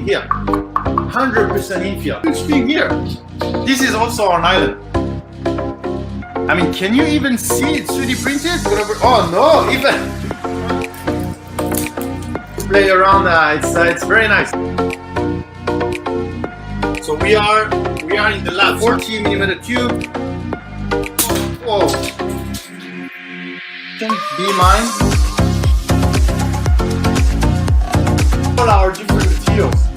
me here. 100% infill. Huge thing here. This is also on island. I mean, can you even see it 3D printed? Oh no, even play around. It's very nice. So we are in the lab. 40mm cube. Whoa. Be mine. All our different materials.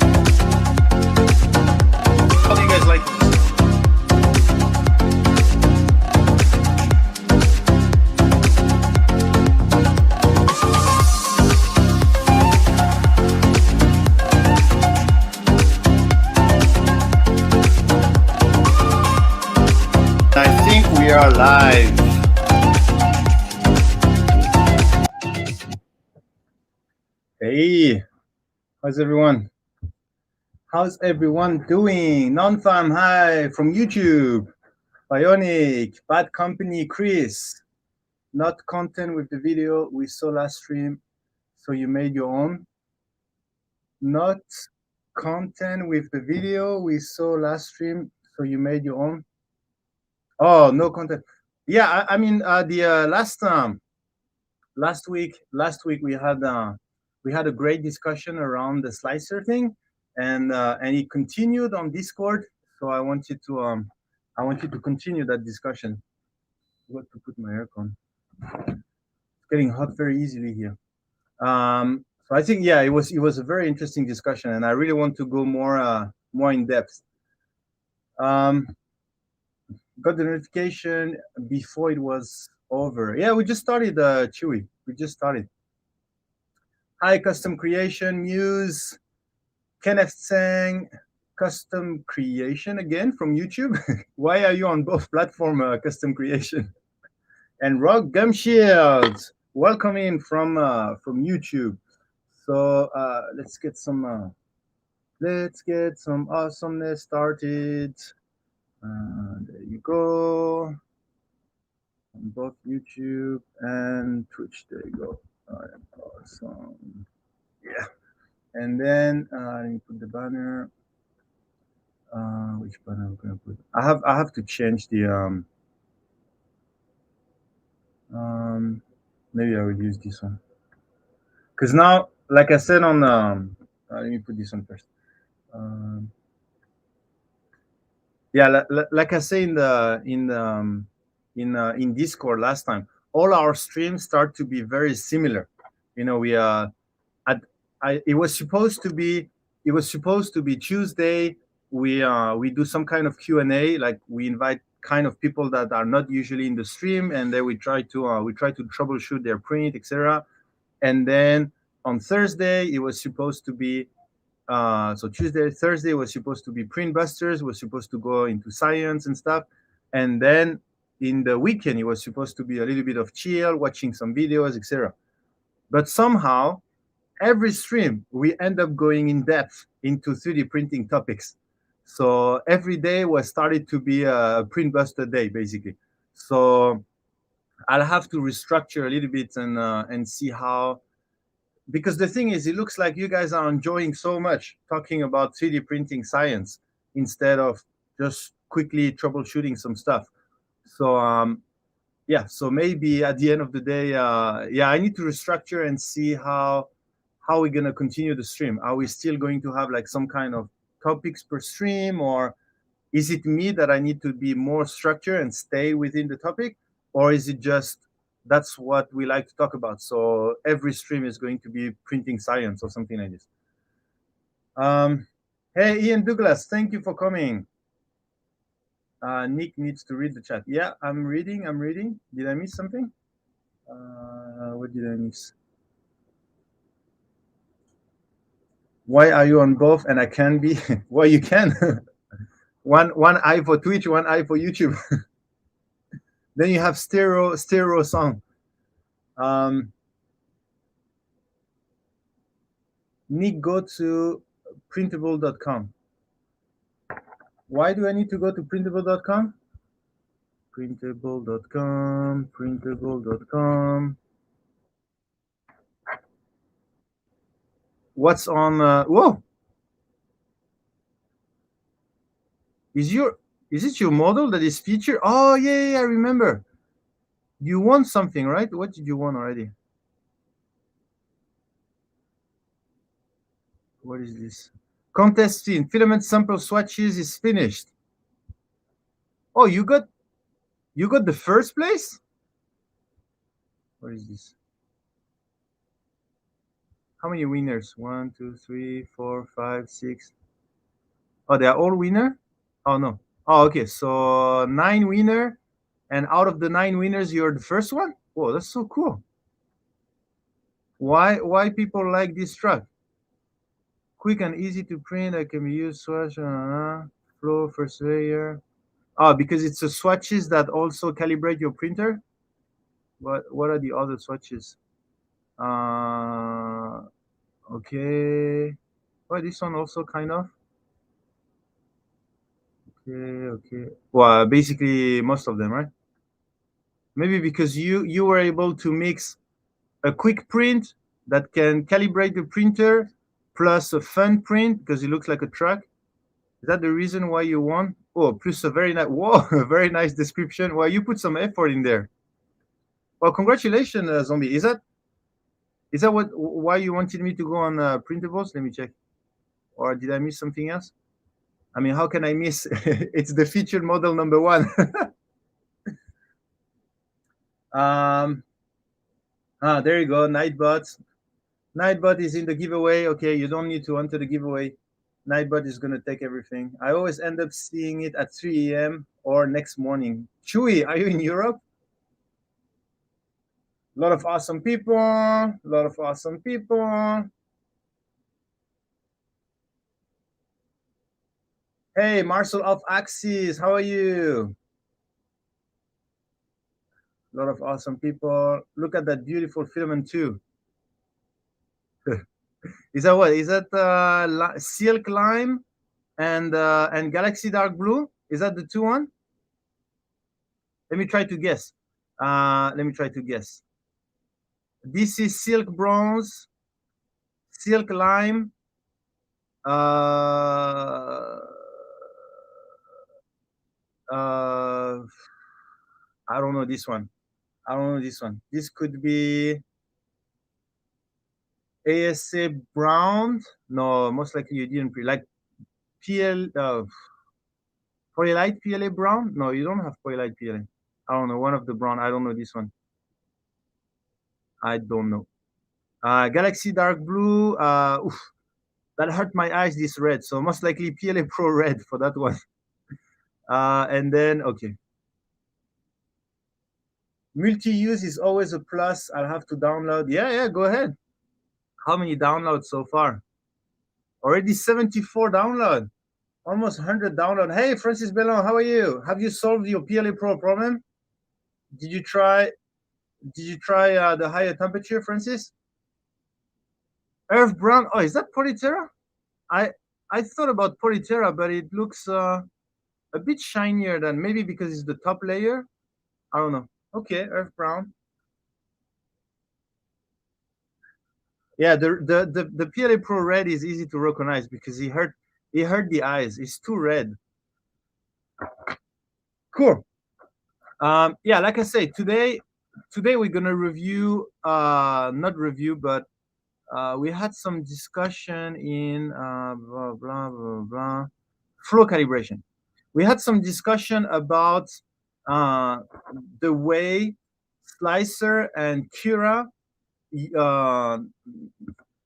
How do you guys like this? I think we are live. Hey, how's everyone? How's everyone doing? Non-fam, hi from YouTube. Bionic, Bad Company, Chris. Not content with the video we saw last stream, so you made your own. Not content with the video we saw last stream, so you made your own. Oh, no content. Yeah, I mean the last week we had a great discussion around the slicer thing, and it continued on Discord. So I wanted to continue that discussion. What to put my aircon? It's getting hot very easily here. So I think it was a very interesting discussion, and I really want to go more in depth. Got the notification before it was over. Yeah, we just started, Chewy. We just started. Hi, Custom Creation, Muse, Kenneth Tsang, Custom Creation again from YouTube. Why are you on both platforms, Custom Creation? And Rock Gumshield, welcome in from YouTube. So let's get some awesomeness started. There you go. On both YouTube and Twitch. There you go. All right, awesome. Yeah. And then let me put the banner. Which banner I'm gonna put? I have to change the maybe I will use this one. Because now, like I said on let me put this one first. Yeah, like I say in Discord last time, all our streams start to be very similar. You know, we it was supposed to be Tuesday. We do some kind of Q&A, like we invite kind of people that are not usually in the stream, and then we try to troubleshoot their print, etc. And then on Thursday it was supposed to be so Thursday was supposed to be Print Busters, was supposed to go into science and stuff. And then in the weekend, it was supposed to be a little bit of chill, watching some videos, etc. But somehow, every stream, we end up going in depth into 3D printing topics. So every day was started to be a Print Buster day, basically. So I'll have to restructure a little bit and see how. Because the thing is, it looks like you guys are enjoying so much talking about 3D printing science instead of just quickly troubleshooting some stuff. So yeah, so maybe at the end of the day, I need to restructure and see how we're gonna continue the stream. Are we still going to have like some kind of topics per stream, or is it me that I need to be more structured and stay within the topic, or is it just that's what we like to talk about? So every stream is going to be printing science or something like this. Hey, Ian Douglas, thank you for coming. Nick needs to read the chat. Yeah, I'm reading. Did I miss something? What did I miss? Why are you on both and I can be? Well, you can. one eye for Twitch, one eye for YouTube. Then you have stereo song. Nick, go to printable.com. Why do I need to go to printable.com? Printable.com. What's on? Whoa! Is your is it your model that is featured? Oh yeah, yeah, yeah, I remember. You won something, right? What did you won already? What is this? Contest in filament sample swatches is finished. Oh, you got the first place? What is this? How many winners? One, two, three, four, five, six. Oh, they are all winner? Oh no. Oh, okay. So 9 winner, and out of the 9 winners, you're the first one. Whoa, that's so cool. Why people like this truck? Quick and easy to print. I can be used swatch. Flow first layer. Oh, because it's a swatches that also calibrate your printer. What are the other swatches? Uh, okay. Well, this one also kind of. Okay, okay. Well, basically most of them, right? Maybe because you were able to mix a quick print that can calibrate the printer plus a fun print because it looks like a truck. Is that the reason why you won? Oh, plus a very nice, whoa, a very nice description. Well, you put some effort in there. Well, congratulations, Zombie. Is that what why you wanted me to go on Printables? Let me check. Or did I miss something else? I mean, how can I miss? It's the featured model number one. um, there you go, Nightbot. Nightbot is in the giveaway. Okay, you don't need to enter the giveaway. Nightbot is gonna take everything. I always end up seeing it at 3 a.m. or next morning. Chewy, are you in Europe? A lot of awesome people. A lot of awesome people. Hey, Marcel of Axis, how are you? A lot of awesome people. Look at that beautiful filament too. Is that what? Is that Silk Lime and Galaxy Dark Blue? Is that the two one? Let me try to guess. Let me try to guess. This is Silk Bronze, Silk Lime. Uh, uh, I don't know this one. I don't know this one. This could be ASA Brown. No, most likely you didn't pre like PL Polylight PLA Brown. No, you don't have Polylight PLA. I don't know one of the brown. I don't know this one. I don't know. Galaxy Dark Blue. Oof, that hurt my eyes. This red. So most likely PLA Pro Red for that one. And then okay. Multi-use is always a plus. I'll have to download. Yeah, yeah, go ahead. How many downloads so far? Already 74 download. Almost 100 download. Hey, Francis Bellon, how are you? Have you solved your PLA Pro problem? Did you try? Did you try the higher temperature, Francis? Earth brown. Oh, is that Polyterra? I I thought about Polyterra, but it looks a bit shinier than maybe because it's the top layer. I don't know. Okay, Earth brown. Yeah, the PLA Pro red is easy to recognize because he hurt the eyes. It's too red. Cool. Yeah, like I say, today we're gonna review not review, but we had some discussion in blah blah blah blah flow calibration. We had some discussion about uh, the way Slicer and Cura uh,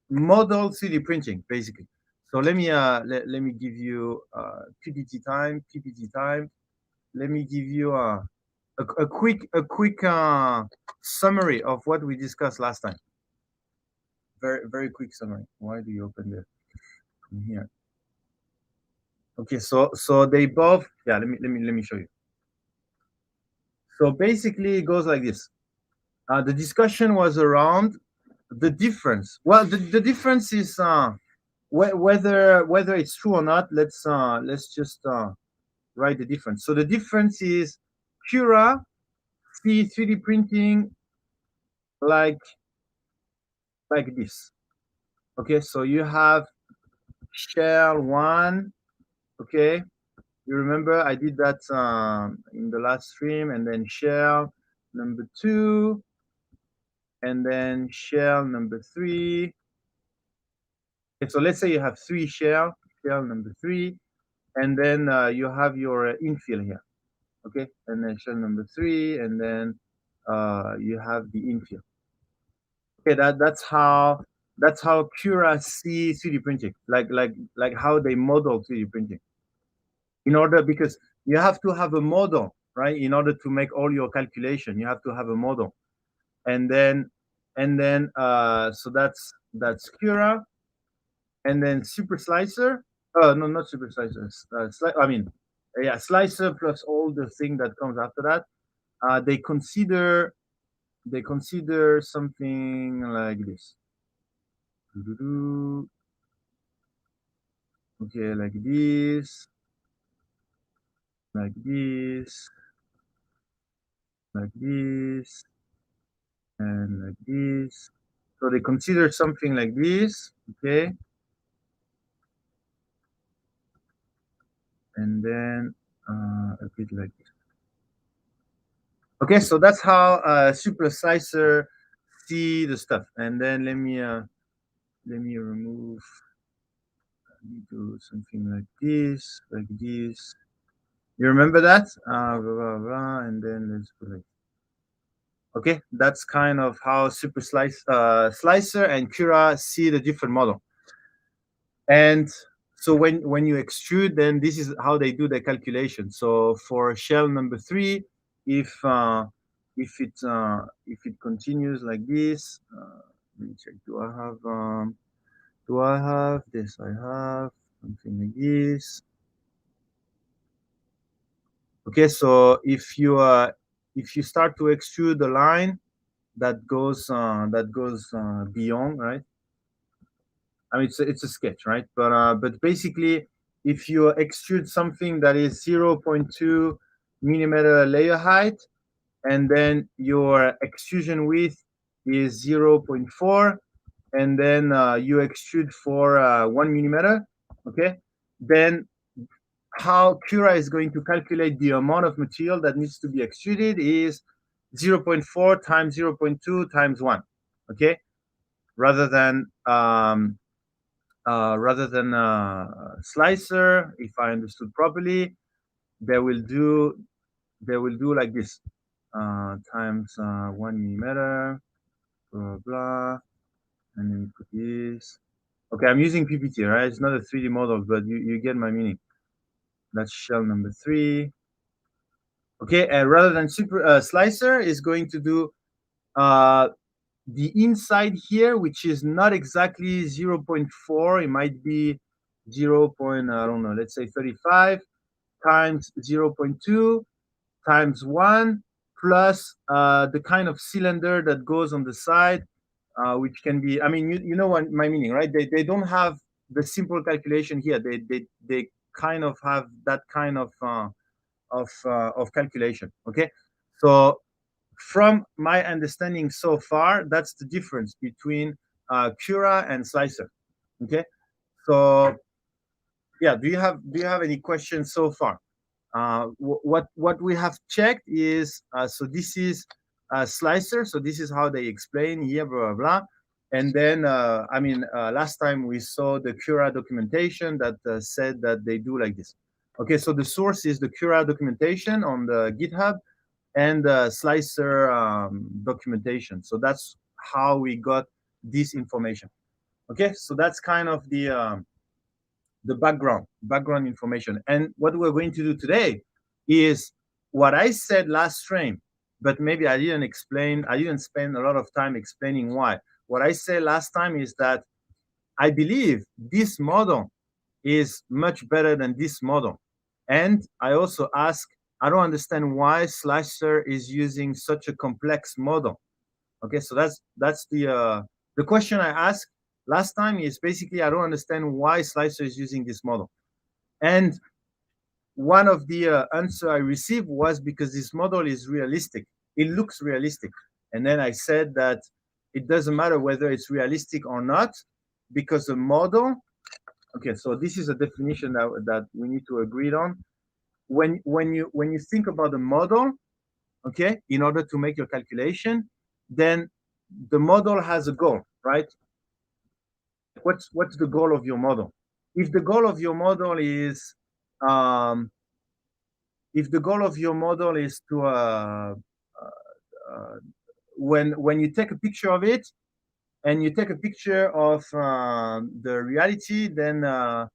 model 3D printing, basically. So let me give you PPT time. PPT time. Let me give you a quick summary of what we discussed last time. Very quick summary. Why do you open the from here? Okay, so they both. Yeah, let me show you. So basically, it goes like this. The discussion was around the difference. Well, the difference is whether it's true or not. Let's just write the difference. So the difference is Cura see 3D printing like this. Okay, so you have shell one. Okay, You remember I did that in the last stream, and then shell number 2, and then shell number 3. Okay, so let's say you have 3 shell number 3, and then you have your infill here. Okay, and then shell number 3, and then you have the infill. Okay, that's how Cura see 3D printing, like how they model 3D printing. In order, because you have to have a model, right? In order to make all your calculation, you have to have a model, and then so that's Cura, and then Super Slicer. No, not Super Slicer. I mean, yeah, Slicer plus all the thing that comes after that. They consider something like this. Okay, like this, like this, like this, and like this. So they consider something like this, okay? And then a bit like this. Okay, so that's how Super Slicer see the stuff. And then let me remove. Let me do something like this, like this. You remember that? Blah, blah, blah, and then let's go like. Okay, that's kind of how Super Slicer and Cura see the different model. And so when you extrude, then this is how they do the calculation. So for shell number 3, if it continues like this, let me check. Do I have this? I have something like this. Okay, so if you start to extrude the line that goes beyond, right? I mean, it's a sketch, right? But basically, if you extrude something that is 0.2 millimeter layer height, and then your extrusion width is 0.4, and then you extrude for 1 millimeter, okay? Then how Cura is going to calculate the amount of material that needs to be extruded is 0.4 times 0.2 times 1, okay? Rather than Slicer, if I understood properly, they will do like this, times 1 millimeter, blah blah, and then put this. Okay, I'm using PPT, right? It's not a 3D model, but you get my meaning. That's shell number 3. Okay, and rather than Super Slicer is going to do the inside here, which is not exactly 0.4. It might be 0. I don't know, let's say 35 times 0.2 times 1 plus the kind of cylinder that goes on the side, which can be, I mean, you know what my meaning, right? They don't have the simple calculation here. They kind of have that kind of calculation. Okay, so from my understanding so far, that's the difference between Cura and Slicer. Okay, so yeah, do you have any questions so far? What we have checked is so this is Slicer, so this is how they explain here, blah blah blah. And then I mean, last time we saw the Cura documentation that said that they do like this. Okay, so the source is the Cura documentation on the GitHub, and Slicer documentation. So that's how we got this information. Okay, so that's kind of the background information. And what we're going to do today is what I said last stream, but maybe I didn't spend a lot of time explaining why. What I said last time is that I believe this model is much better than this model. And I also ask, I don't understand why Slicer is using such a complex model. Okay, so that's the question I asked last time is basically, I don't understand why Slicer is using this model. And one of the answer I received was because this model is realistic. It looks realistic. And then I said that it doesn't matter whether it's realistic or not, because the model, okay, so this is a definition that we need to agree on. when you think about the model, okay, in order to make your calculation, then the model has a goal, right? What's the goal of your model? If the goal of your model is um, if the goal of your model is to uh, when you take a picture of it and you take a picture of the reality, then I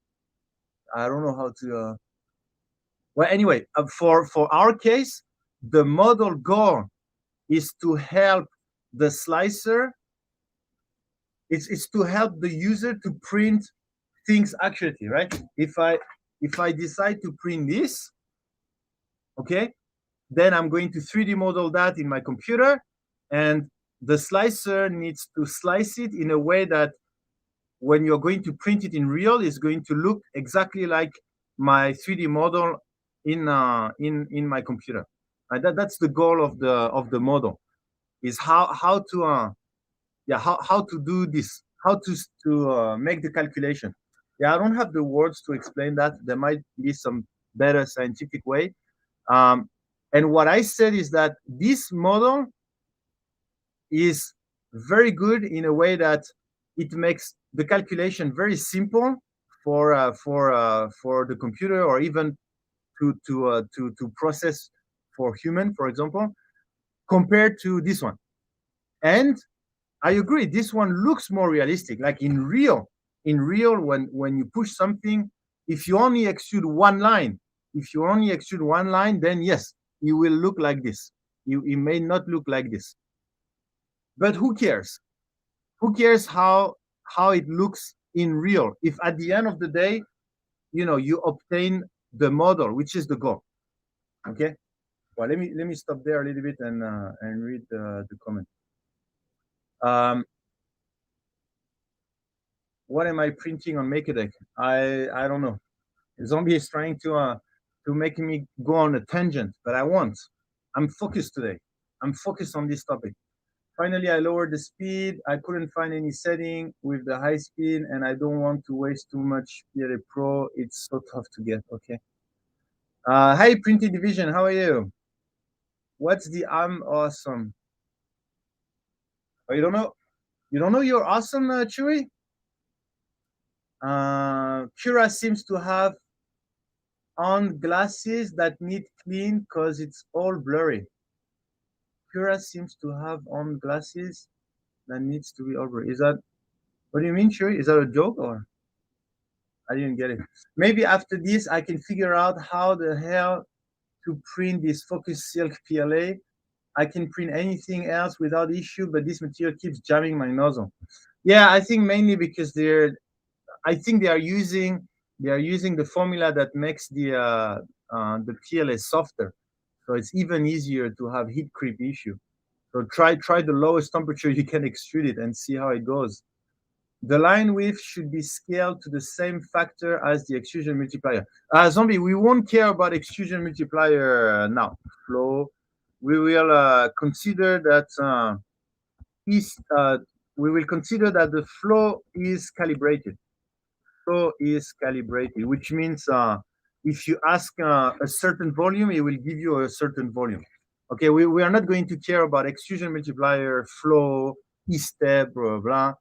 don't know how to. Well, anyway, for our case, the model goal is to help the slicer. It's to help the user to print things accurately, right? If I decide to print this, okay, then I'm going to 3D model that in my computer, and the slicer needs to slice it in a way that when you're going to print it in real, it's going to look exactly like my 3D model in my computer. That's the goal of the model, is how to yeah how to do this, how to make the calculation. Yeah, I don't have the words to explain that. There might be some better scientific way. Um, and what I said is that this model is very good in a way that it makes the calculation very simple for the computer, or even to process for human, for example, compared to this one. And I agree, this one looks more realistic. Like in real, when you push something, if you only extrude one line, then yes, it will look like this. It may not look like this, but who cares? Who cares how it looks in real? If at the end of the day, you obtain the model, which is the goal. Okay. Well, let me stop there a little bit and read the comment. What am I printing on MakerDeck? I don't know. Zombie is trying to make me go on a tangent, but I won't. I'm focused today. I'm focused on this topic. Finally, I lowered the speed. I couldn't find any setting with the high speed, and I don't want to waste too much PLA Pro. It's so tough to get. Okay. Hi, Printing Division. How are you? What's the I'm awesome? Oh, you don't know? You don't know you're awesome, Chewy? Cura seems to have on glasses that need clean because it's all blurry. Cura seems to have on glasses that needs to be over. Is that what do you mean, Chewy? Is that a joke, or I didn't get it? Maybe after this I can figure out how the hell to print this Focus Silk PLA. I can print anything else without issue, but this material keeps jamming my nozzle. Yeah, I think mainly because I think they are using the formula that makes the PLA softer, so it's even easier to have heat creep issue. So try the lowest temperature you can extrude it and see how it goes. The line width should be scaled to the same factor as the extrusion multiplier. Zombie, we won't care about extrusion multiplier now. Flow, we will consider that is we will consider that the flow is calibrated. Flow is calibrated, which means if you ask a certain volume, it will give you a certain volume. Okay, we are not going to care about extrusion multiplier, flow, E-step, blah, blah, blah.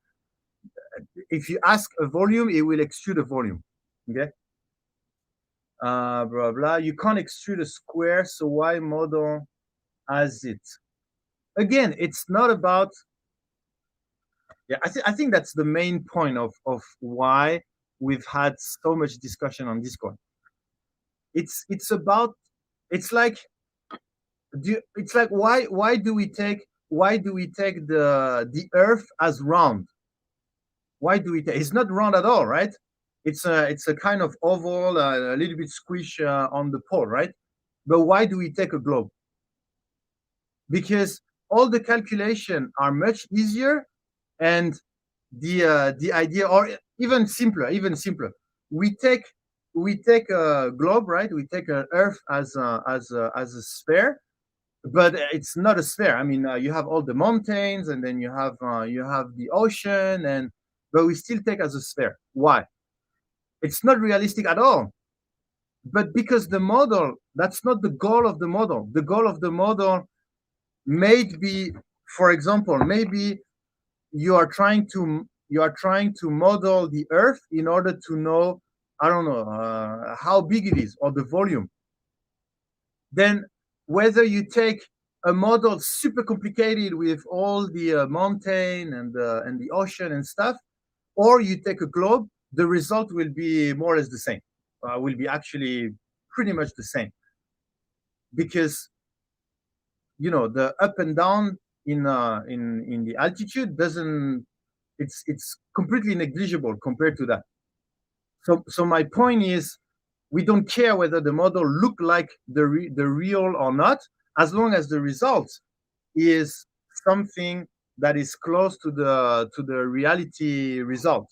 If you ask a volume, it will extrude a volume. Okay. Blah blah. You can't extrude a square, so why model as it? Again, it's not about. Yeah, I think that's the main point of why we've had so much discussion on Discord. It's about. It's like. It's like why do we take the Earth as round? Why do we take? It's not round at all, right? It's a kind of oval, a little bit squish on the pole, right? But why do we take a globe? Because all the calculation are much easier, and the idea, or even simpler, we take a globe, right? We take an Earth as a sphere, but it's not a sphere. I mean, you have all the mountains, and then you have the ocean, and but we still take as a sphere. Why? It's not realistic at all. But because the model, that's not the goal of the model. The goal of the model may be, for example, maybe you are trying to model the Earth in order to know, I don't know, how big it is or the volume. Then whether you take a model super complicated with all the mountain and the ocean and stuff, or you take a globe, the result will be more or less the same. Will be actually pretty much the same because the up and down in the altitude doesn't, it's completely negligible compared to that. So my point is, we don't care whether the model look like the real or not, as long as the result is something that is close to the reality result.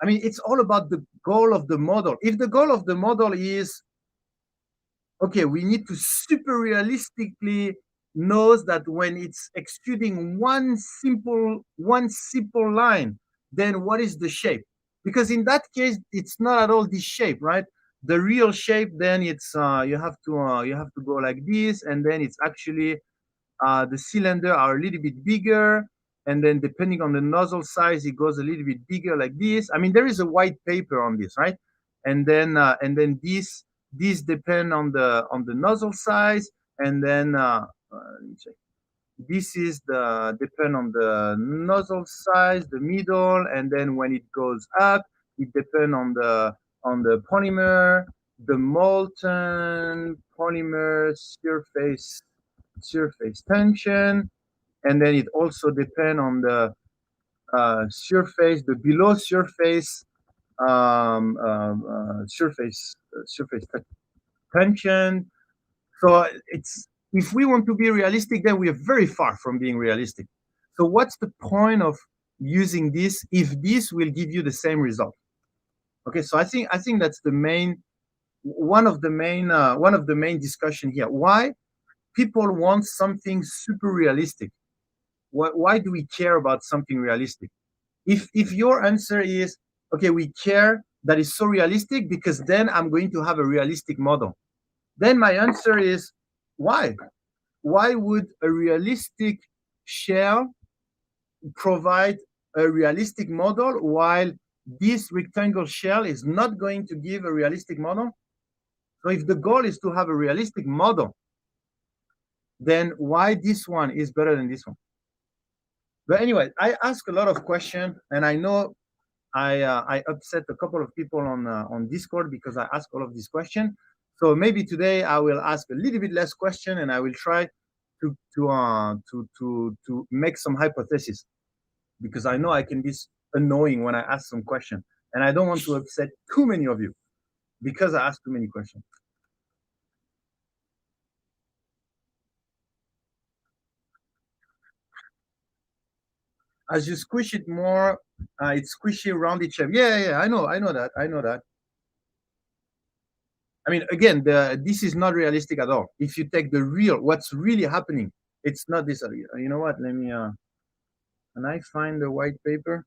I mean, it's all about the goal of the model. If the goal of the model is, okay, we need to super realistically knows that when it's extruding one simple line, then what is the shape? Because in that case, it's not at all this shape, right? The real shape, then it's you have to go like this, and then it's actually the cylinder are a little bit bigger, and then depending on the nozzle size, it goes a little bit bigger like this. I mean, there is a white paper on this, right? And then these depend on the nozzle size, and then let me check. This is the depend on the nozzle size, the middle, and then when it goes up, it depend on the polymer, the molten polymer surface tension, and then it also depend on the the below surface tension. So it's, if we want to be realistic, then we are very far from being realistic. So what's the point of using this if this will give you the same result? Okay, so I think that's the main one of the main discussion here. Why people want something super realistic? Why do we care about something realistic? If your answer is, okay, we care that is so realistic because then I'm going to have a realistic model, then my answer is, why? Why would a realistic shell provide a realistic model while this rectangle shell is not going to give a realistic model? So if the goal is to have a realistic model, then why this one is better than this one? But anyway, I ask a lot of questions, and I know I upset a couple of people on Discord because I ask all of these questions. So maybe today I will ask a little bit less question, and I will try to make some hypothesis, because I know I can be annoying when I ask some question, and I don't want to upset too many of you because I ask too many questions. As you squish it more, it's squishy around each other. Yeah, I know that. I mean, again, this is not realistic at all. If you take the real, what's really happening, it's not this. You know what? Let me. Can I find the white paper?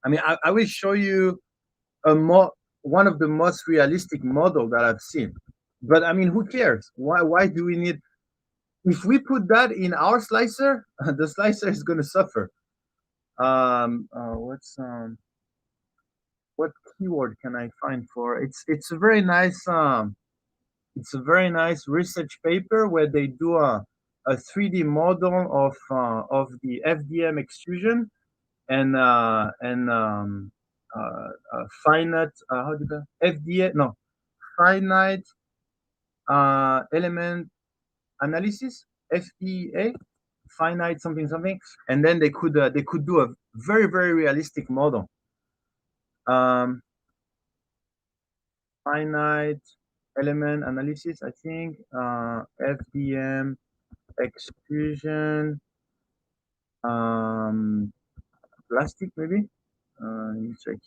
I mean, I will show you one of the most realistic model that I've seen. But I mean, who cares? Why do we need? If we put that in our slicer, the slicer is going to suffer. What keyword can I find for? It's a very nice research paper where they do a 3D model of the FDM extrusion and finite how do you FDA no finite element analysis, FEA, finite something something, and then they could do a very very realistic model. Um, Finite element analysis, I think, FDM extrusion, um, plastic maybe. Let me check.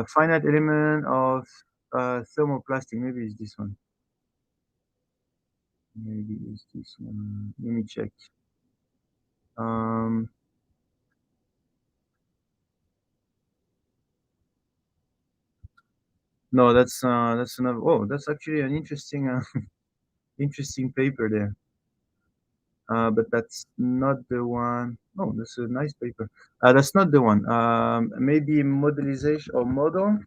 Finite element of thermoplastic. Maybe it's this one. Maybe it's this one. Let me check. Um, No, that's another. Oh, that's actually an interesting interesting paper there. But that's not the one. Oh, that's a nice paper. That's not the one. Maybe modelization or model.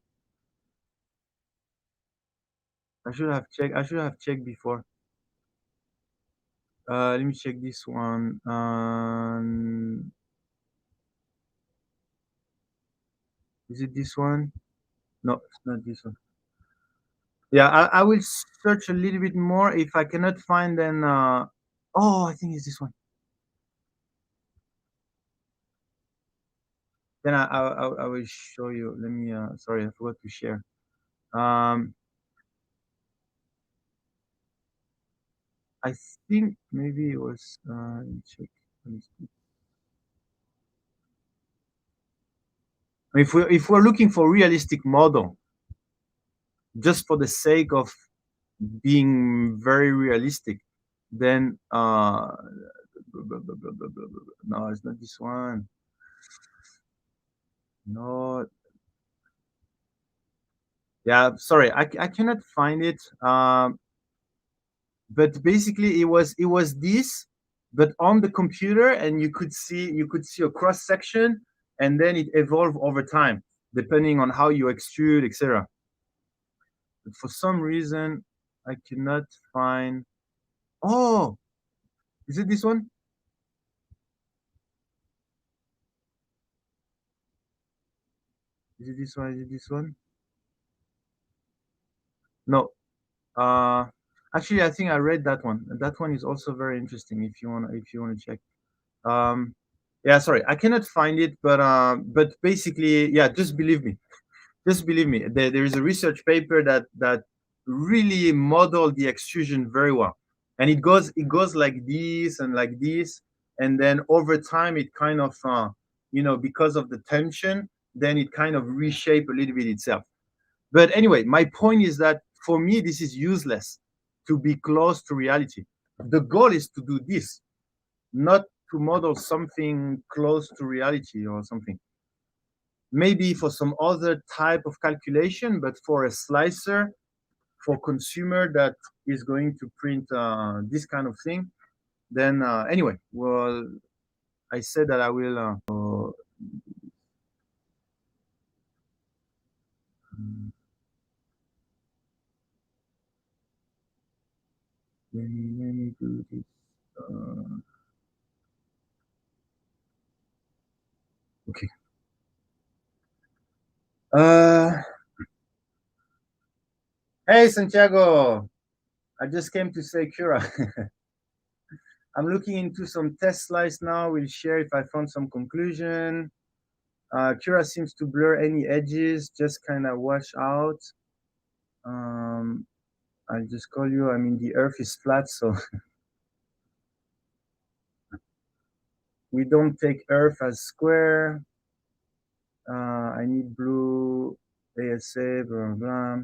I should have checked. I should have checked before. Let me check this one. Is it this one? No, it's not this one. Yeah, I will search a little bit more. If I cannot find, then oh, I think it's this one. Then I will show you. Let me. Sorry, I forgot to share. Um, I think maybe it was. Let me check. Let me see. If we're looking for realistic model, just for the sake of being very realistic, then no, it's not this one. No, yeah, sorry, I cannot find it. But basically it was this, but on the computer, and you could see a cross section, and then it evolved over time depending on how you extrude, etc. But for some reason I cannot find. Oh, is it this one? Is it this one? Is it this one? No. uh Actually, I think I read that one. That one is also very interesting if you want to check. Yeah, sorry, I cannot find it, but basically, yeah, just believe me, there is a research paper that really modeled the extrusion very well, and it goes like this and like this, and then over time it kind of because of the tension, then it kind of reshape a little bit itself. But anyway, my point is that for me this is useless to be close to reality. The goal is to do this, not to model something close to reality or something. Maybe for some other type of calculation, but for a slicer, for consumer that is going to print this kind of thing, then anyway, well, I said that I will. Let me do this. Uh, okay. Uh, hey, Santiago. I just came to say Cura. I'm looking into some test slides now. We'll share if I found some conclusion. Cura seems to blur any edges, just kind of wash out. Um, I'll just call you. I mean, the Earth is flat, so we don't take Earth as square. I need blue ASA, blah, blah, blah.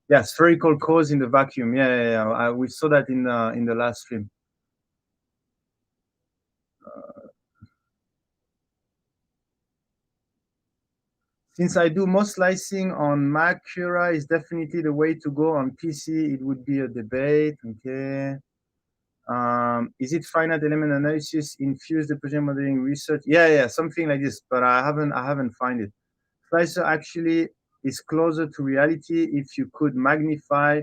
Yeah, spherical cores in the vacuum. Yeah. We saw that in the last stream. Since I do most slicing on Mac, Cura is definitely the way to go. On PC, it would be a debate. Okay. Is it finite element analysis infused the project modeling research? Yeah, something like this. But I haven't find it. Slicer actually is closer to reality if you could magnify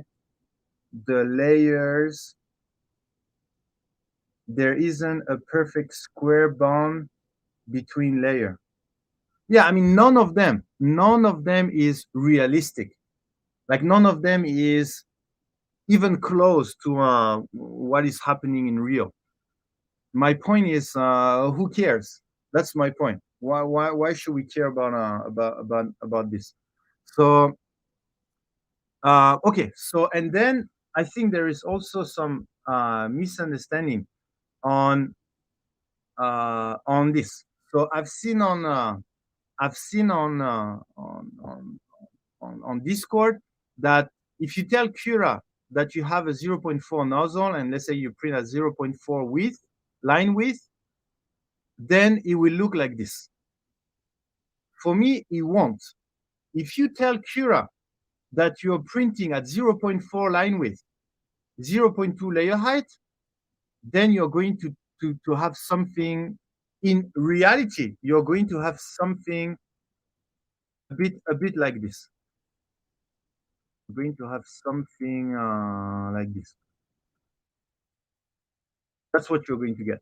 the layers. There isn't a perfect square bond between layer. Yeah, I mean, none of them is realistic. Like, none of them is even close to what is happening in real. My point is, who cares? That's my point. Why should we care about this? So okay, so, and then I think there is also some misunderstanding on this. So I've seen on Discord that if you tell Cura that you have a zero 0.4 nozzle, and let's say you print a zero 0.4 width, line width, then it will look like this. For me, it won't. If you tell Cura that you're printing at zero point 0.4 line width, 0.2 layer height, then you're going to have something. In reality, you're going to have something a bit like this. You're going to have something like this. That's what you're going to get.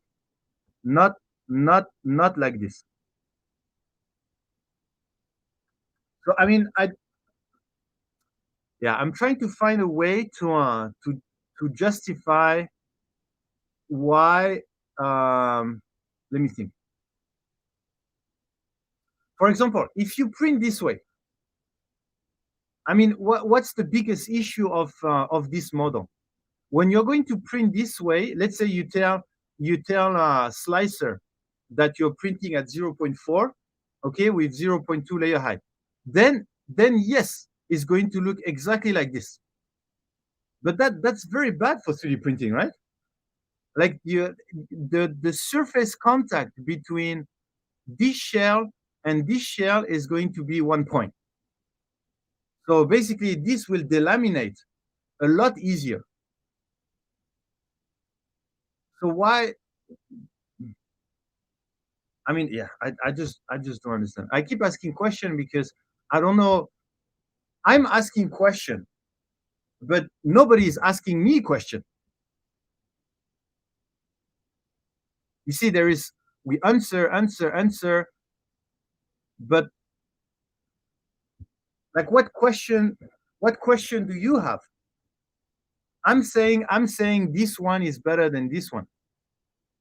Not like this. So I mean, I'm trying to find a way to justify why. Let me think. For example, if you print this way, I mean, what's the biggest issue of this model? When you're going to print this way, let's say you tell a slicer that you're printing at 0.4, okay, with 0.2 layer height. Then yes, it's going to look exactly like this. But that's very bad for 3D printing, right? Like the surface contact between this shell and this shell is going to be 1 point. So basically, this will delaminate a lot easier. So why? I mean, I just don't understand. I keep asking question because I don't know. I'm asking question, but nobody is asking me question. You see, we answer, but like what question do you have? I'm saying this one is better than this one.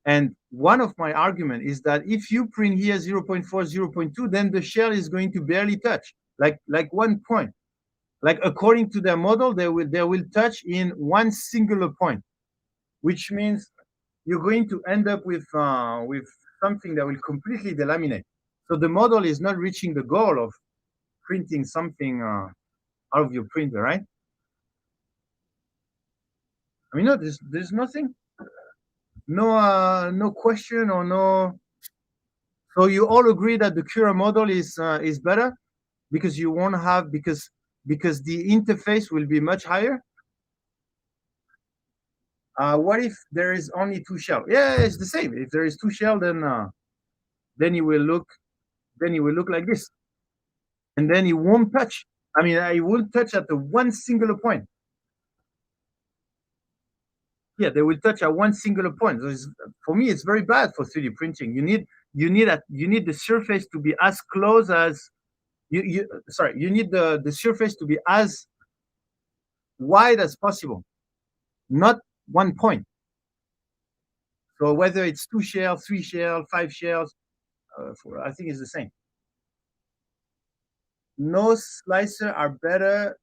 And one of my argument is that if you print here 0.4, 0.2, then the shell is going to barely touch, like 1 point. Like according to their model, they will touch in one singular point, which means you're going to end up with something that will completely delaminate. So the model is not reaching the goal of printing something out of your printer, right? I mean, no, there's nothing, no question or no. So you all agree that the Cura model is better because you won't have because the interface will be much higher. What if there is only two shell? Yeah, it's the same. If there is two shell, then it will look like this, and then it won't touch. I mean, it won't touch at the one singular point. Yeah, they will touch at one singular point. So for me, it's very bad for 3D printing. You need the surface to be as close as you need the surface to be as wide as possible, not 1 point. So whether it's two shells, three shells, five shells, I think it's the same. No slicer are better.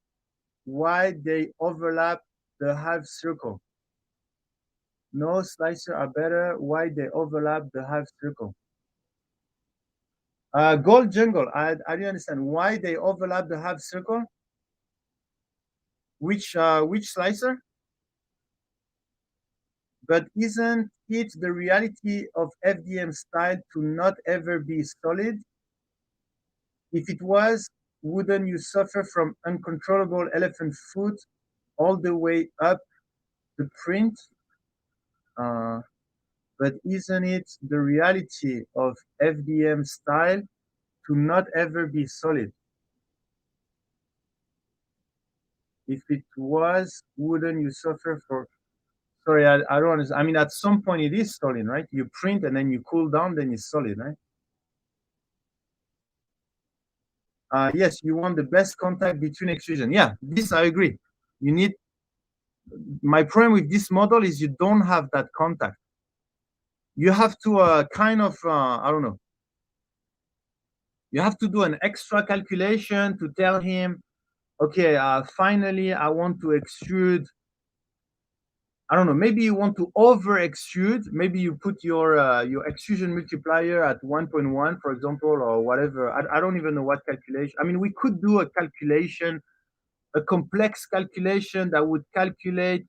Why they overlap the half circle? No slicer are better. Why they overlap the half circle? Gold jungle. I don't understand why they overlap the half circle. Which slicer? But isn't it the reality of FDM style to not ever be solid? If it was, wouldn't you suffer from uncontrollable elephant foot all the way up the print? But isn't it the reality of FDM style to not ever be solid? If it was, wouldn't you suffer for? Sorry, I don't understand. I mean, at some point it is solid, right? You print and then you cool down, then it's solid, right? Yes, you want the best contact between extrusion. Yeah, this I agree. You need. My problem with this model is you don't have that contact. You have to kind of I don't know. You have to do an extra calculation to tell him, okay, finally I want to extrude. I don't know. Maybe you want to over extrude. Maybe you put your extrusion multiplier at 1.1, for example, or whatever. I don't even know what calculation. I mean, we could do a calculation, a complex calculation that would calculate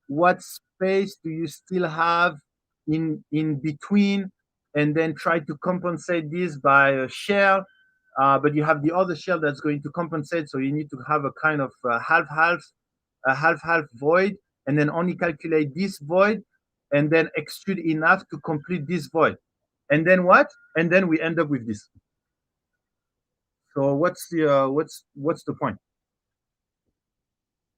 what space do you still have in between, and then try to compensate this by a shell. but you have the other shell that's going to compensate. So you need to have a kind of half-half, a half-half void, and then only calculate this void, and then extrude enough to complete this void. And then what? And then we end up with this. So what's the point?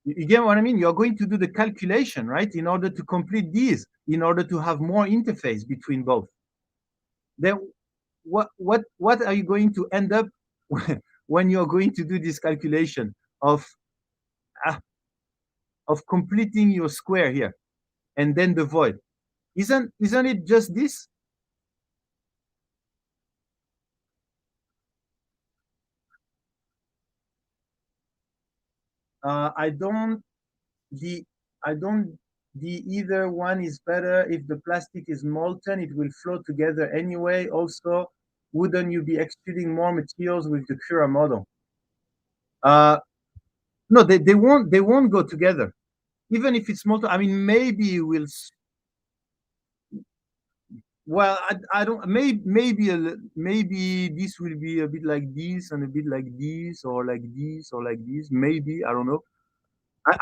You get what I mean? You're going to do the calculation, right, in order to complete these, in order to have more interface between both. Then what are you going to end up when you're going to do this calculation uh, of completing your square here and then the void? Isn't it just this? I don't the I don't the either one is better. If the plastic is molten, it will flow together anyway. Also, wouldn't you be extruding more materials with the Cura model? Uh, no, they won't go together. Even if it's molten, I mean, maybe we'll. Well, I don't. Maybe this will be a bit like this and a bit like this, or like this, or like this. Maybe I don't know.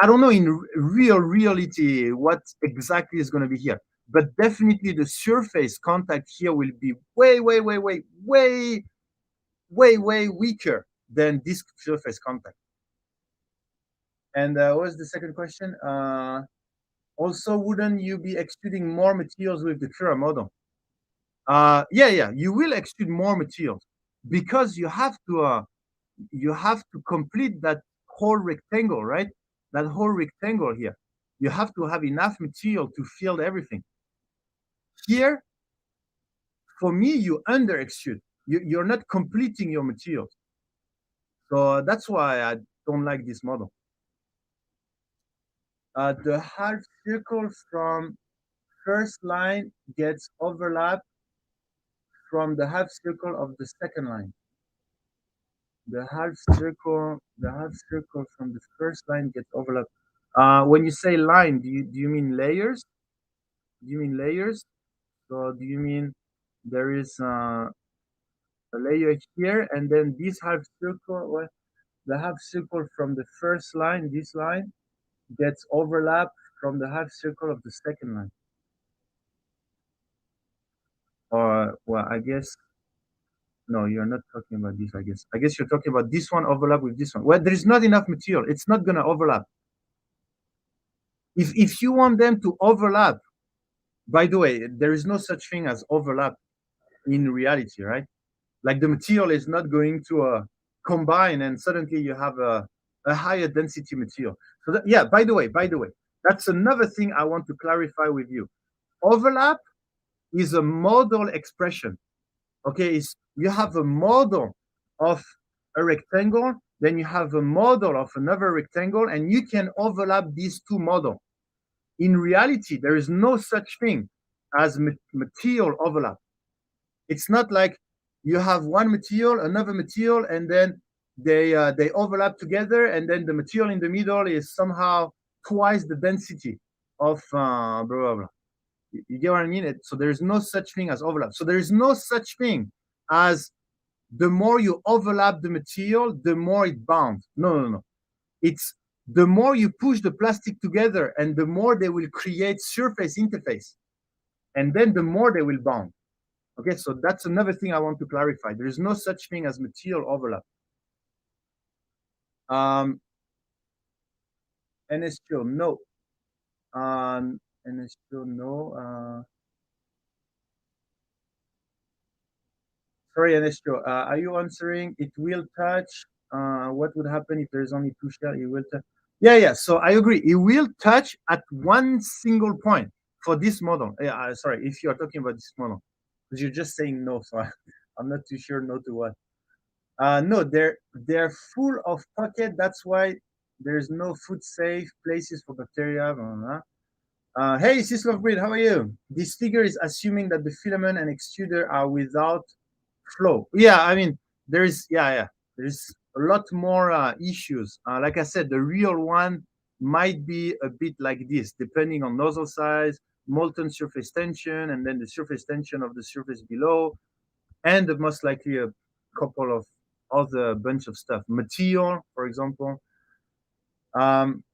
I don't know in real reality what exactly is going to be here, but definitely the surface contact here will be way weaker than this surface contact. And what was the second question? Also, wouldn't you be extruding more materials with the Cura model? Yeah, you will extrude more materials because you have to complete that whole rectangle, right? That whole rectangle here. You have to have enough material to fill everything. Here, for me, you under extrude. You're not completing your materials. So that's why I don't like this model. The half circle from first line gets overlapped from the half circle of the second line. The half circle from the first line gets overlapped. When you say line, do you mean layers? Do you mean layers? So do you mean there is a layer here, and then this half circle, well, the half circle from the first line, this line, gets overlapped from the half circle of the second line? Or, well, I guess, no, you're not talking about this, I guess. I guess you're talking about this one overlap with this one. Well, there is not enough material. It's not going to overlap. If you want them to overlap, by the way, there is no such thing as overlap in reality, right? Like the material is not going to combine and suddenly you have a higher density material. So that, yeah, by the way, that's another thing I want to clarify with you. Overlap is a model expression. Okay, you have a model of a rectangle, then you have a model of another rectangle, and you can overlap these two models. In reality, there is no such thing as material overlap. It's not like you have one material, another material, and then they overlap together, and then the material in the middle is somehow twice the density of blah blah blah. You get what I mean? So there is no such thing as overlap. So there is no such thing as the more you overlap the material, the more it bounds. No. It's the more you push the plastic together, and the more they will create surface interface, and then the more they will bond. Okay, so that's another thing I want to clarify. There is no such thing as material overlap. NSTO, no. NSTO, no. Sorry, NSTO, are you answering? It will touch. What would happen if there's only two shells? It will touch. Yeah. So I agree. It will touch at one single point for this model. Yeah, sorry, if you're talking about this model, because you're just saying no, so I'm not too sure no to what. No, they're full of pocket. That's why there's no food safe places for bacteria. Blah, blah, blah. Hey, Sislov Breed, how are you? This figure is assuming that the filament and extruder are without flow. Yeah, I mean, there's a lot more issues. Like I said, the real one might be a bit like this, depending on nozzle size, molten surface tension, and then the surface tension of the surface below, and most likely a couple of other bunch of stuff. Material, for example. Um,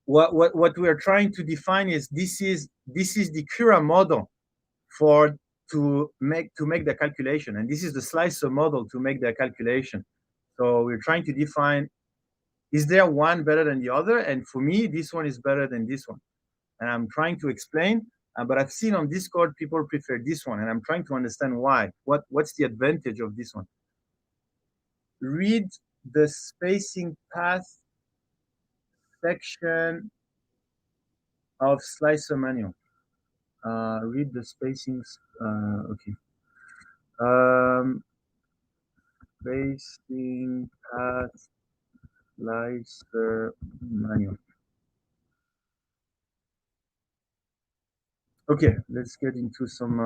what we are trying to define is this is the Cura model for to make the calculation, and this is the slicer model to make the calculation. So we're trying to define, is there one better than the other? And for me, this one is better than this one. And I'm trying to explain, but I've seen on Discord people prefer this one, and I'm trying to understand why. What's the advantage of this one? Read the spacing path section of slicer manual. Read the spacings. Okay. Spacing path slicer manual. Okay, let's get into some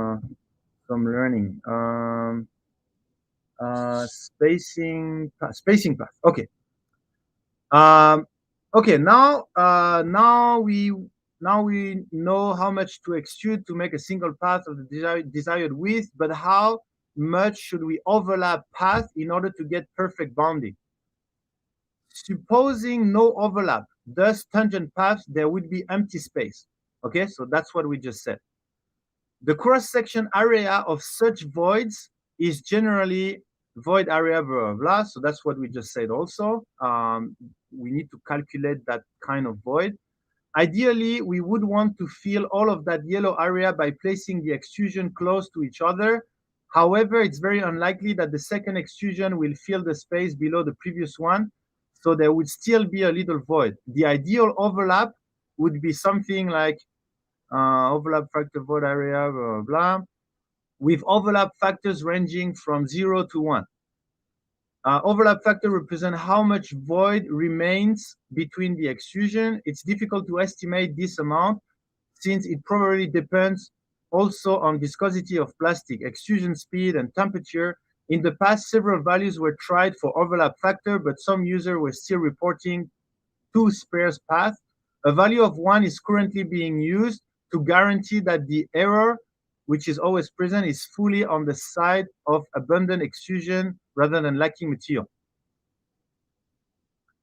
learning. Spacing path. Okay. Okay. Now we know how much to extrude to make a single path of the desired width, but how much should we overlap path in order to get perfect bounding? Supposing no overlap, thus tangent paths, there would be empty space. Okay, so that's what we just said. The cross-section area of such voids is generally void area, blah, blah, blah. So that's what we just said also. We need to calculate that kind of void. Ideally, we would want to fill all of that yellow area by placing the extrusion close to each other. However, it's very unlikely that the second extrusion will fill the space below the previous one. So there would still be a little void. The ideal overlap would be something like overlap factor void area, blah, blah, blah, with overlap factors ranging from 0 to 1. Overlap factor represents how much void remains between the extrusion. It's difficult to estimate this amount since it probably depends also on viscosity of plastic, extrusion speed, and temperature. In the past, several values were tried for overlap factor, but some users were still reporting 2 sparse paths. A value of 1 is currently being used to guarantee that the error, which is always present, is fully on the side of abundant extrusion rather than lacking material.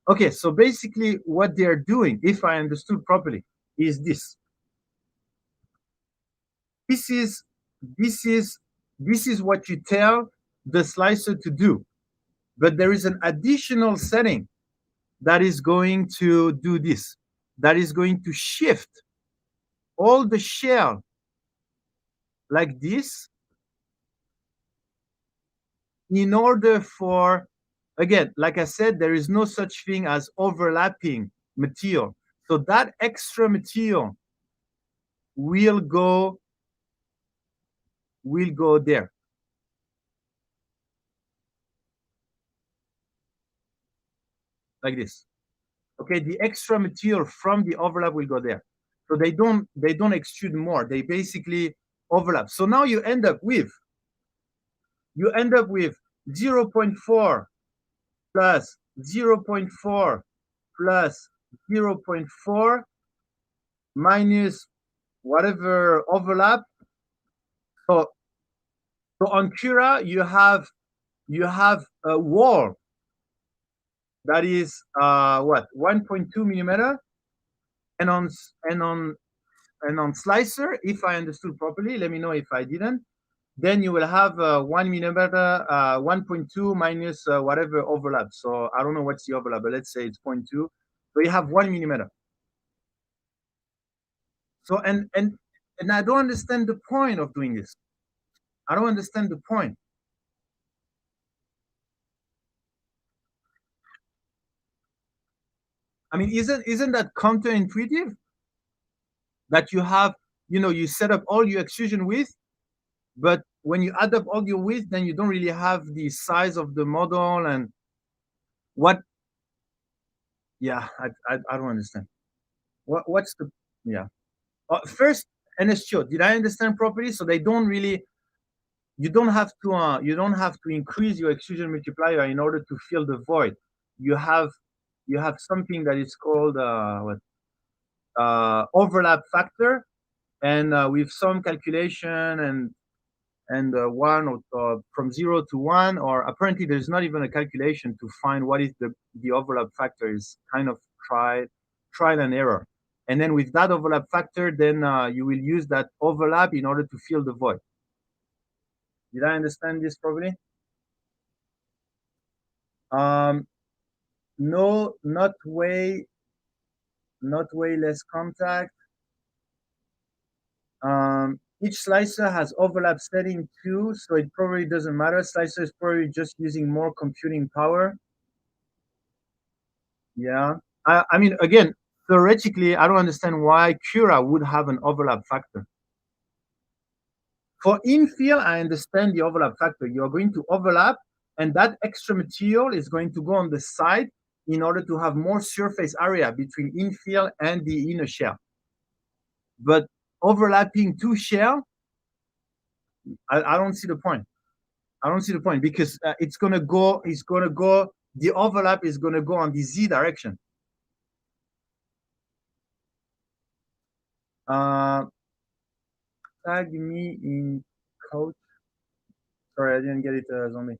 Okay, so basically what they're doing, if I understood properly, is this. This is what you tell the slicer to do. But there is an additional setting that is going to do this, that is going to shift all the shell like this in order for, again, like I said, there is no such thing as overlapping material. So that extra material will go there. Like this. Okay, the extra material from the overlap will go there. So they don't extrude more. They basically overlap. So now you end up with 0.4 plus 0.4 plus 0.4 minus whatever overlap. So on Cura, you have a wall that is what, 1.2 millimeter, and on slicer, if I understood properly, let me know if I didn't, then you will have 1 millimeter, 1.2 minus whatever overlap. So I don't know what's the overlap, but let's say it's 0.2. So you have 1 millimeter. So and I don't understand the point of doing this. I don't understand the point. I mean, isn't that counterintuitive? That you have, you set up all your extrusion width, but when you add up all your width, then you don't really have the size of the model and what. Yeah, I don't understand. What's the, yeah. First, NSTO, did I understand properly? So they don't really, you don't have to increase your extrusion multiplier in order to fill the void. You have something that is called overlap factor, and with some calculation and and one or from 0 to 1, or apparently there's not even a calculation to find what is the overlap factor. Is kind of trial and error. And then with that overlap factor, then you will use that overlap in order to fill the void. Did I understand this properly? No, not way less contact. Each slicer has overlap setting too, so it probably doesn't matter. Slicer is probably just using more computing power. Yeah. I mean, again, theoretically, I don't understand why Cura would have an overlap factor. For infill, I understand the overlap factor. You're going to overlap, and that extra material is going to go on the side in order to have more surface area between infill and the inner shell. But overlapping two shell, I don't see the point. I don't see the point because it's gonna go. The overlap is gonna go on the z direction. Tag me in coach. Sorry, I didn't get it, Zombie.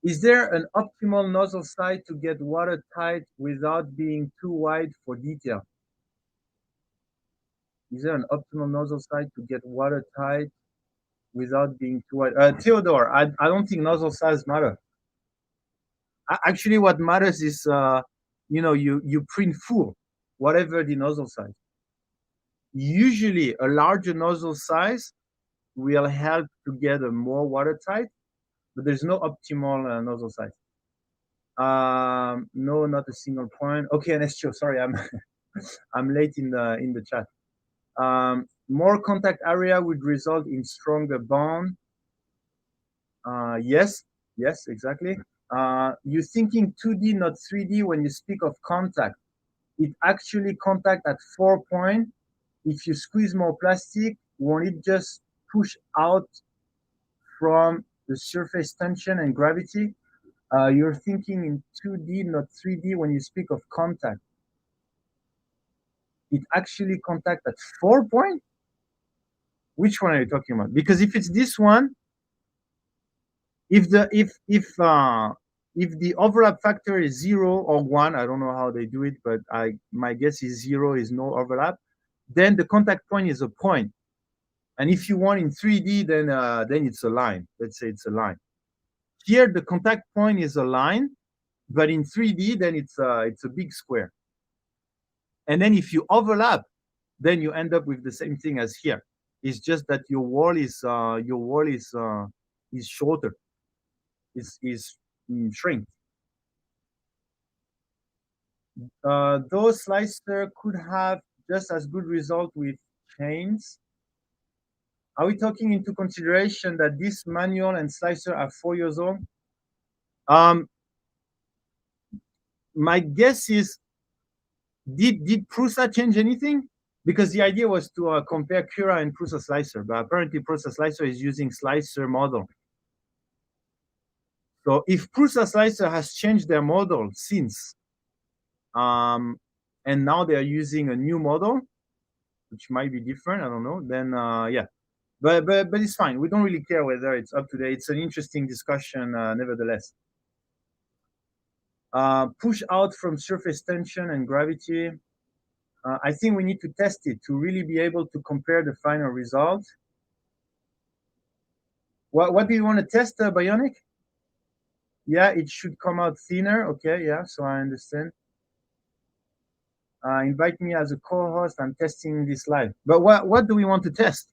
Is there an optimal nozzle size to get watertight without being too wide for detail? Is there an optimal nozzle size to get watertight without being too wide? Theodore, I don't think nozzle size matter. Actually, what matters is, you print full, whatever the nozzle size. Usually, a larger nozzle size will help to get a more watertight, but there's no optimal nozzle size. No, not a single point. Okay, Anestio, sorry, I'm I'm late in the chat. More contact area would result in stronger bond. Yes, exactly. You're thinking 2D, not 3D when you speak of contact. It actually contact at 4 point. If you squeeze more plastic, won't it just push out from the surface tension and gravity? You're thinking in 2D, not 3D when you speak of contact. It actually contact at 4 point? Which one are you talking about? Because if it's this one, if the overlap factor is 0 or 1, I don't know how they do it, but my guess is 0 is no overlap. Then the contact point is a point. And if you want in 3D, then it's a line. Let's say it's a line. Here the contact point is a line, but in 3D then it's a big square. And then if you overlap, then you end up with the same thing as here. It's just that your wall is shorter. Is shrink. Those slicer could have just as good result with chains. Are we taking into consideration that this manual and slicer are 4 years old? My guess is, did Prusa change anything? Because the idea was to compare Cura and Prusa slicer, but apparently Prusa slicer is using slicer model. So if Prusa slicer has changed their model since, and now they are using a new model, which might be different, I don't know, then yeah. But it's fine. We don't really care whether it's up to date. It's an interesting discussion, nevertheless. Push out from surface tension and gravity. I think we need to test it to really be able to compare the final result. What do you want to test, Bionic? Yeah, it should come out thinner. Okay, yeah, so I understand. Invite me as a co-host. I'm testing this live. But what do we want to test?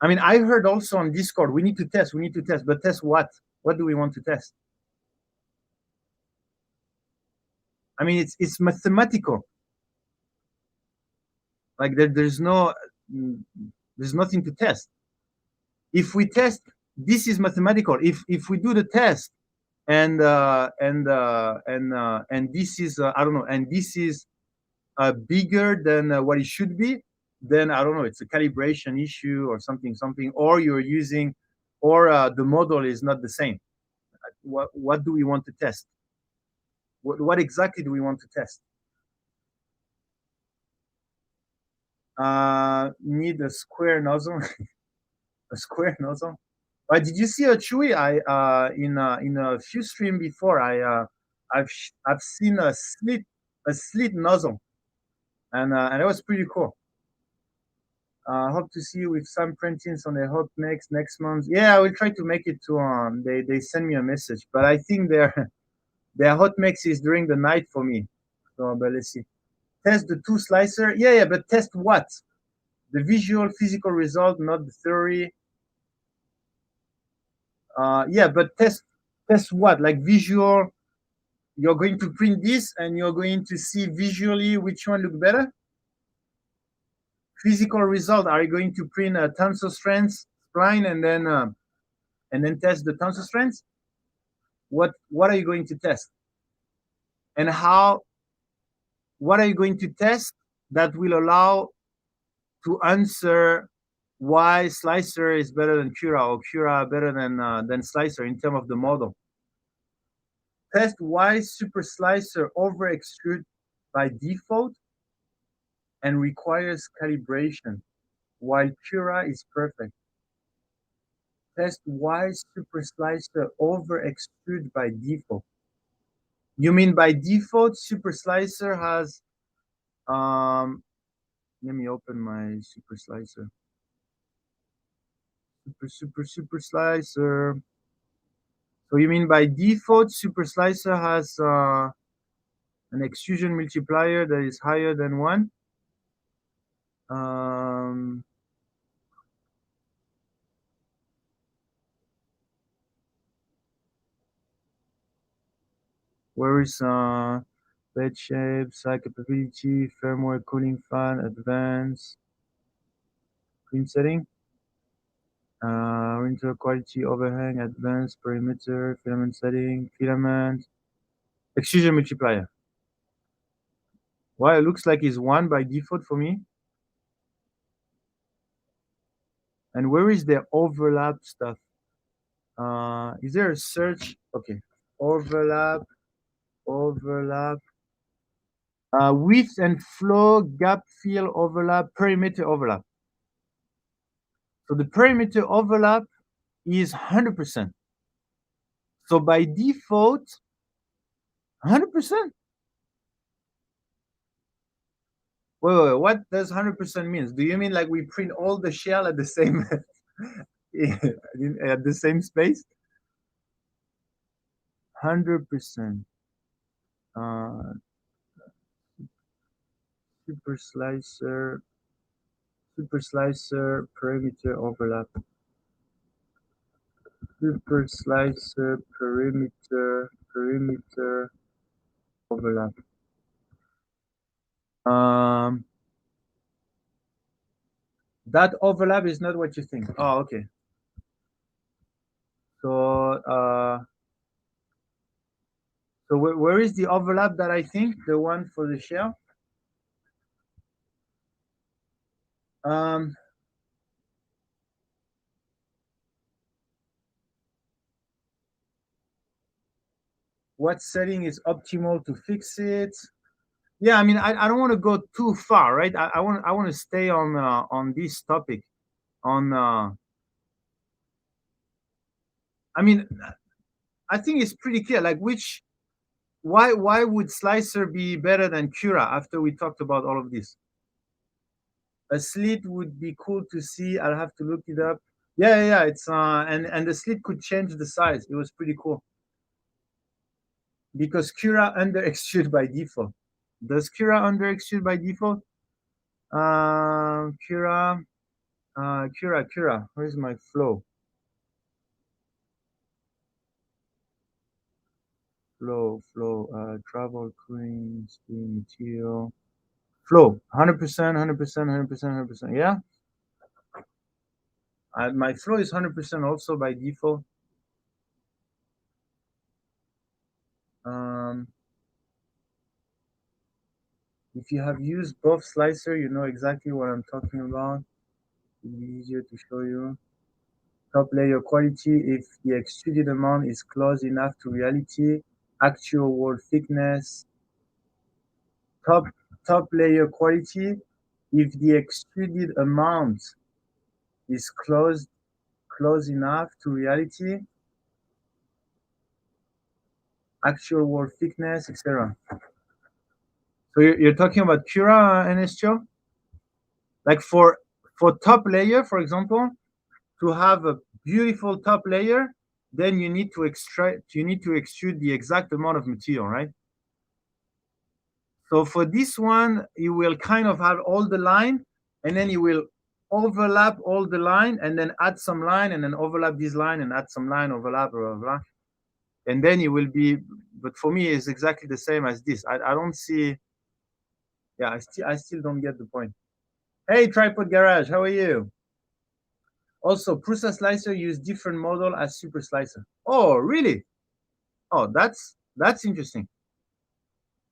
I mean, I heard also on Discord, we need to test, but test what? What do we want to test? I mean, it's mathematical. Like there's nothing to test. If we test, this is mathematical. If we do the test and this is I don't know, and this is bigger than what it should be, then I don't know, it's a calibration issue or something, or you're using, or the model is not the same. What do we want to test? What exactly do we want to test? Need a square nozzle. A square nozzle. Did you see a Chewy? I in a few stream before. I've seen a slit nozzle, and it was pretty cool. Hope to see you with some printings on the hot next month. Yeah, I will try to make it to they send me a message, but I think their hot mix is during the night for me. So but let's see. Test the two slicer. Yeah, but test what? The visual physical result, not the theory. Yeah, but test what? Like visual, you're going to print this and you're going to see visually which one look better. Physical result, are you going to print a tensile strength spline and then test the tensile strength? What are you going to test? And what are you going to test that will allow to answer why slicer is better than Cura or Cura better than slicer in terms of the model? Test why super slicer over extrude by default and requires calibration, while Cura is perfect. Test why super slicer over extrude by default. You mean by default, super slicer has let me open my super slicer. Super slicer. So you mean by default, super slicer has an extrusion multiplier that is higher than 1? Um, where is bed shape, side capability, firmware, cooling fan, advanced, print setting, printer quality, overhang, advanced, perimeter, filament setting, filament, extrusion multiplier. Well, it looks like it's 1 by default for me. And where is the overlap stuff? Is there a search? Okay, overlap. Width and flow, gap fill overlap, perimeter overlap. So the perimeter overlap is 100%. So by default, 100%. Wait, what does 100% means? Do you mean like we print all the shell at the same at the same space? 100%. Super slicer perimeter overlap. Super slicer perimeter overlap. That overlap is not what you think. Oh, okay. So where is the overlap that I think? The one for the shell? What setting is optimal to fix it? Yeah, I mean, I don't want to go too far, right? I want to stay on this topic. I mean, I think it's pretty clear. Like, why would Slicer be better than Cura after we talked about all of this? A slit would be cool to see. I'll have to look it up. Yeah. It's and the slit could change the size. It was pretty cool because Cura under extrude by default. Does Cura under extrude by default? Cura. Where's my flow? Travel, cooling, steam, material. Flow, 100%, 100%, 100%, 100%. Yeah. My flow is 100% also by default. If you have used both slicer, you know exactly what I'm talking about. It'll be easier to show you. Top layer quality, if the extruded amount is close enough to reality, actual wall thickness. Top layer quality, if the extruded amount is close enough to reality, actual wall thickness, etc. So you're talking about Cura and STO? Like for top layer, for example, to have a beautiful top layer, then you need to extrude the exact amount of material, right? So for this one, you will kind of have all the line, and then you will overlap all the line, and then add some line, and then overlap this line, and add some line, overlap, blah, blah, blah. And then you will be, but for me, it's exactly the same as this. I don't see, yeah, I still don't get the point. Hey, Tripod Garage, how are you? Also, Prusa Slicer use different model as Super Slicer. Oh, really? Oh, that's interesting.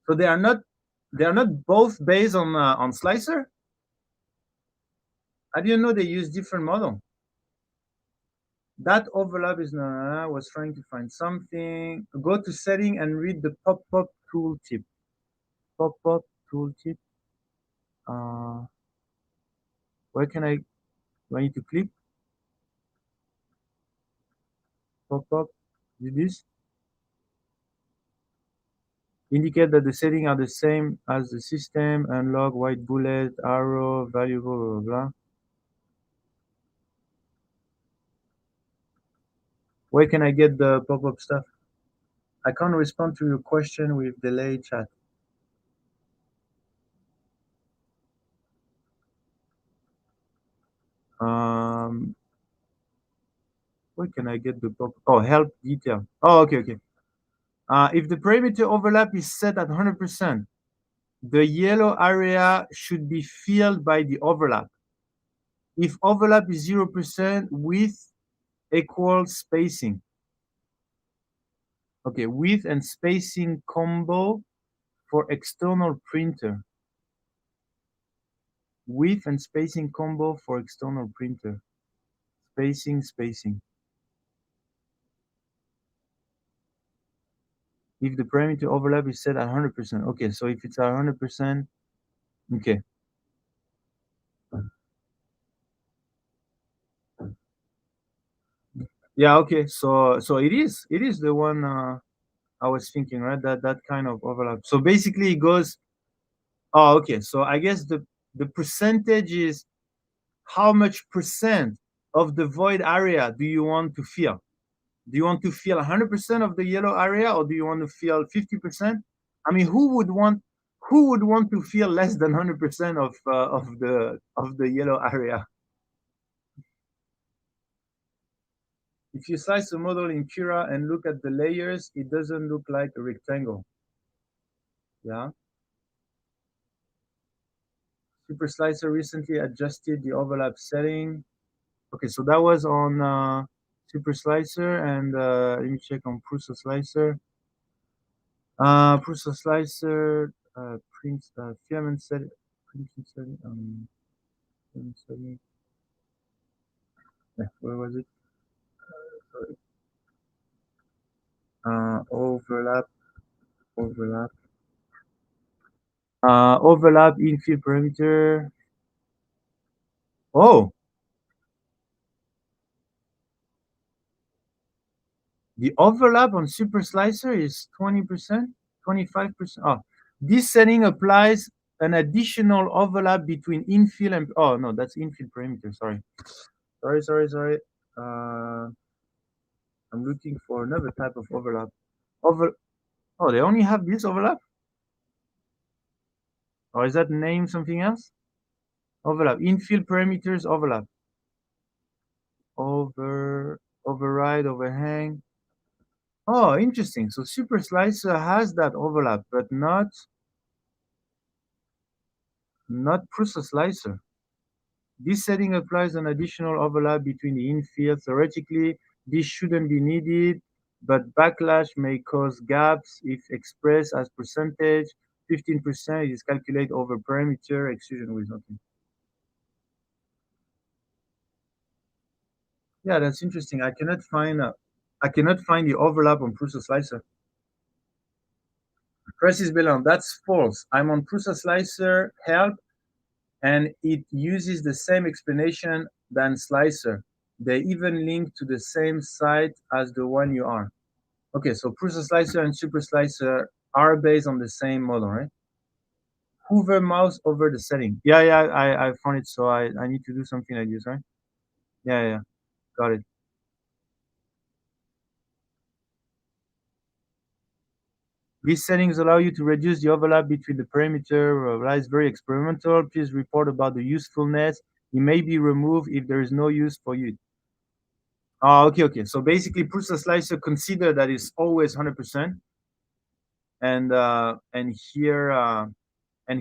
So they are not both based on Slicer. I didn't know they use different model. That overlap is not. I was trying to find something. Go to setting and read the pop-up tooltip. Pop-up tooltip. Uh, where can I? Do I need to click pop-up? Do this. Indicate that the settings are the same as the system. Unlock white bullet, arrow, valuable, blah, blah, blah. Where can I get the pop-up stuff? I can't respond to your question with delayed chat. Um, where can I get the pop? Oh, help detail. Oh, okay, okay. If the perimeter overlap is set at 100%, the yellow area should be filled by the overlap. If overlap is 0%, width equals spacing. Okay, width and spacing combo for external printer. Width and spacing combo for external printer. Spacing. If the parameter overlap is set at 100%. Okay, so if it's at 100%, okay. Yeah, okay. So it is the one I was thinking, right? That kind of overlap. So basically it goes, oh, okay. So I guess the percentage is how much percent of the void area do you want to fill? Do you want to fill 100% of the yellow area, or do you want to fill 50%? I mean, who would want to feel less than 100% of the yellow area? If you slice a model in Cura and look at the layers, it doesn't look like a rectangle. Yeah. Super Slicer recently adjusted the overlap setting. Okay, so that was on Super Slicer, and let me check on Prusa Slicer. Prusa Slicer print filament setting. Printing setting. Filament setting. Yeah, where was it? Sorry. Overlap. Overlap. Overlap infill parameter. Oh, the overlap on Super Slicer is 20%, 25%. Oh, this setting applies an additional overlap between infill and, oh no, that's infill parameter. Sorry. Uh, I'm looking for another type of overlap. Oh, they only have this overlap? Or is that name something else? Overlap, infill parameters overlap. Override, overhang. Oh, interesting. So Super Slicer has that overlap, but not Prusa Slicer. This setting applies an additional overlap between the infield. Theoretically, this shouldn't be needed, but backlash may cause gaps if expressed as percentage. 15% is calculated over parameter extrusion with nothing. Yeah, that's interesting. I cannot find the overlap on Prusa Slicer. Francis Bellon, that's false. I'm on Prusa Slicer help, and it uses the same explanation than Slicer. They even link to the same site as the one you are. Okay, so Prusa Slicer and Super Slicer are based on the same model, right? Hover mouse over the setting. Yeah, yeah, I found it. So I need to do something like this, right? Yeah, yeah, got it. These settings allow you to reduce the overlap between the parameter. That is very experimental. Please report about the usefulness. It may be removed if there is no use for you. Oh, okay, okay. So basically, Prusa Slicer consider that it's always 100%, and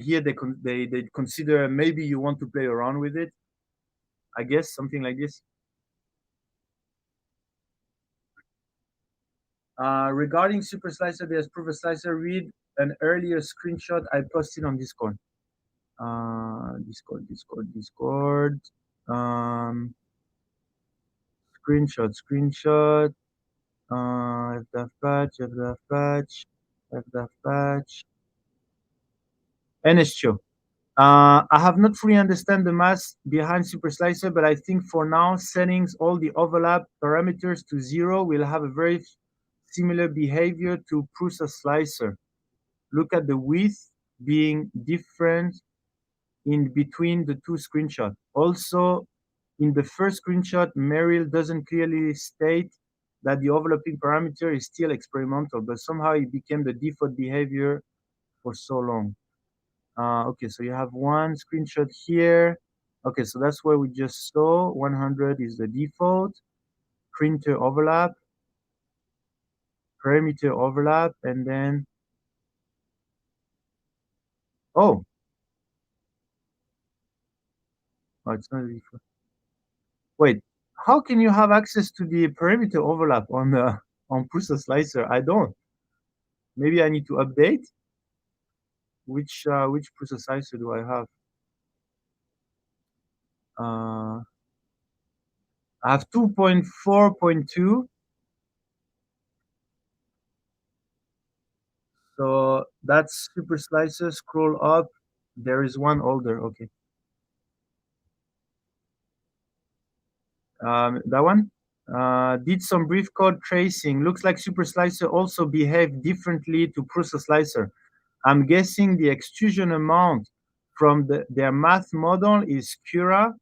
here they consider maybe you want to play around with it. I guess something like this. Regarding Super Slicer, there's Proof Slicer. Read an earlier screenshot I posted on Discord. Discord. Um, screenshot. FDAF patch. NSCHO. I have not fully understand the math behind Super Slicer, but I think for now, settings all the overlap parameters to 0 will have a very similar behavior to Prusa Slicer. Look at the width being different in between the two screenshots. Also, in the first screenshot, Merrill doesn't clearly state that the overlapping parameter is still experimental, but somehow it became the default behavior for so long. Okay, so you have one screenshot here. Okay, so that's where we just saw 100 is the default, printer overlap, parameter overlap, and then, oh, oh it's not a default. Wait, how can you have access to the parameter overlap on Prusa Slicer? I don't. Maybe I need to update. Which Prusa Slicer do I have? Uh, I have 2.4.2. So that's Super Slicer. Scroll up. There is one older. Okay. That one. Did some brief code tracing. Looks like Super Slicer also behaved differently to Prusa Slicer. I'm guessing the extrusion amount from their math model is Cura.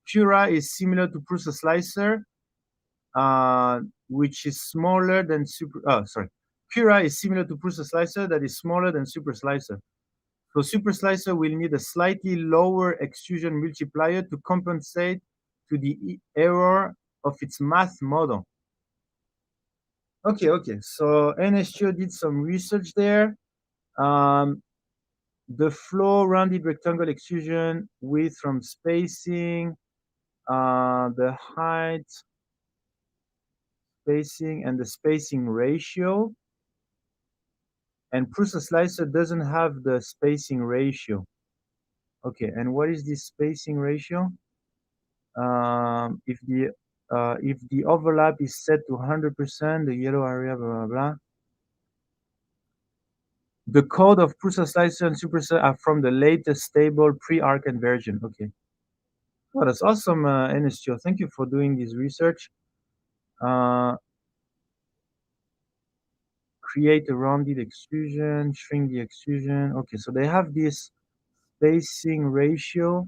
Cura is similar to Prusa Slicer, which is smaller than Super. Oh, sorry. Cura is similar to Prusa Slicer that is smaller than Super Slicer. So Super Slicer will need a slightly lower extrusion multiplier to compensate to the error of its math model. Okay, okay. So NSGO did some research there. Um, the flow rounded rectangle extrusion width from spacing, the height, spacing, and the spacing ratio. And Prusa Slicer doesn't have the spacing ratio. Okay, and what is this spacing ratio? If the overlap is set to 100%, the yellow area, blah, blah, blah. The code of Prusa Slicer and Superset are from the latest stable pre-Arcane version. Okay. Oh, that's awesome, NSGO. Thank you for doing this research. Uh, create a rounded extrusion, shrink the extrusion. Okay, so they have this spacing ratio.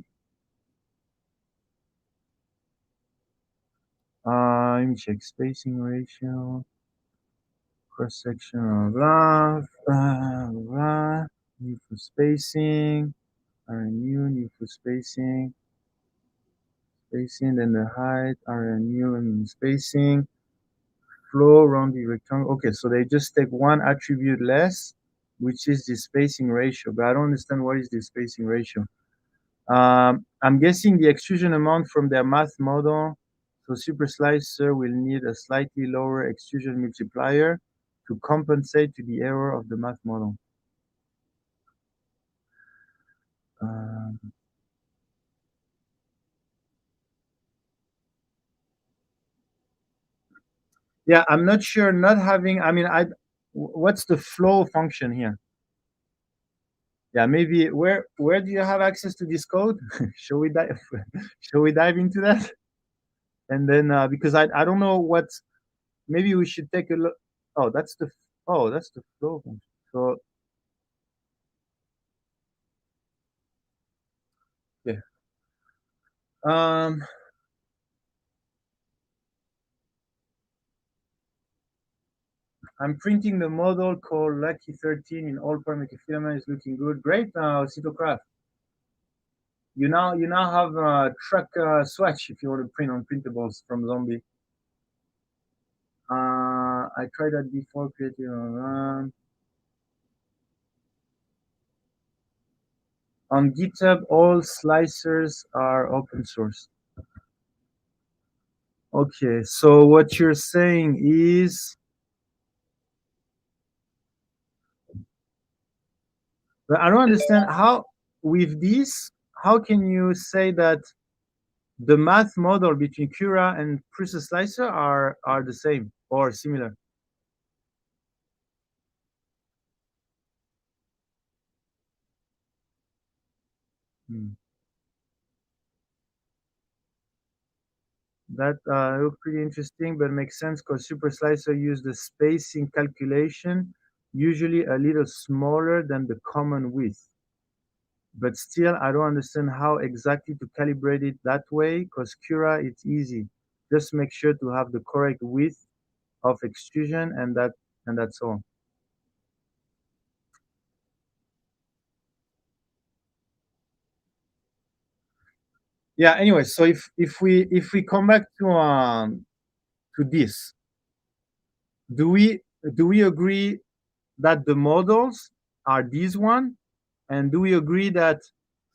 Let me check spacing ratio, cross section, blah, blah, blah. Need for spacing, RNU, need for spacing, then the height, RNU, and spacing, flow around the rectangle. Okay, so they just take one attribute less, which is the spacing ratio, but I don't understand what is the spacing ratio. I'm guessing the extrusion amount from their math model. So Super Slicer will need a slightly lower extrusion multiplier to compensate to the error of the math model. Um, yeah, I'm not sure. Not having. I mean, what's the flow function here? Yeah, maybe where do you have access to this code? Shall we dive shall we dive into that? And then because I don't know what, maybe we should take a look. Oh, that's the flow function. So yeah. Um I'm printing the model called Lucky 13 in all parametric filament. Is looking good. Great, Citocraft. You now have a truck swatch if you want to print on printables from Zombie. I tried that before creating on GitHub. All slicers are open source. Okay, so what you're saying is, but I don't understand how with this. How can you say that the math model between Cura and Precise Slicer are the same or similar? Hmm. That look pretty interesting, but makes sense because Super Slicer use the spacing calculation, usually a little smaller than the common width. But still, I don't understand how exactly to calibrate it that way because Cura, it's easy. Just make sure to have the correct width of extrusion and that's all. Yeah. Anyway, so if we come back to this, do we do we agree that the models are these one, and do we agree that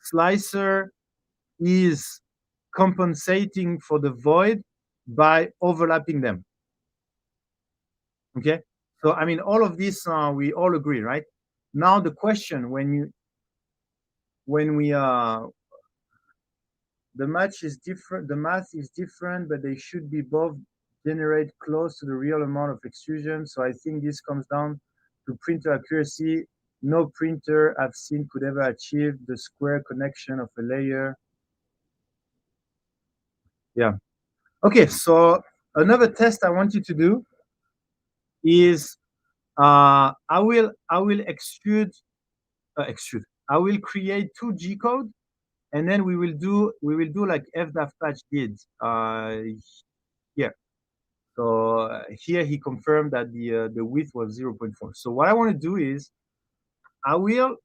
Slicer is compensating for the void by overlapping them? Okay. So I mean, all of this we all agree, right? Now the question when we the match is different, the math is different, but they should be both generate close to the real amount of extrusion. So I think this comes down to printer accuracy. No printer I've seen could ever achieve the square connection of a layer. Yeah. Okay. So another test I want you to do is I will extrude. I will create two G code, and then we will do like FDAF patch did here. So here he confirmed that the width was 0.4. So what I want to do is I will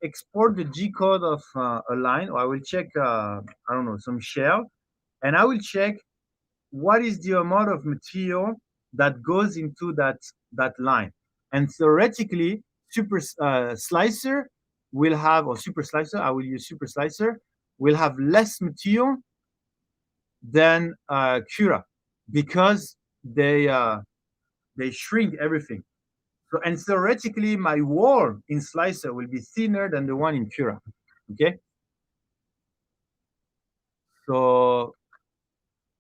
export the G code of a line, or I will check I don't know, some shell, and I will check what is the amount of material that goes into that line. And theoretically, super slicer will have, or super slicer, I will use super slicer, will have less material than Cura because they shrink everything. So, and theoretically, my wall in Slicer will be thinner than the one in Cura. Okay, so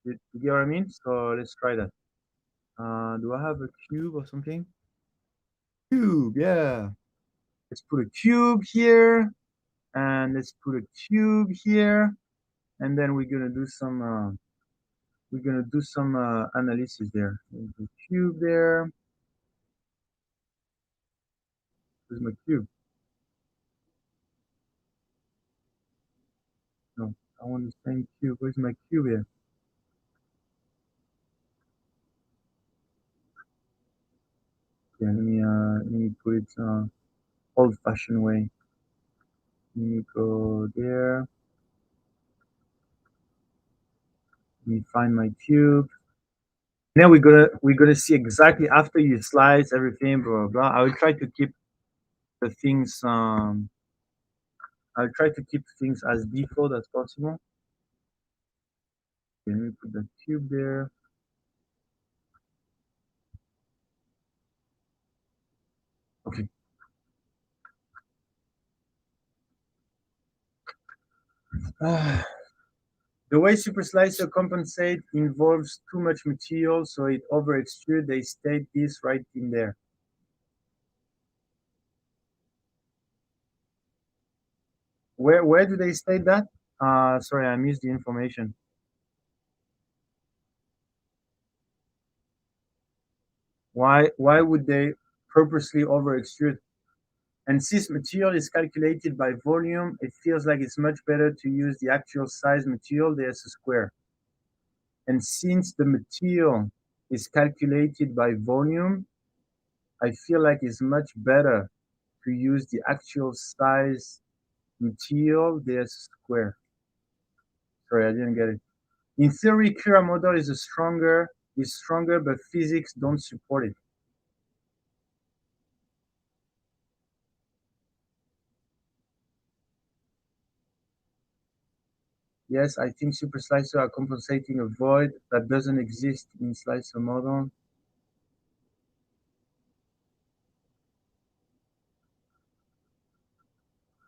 you get what I mean? So let's try that. Do I have a cube or something? Cube, yeah. Let's put a cube here, and let's put a cube here, and then we're gonna do some analysis there. The cube there. Where's my cube? No, I want the same cube. Where's my cube here? Yeah, let me put it old-fashioned way. Let me go there. Let me find my cube. Now we're gonna see exactly after you slice everything, blah blah blah. I will try to keep the things I'll try to keep things as default as possible. Okay, let me put the cube there. Okay. The way Super Slicer compensate involves too much material, so it over extrude. They state this right in there. Where do they state that? Sorry, I missed the information. Why would they purposely over extrude? And since material is calculated by volume, it feels like it's much better to use the actual size material, there's a square. And since the material is calculated by volume, I feel like it's much better to use the actual size material, there's a square. Sorry, I didn't get it. In theory, Cura model is stronger, but physics don't support it. Yes, I think super slicer are compensating a void that doesn't exist in slicer model.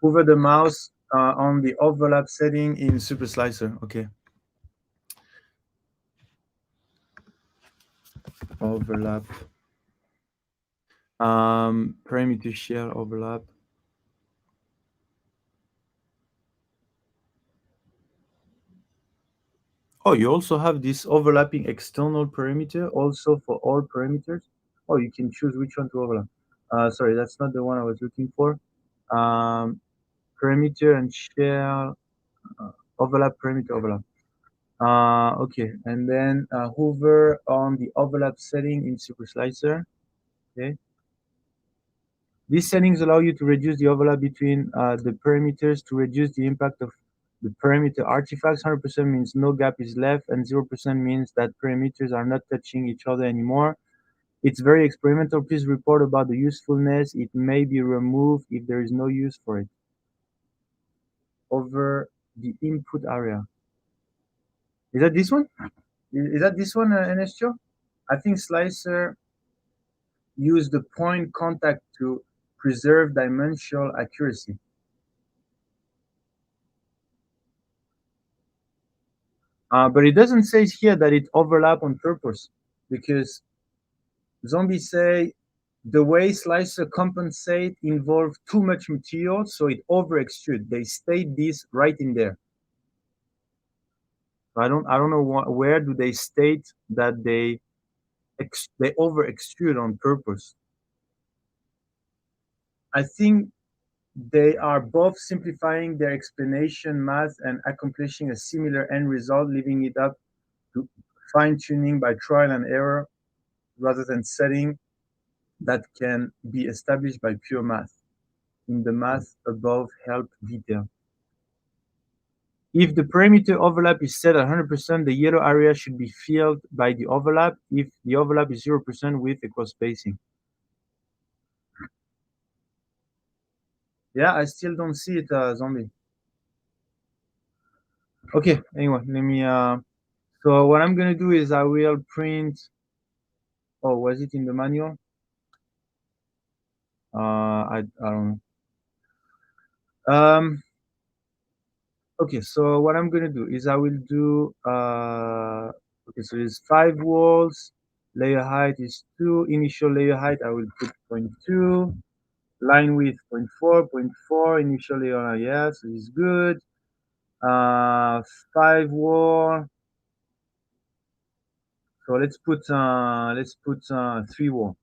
Hover the mouse on the overlap setting in super slicer. Okay. Overlap. Parameter share overlap. Oh, you also have this overlapping external parameter also for all parameters. Oh, you can choose which one to overlap. Sorry, that's not the one I was looking for. Um, Parameter and share overlap, parameter overlap. Okay, and then hover on the overlap setting in Super Slicer. Okay. These settings allow you to reduce the overlap between the parameters to reduce the impact of the parameter artifacts. 100% means no gap is left, and 0% means that parameters are not touching each other anymore. It's very experimental. Please report about the usefulness. It may be removed if there is no use for it. Over the input area. Is that this one? Is that this one, NSTO? I think Slicer used the point contact to preserve dimensional accuracy. But it doesn't say here that it overlap on purpose, because zombies say the way Slicer compensate involve too much material, so it over extrude. They state this right in there. I don't know where do they state that they over extrude on purpose. I think they are both simplifying their explanation math and accomplishing a similar end result, leaving it up to fine tuning by trial and error rather than setting that can be established by pure math. In the math above help detail. If the parameter overlap is set at 100%, the yellow area should be filled by the overlap. If the overlap is 0%, width equals spacing. Yeah, I still don't see it, zombie. Okay, anyway, let me. So what I'm gonna do is I will print. Oh, was it in the manual? I don't know. Okay, so what I'm gonna do is I will do. Okay, so there's 5 walls. Layer height is 2. Initial layer height I will put 0.2. Line width 0.4, 0.4. Initial layer, yeah, so it's good. 5 wall. So let's put 3 wall,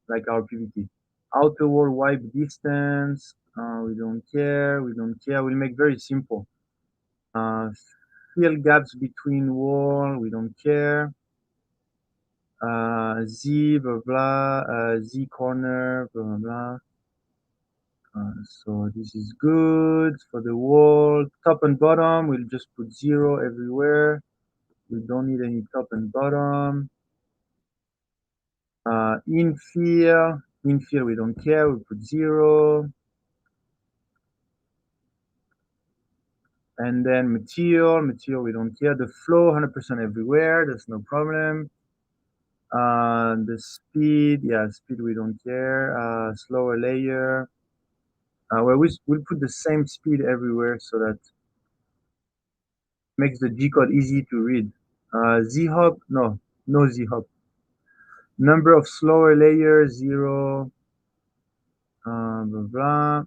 like our PVT. Outer wall wipe distance. We don't care. We don't care. We'll make very simple. Fill gaps between wall. We don't care. Z blah blah. Z corner blah blah blah. So this is good for the wall. Top and bottom, we'll just put 0 everywhere. We don't need any top and bottom. Infill, we don't care. We put 0. And then material, we don't care. The flow, 100% everywhere. That's no problem. The speed, yeah, speed we don't care. Slower layer. Well, we'll put the same speed everywhere so that makes the G code easy to read. Z hop, no Z hop. Number of slower layers, 0. Blah blah.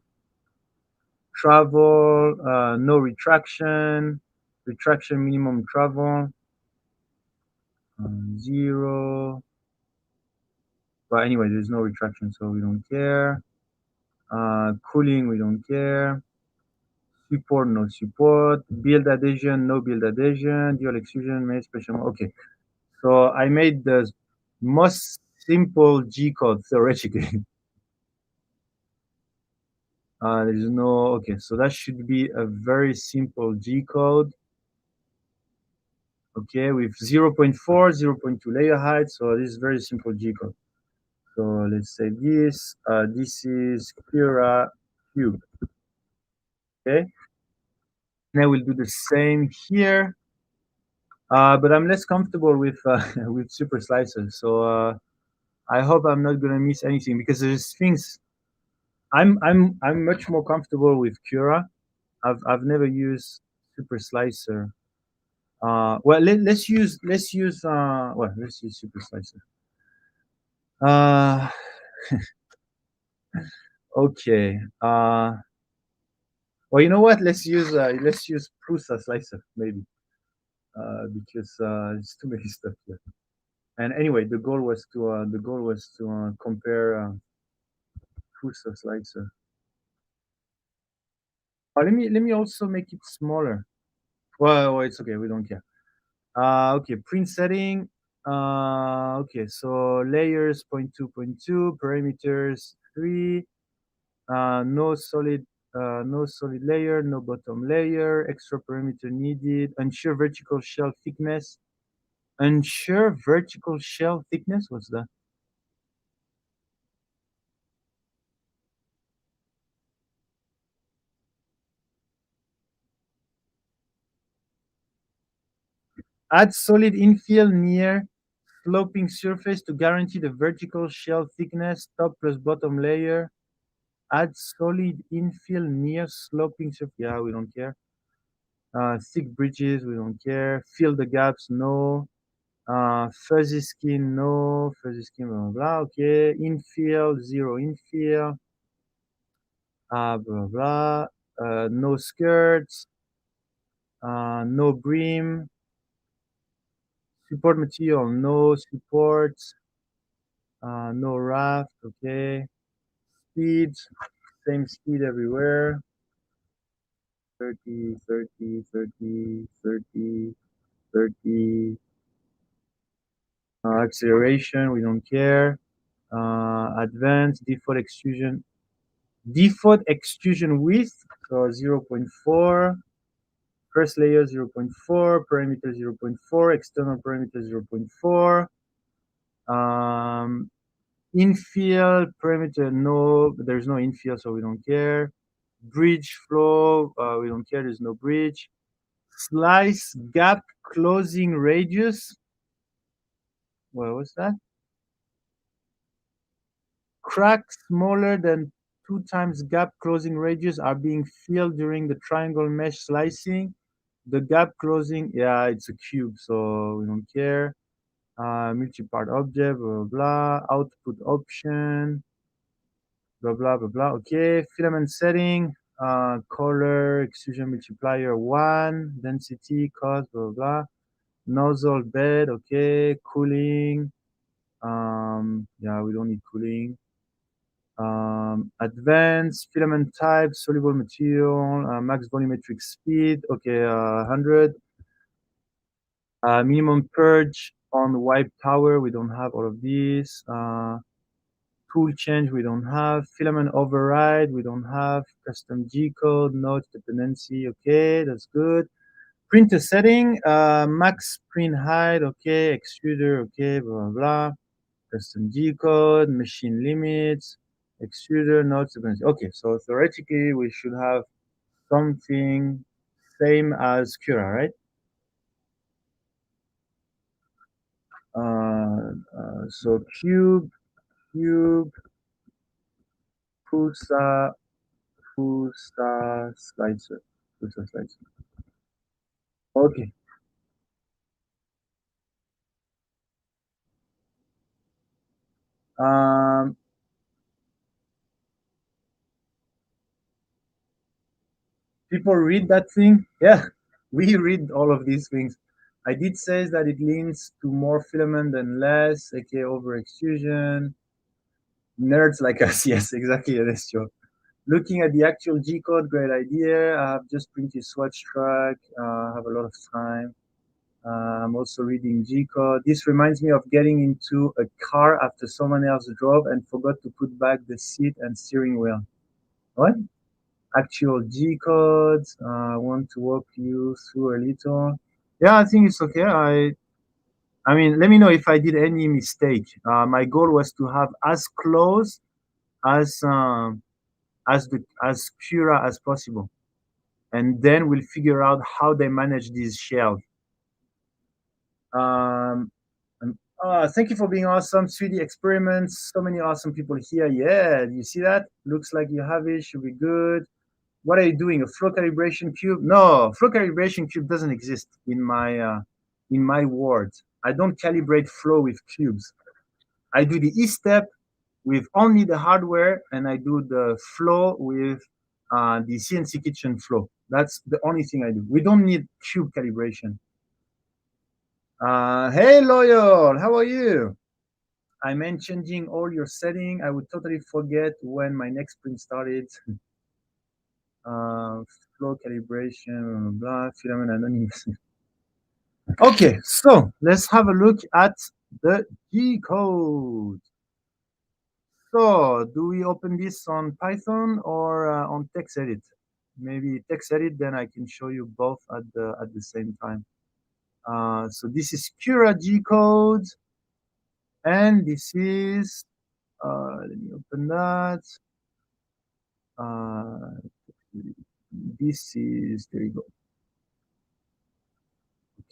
travel, no retraction, retraction minimum travel, 0. But anyway, there's no retraction, so we don't care. Cooling, we don't care. Support, no support. Build adhesion, no build adhesion. Dual extrusion, made special. Okay, so I made the most simple G code theoretically. There's no, okay, so that should be a very simple G code. Okay, with 0.4, 0.2 layer height. So this is very simple G code. So let's say this. This is Cura Cube. Okay, now we'll do the same here. But I'm less comfortable with with super slicers. So I hope I'm not gonna miss anything because there's things I'm much more comfortable with Cura. I've never used super slicer. Well, let's use super slicer. Uh, okay. Well, you know what? Let's use Prusa slicer maybe because it's too many stuff here. And anyway, the goal was to compare Prusa slicer. Let me also make it smaller. Well, it's okay. We don't care. Okay, print setting. Okay, so layers 0.2.2, parameters 3. No solid layer, no bottom layer. Extra parameter needed. Ensure vertical shell thickness. Ensure vertical shell thickness. What's that? Add solid infill near sloping surface to guarantee the vertical shell thickness. Top plus bottom layer. Add solid infill near sloping surface. Yeah, we don't care. Thick bridges, we don't care. Fill the gaps, no. Fuzzy skin, no. Fuzzy skin, blah, blah, blah. Okay. Infill, zero infill. Blah, blah, blah. No skirts. No brim. Support material, no support. No raft, okay. Speed, same speed everywhere. 30, 30, 30, 30, 30. Acceleration, we don't care. Advanced default extrusion. Default extrusion width, so 0.4. First layer 0.4, parameter 0.4, external parameter 0.4. Infill parameter, no, there's no infill, so we don't care. Bridge flow, we don't care, there's no bridge. Slice gap closing radius. Well, what's that? Cracks smaller than 2 times gap closing radius are being filled during the triangle mesh slicing. The gap closing, yeah, it's a cube, so we don't care. Multi-part object, blah, blah, blah. Output option, blah, blah, blah, blah. Okay, filament setting, color, extrusion multiplier 1, density, cost, blah, blah, blah. Nozzle bed, okay, cooling. Yeah, we don't need cooling. Advanced filament type, soluble material, max volumetric speed, okay, 100. Minimum purge on wipe tower, we don't have all of these. Tool change, we don't have. Filament override, we don't have. Custom G code, nodes dependency, okay, that's good. Printer setting, max print height, okay, extruder, okay, blah, blah, blah. Custom G code, machine limits, extruder, nodes dependency. Okay, so theoretically, we should have something same as Cura, right? So cube, Prusa, slicer, Prusa slicer. Okay. Um, people read that thing. Yeah, we read all of these things. I did say that it leans to more filament than less, aka over extrusion. Nerds like us, yes, exactly. That's true. Looking at the actual G code, great idea. I have just printed swatch track. Have a lot of time. I'm also reading G code. This reminds me of getting into a car after someone else drove and forgot to put back the seat and steering wheel. What? Actual G codes. I want to walk you through a little. Yeah, I think it's okay. I mean, let me know if I did any mistake. My goal was to have as close as as Cura as possible, and then we'll figure out how they manage these shells. Um, Thank you for being awesome. 3D experiments. So many awesome people here. Yeah, you see that? Looks like you have it. Should be good. What are you doing? A flow calibration cube? No, flow calibration cube doesn't exist in my world. I don't calibrate flow with cubes. I do the E step with only the hardware, and I do the flow with the CNC Kitchen flow. That's the only thing I do. We don't need cube calibration. Hey, Loyal, how are you? I meant changing all your setting. I would totally forget when my next print started. uh, Flow calibration, blah, filament anonymous. Okay, so let's have a look at the G code. So, do we open this on Python or on TextEdit? Maybe TextEdit, then I can show you both at the same time. So this is Cura G code, and this is let me open that. Uh, this is there you go.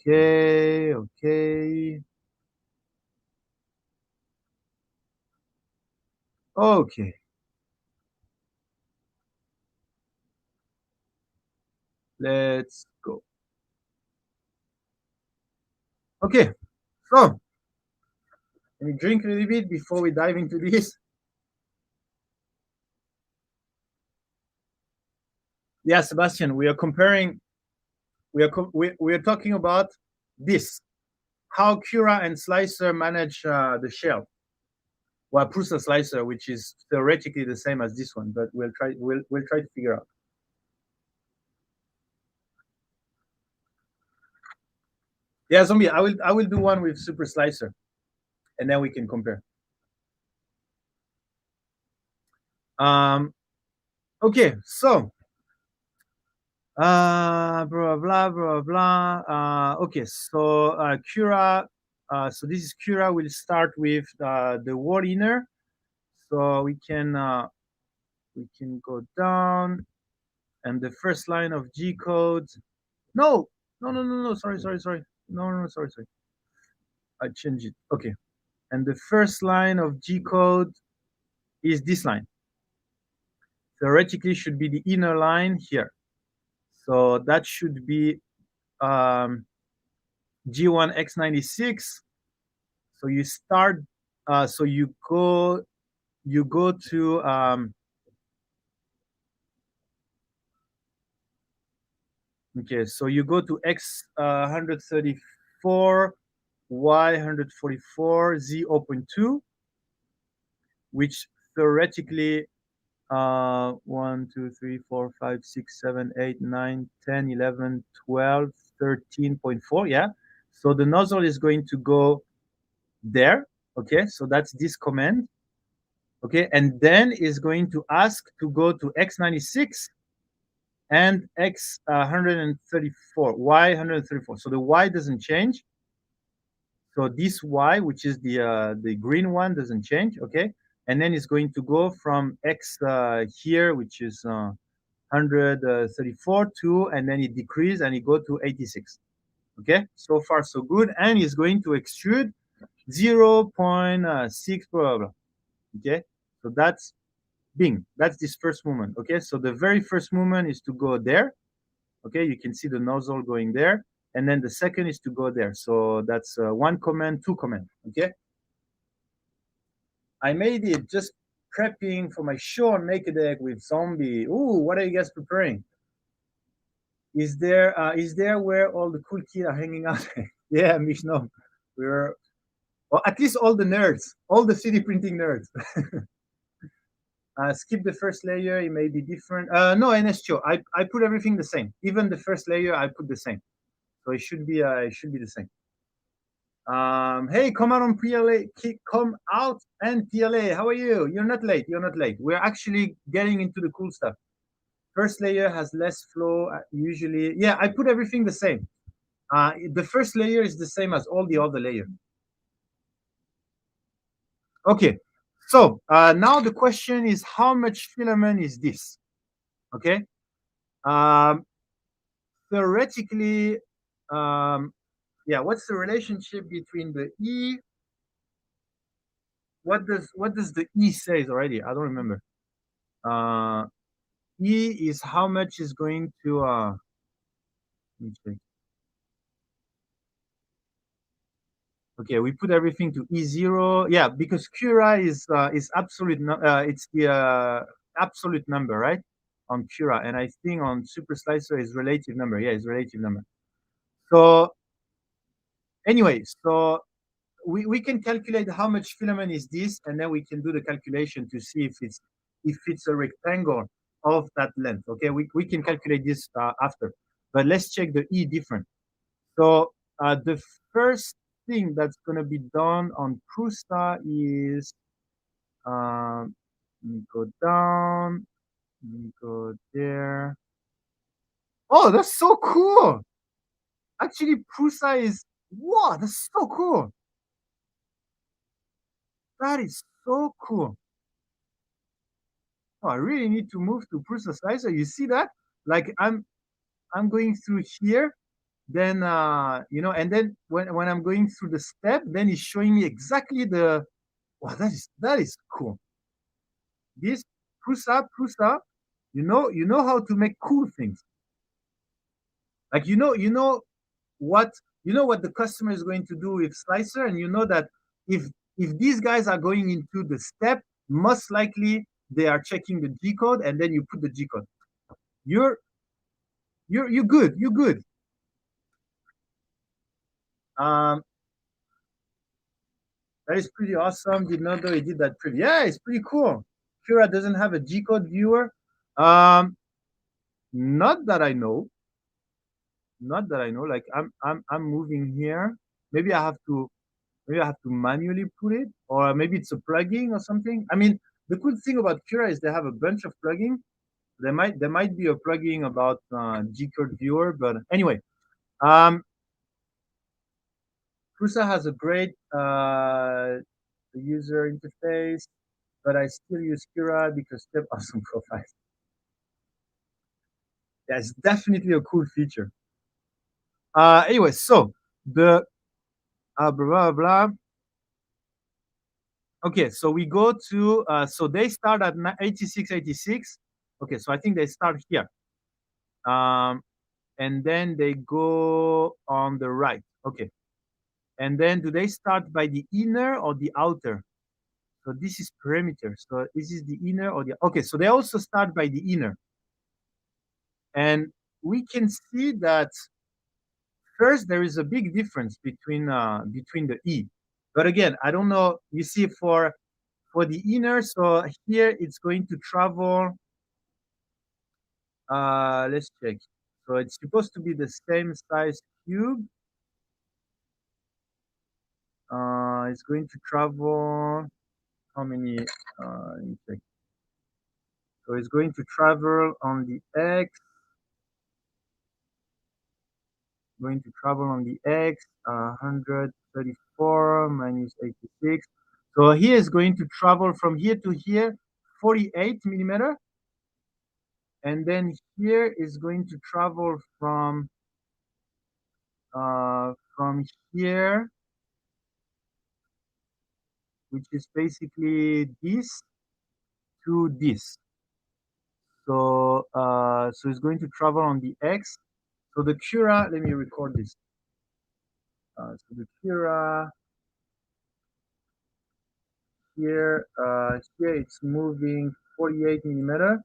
Okay, okay, okay. Let's go. Okay, so let me drink a little bit before we dive into this. Yeah, Sebastian, we are comparing. We are talking about this. How Cura and Slicer manage the shell. Well, Prusa Slicer, which is theoretically the same as this one, but we'll try to figure out. Yeah, Zombie, I will do one with Super Slicer, and then we can compare. Um, okay, so blah blah blah blah. Okay, so Cura. So this is Cura. We'll start with the word inner. So we can go down, and the first line of G code. No, no, no, no, no. Sorry, sorry, sorry. No, no, no, sorry, sorry. I changed it. Okay, and the first line of G code is this line. Theoretically, should be the inner line here. So that should be G1X96. So you start. So you go. You go to. Okay, so you go to X 134, Y 144, Z 0.2, which theoretically 1, 2, 3, 4, 5, 6, 7, 8, 9, 10, 11, 12, 13.4. Yeah. So the nozzle is going to go there. Okay. So that's this command. Okay. And then is going to ask to go to X96 and X 134, Y 134. So the Y doesn't change. So this Y, which is the green one, doesn't change. Okay. And then it's going to go from X here, which is 134 to, and then it decrease and it go to 86. Okay, so far so good. And it's going to extrude 0.6 blah, blah. Okay, so that's bing. That's this first movement. Okay, so the very first movement is to go there. Okay, you can see the nozzle going there. And then the second is to go there. So that's one command, two command. Okay, I made it just prepping for my show on Naked Egg with Zombie. Ooh, what are you guys preparing? Is there where all the cool kids are hanging out? Yeah, Mishno. We're Or at least all the nerds, all the 3D printing nerds. Skip the first layer, it may be different. No, NSTO, I put everything the same. Even the first layer, I put the same. So it should be the same. Hey, come out on PLA, come out and PLA. How are you? You're not late. You're not late. We're actually getting into the cool stuff. First layer has less flow usually. Yeah, I put everything the same. The first layer is the same as all the other layers. Okay, so now the question is how much filament is this? Okay, um, theoretically, yeah, what's the relationship between the E? What does the E says already? I don't remember. Uh, E is how much is going to let me check. Okay, we put everything to E0. Yeah, because Cura is absolute. It's the absolute number, right? On Cura, and I think on Super Slicer is relative number. Yeah, it's relative number. So anyway, so we can calculate how much filament is this, and then we can do the calculation to see if it's a rectangle of that length. Okay, we can calculate this after, but let's check the E different. So the first thing that's going to be done on Prusa is let me go down, let me go there. Oh, that's so cool! Actually, Prusa is wow, that's so cool. That is so cool. Oh, I really need to move to Prusa Slicer. You see that? Like I'm going through here, then you know, and then when I'm going through the step, then it's showing me exactly the wow, that is cool. This Prusa, you know how to make cool things. Like what you know what the customer is going to do with Slicer, and you know that if if these guys are going into the step, most likely they are checking the G code, and then you put the G code. You're you're good. You're good. Um, that is pretty awesome. Did not know he did that pretty. Yeah, it's pretty cool. Cura doesn't have a G code viewer. Um, not that I know. Not that I know. Like I'm moving here. Maybe I have to maybe I have to manually put it, or maybe it's a plugin or something. I mean, the good thing about Cura is they have a bunch of plugins. There might be a plugin about G code viewer, but anyway, um, Prusa has a great user interface, but I still use Cura because step awesome profiles. Yeah, it's definitely a cool feature. Anyway, so the blah blah blah. Okay, so we go to so they start at 8686. Okay, so I think they start here. Um, and then they go on the right. Okay. And then do they start by the inner or the outer? So this is perimeter. So this is the inner or the okay. So they also start by the inner. And we can see that first there is a big difference between the E. But again, I don't know. You see for the inner, so here it's going to travel. Let's check. So it's supposed to be the same size cube. It's going to travel how many? Let me check. So it's going to travel on the X, going to travel on the X, 134 minus 86. So here is going to travel from here to here, 48 millimeter. And then here is going to travel from here, which is basically this to this. So it's going to travel on the X. So the Cura, let me record this. So the Cura here it's moving 48 millimeter,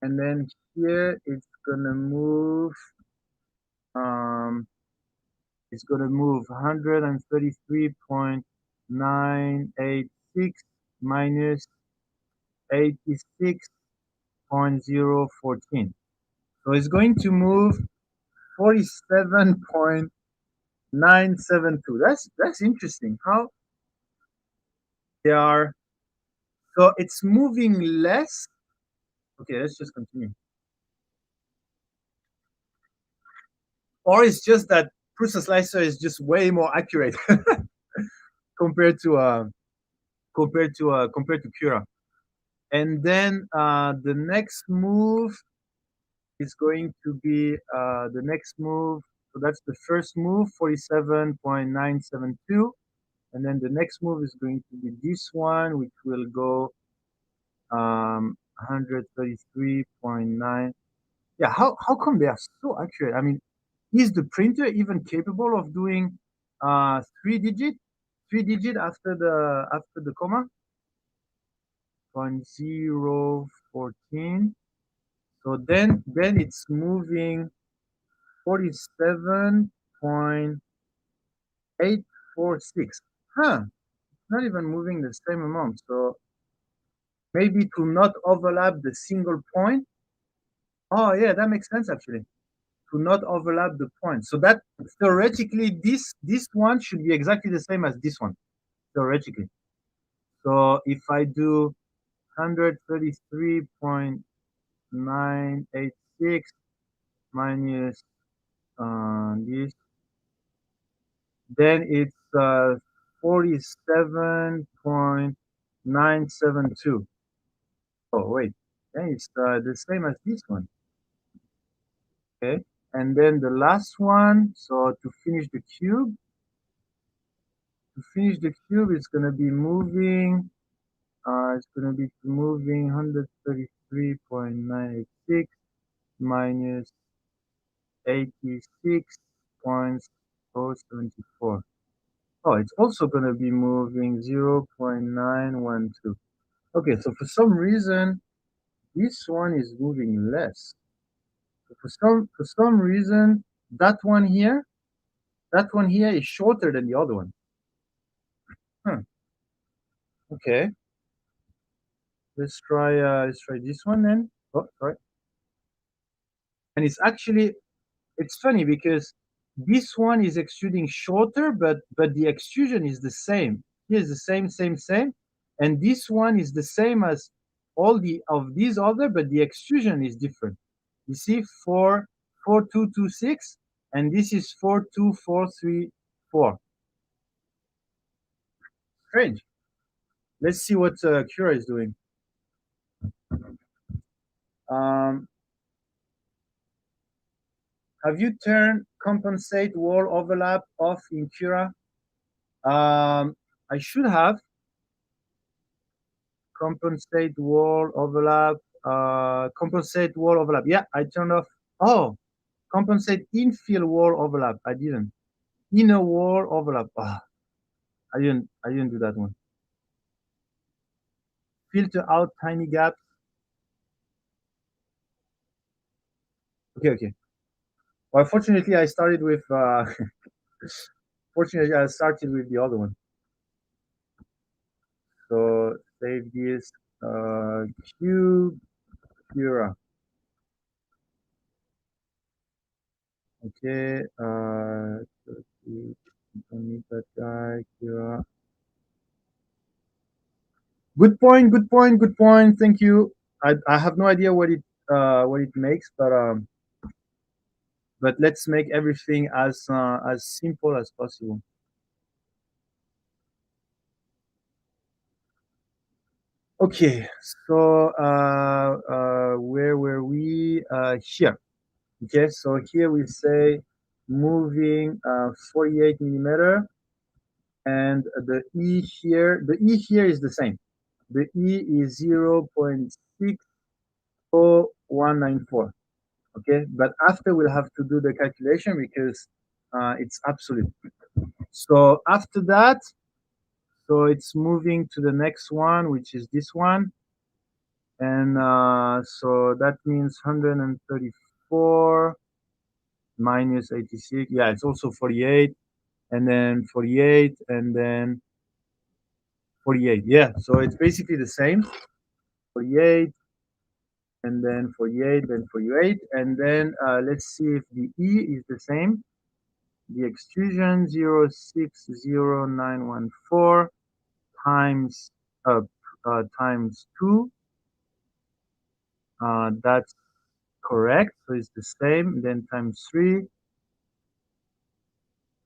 and then here it's gonna move it's going to move 133.986 minus 86.014. So it's going to move 47.972. That's interesting. How they are. So it's moving less. Okay, let's just continue. Or it's just that Prusa Slicer is just way more accurate compared to compared to Cura. And then the next move is going to be the next move. So that's the first move, 47.972. And then the next move is going to be this one, which will go 133.9. Yeah, how come they are so accurate? I mean, is the printer even capable of doing three digit after the comma? 0.014. So then it's moving 47.846. Huh, not even moving the same amount. So maybe to not overlap the single point. Oh yeah, that makes sense actually. To not overlap the point. So that theoretically this one should be exactly the same as this one, theoretically. So if I do 133.986 minus this, then it's 47.972. Oh wait, then it's the same as this one. Okay, and then the last one. So to finish the cube, it's gonna be moving. It's gonna be moving 133.986 minus 86.074. Oh, it's also going to be moving 0.912. Okay, so for some reason, this one is moving less. So for some reason, that one here is shorter than the other one. Huh. Okay. Let's try this one then. Oh, sorry. And it's funny because this one is extruding shorter, but the extrusion is the same. Here's the same, and this one is the same as all the of these other, but the extrusion is different. You see, 44226, and this is 42434. Strange. Let's see what Cura is doing. Um, have you turned compensate wall overlap off in Cura? I should have. Compensate wall overlap. Compensate wall overlap. Yeah, I turned off. Oh, compensate infill wall overlap. I didn't. Inner wall overlap. Oh, I didn't do that one. Filter out tiny gaps. Okay. Well, fortunately, I started with. Fortunately, I started with the other one. So save this. Cura. Okay. Don't need that guy. Cura. Good point. Thank you. I have no idea what it makes, but let's make everything as simple as possible. Okay, so where were we? Here. Okay, so here we say moving 48 millimeter, and the E here is the same. The E is 0.60194. Okay, but after we'll have to do the calculation because it's absolute. So after that, so it's moving to the next one, which is this one. And so that means 134. minus 86. Yeah, it's also 48, and then 48, and then 48. Yeah, so it's basically the same. 48, and then 48, then 48, and then let's see if the E is the same. The extrusion 060914 times uh, times 2. That's correct. So it's the same. Then times 3.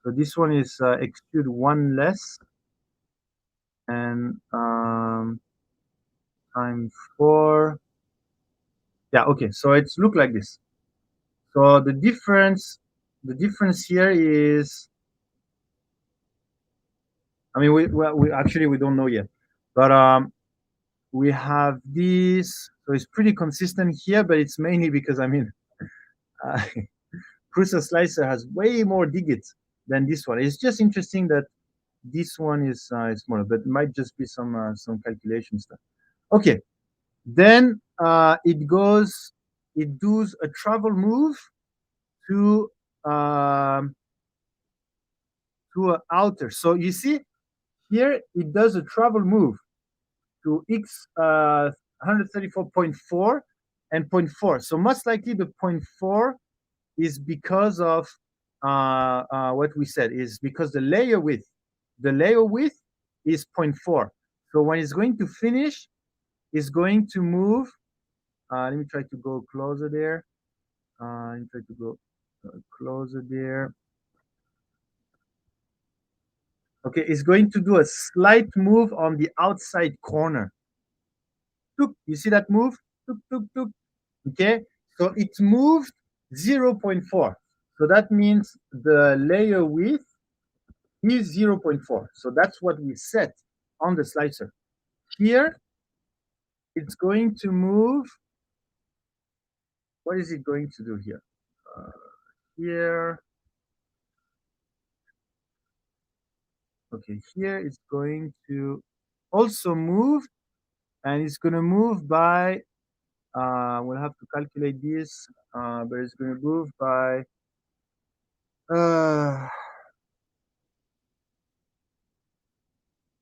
So this one is extrude 1 less, and times 4. Yeah, okay. So it's look like this. So the difference here is, I mean, we actually we don't know yet, but we have this. So it's pretty consistent here, but it's mainly because, I mean, uh, Crucial Slicer has way more digits than this one. It's just interesting that this one is smaller, but it might just be some calculation stuff. Okay, then it does a travel move to um, to an outer. So you see here it does a travel move to x 134.4 and zero point 0.4. So most likely the 0.4 is because of what we said, is because the layer width is zero point 0.4. So when it's going to finish, it's going to move. Let me try to go closer there. Let me try to go closer there. Okay, it's going to do a slight move on the outside corner. Tuk, you see that move? Tuk, tuk, tuk. Okay, so it moved 0.4. So that means the layer width is 0.4. So that's what we set on the slicer. Here, it's going to move. What is it going to do here? Here. Okay, here it's going to also move, and it's going to move by, we'll have to calculate this, but it's going to move by uh,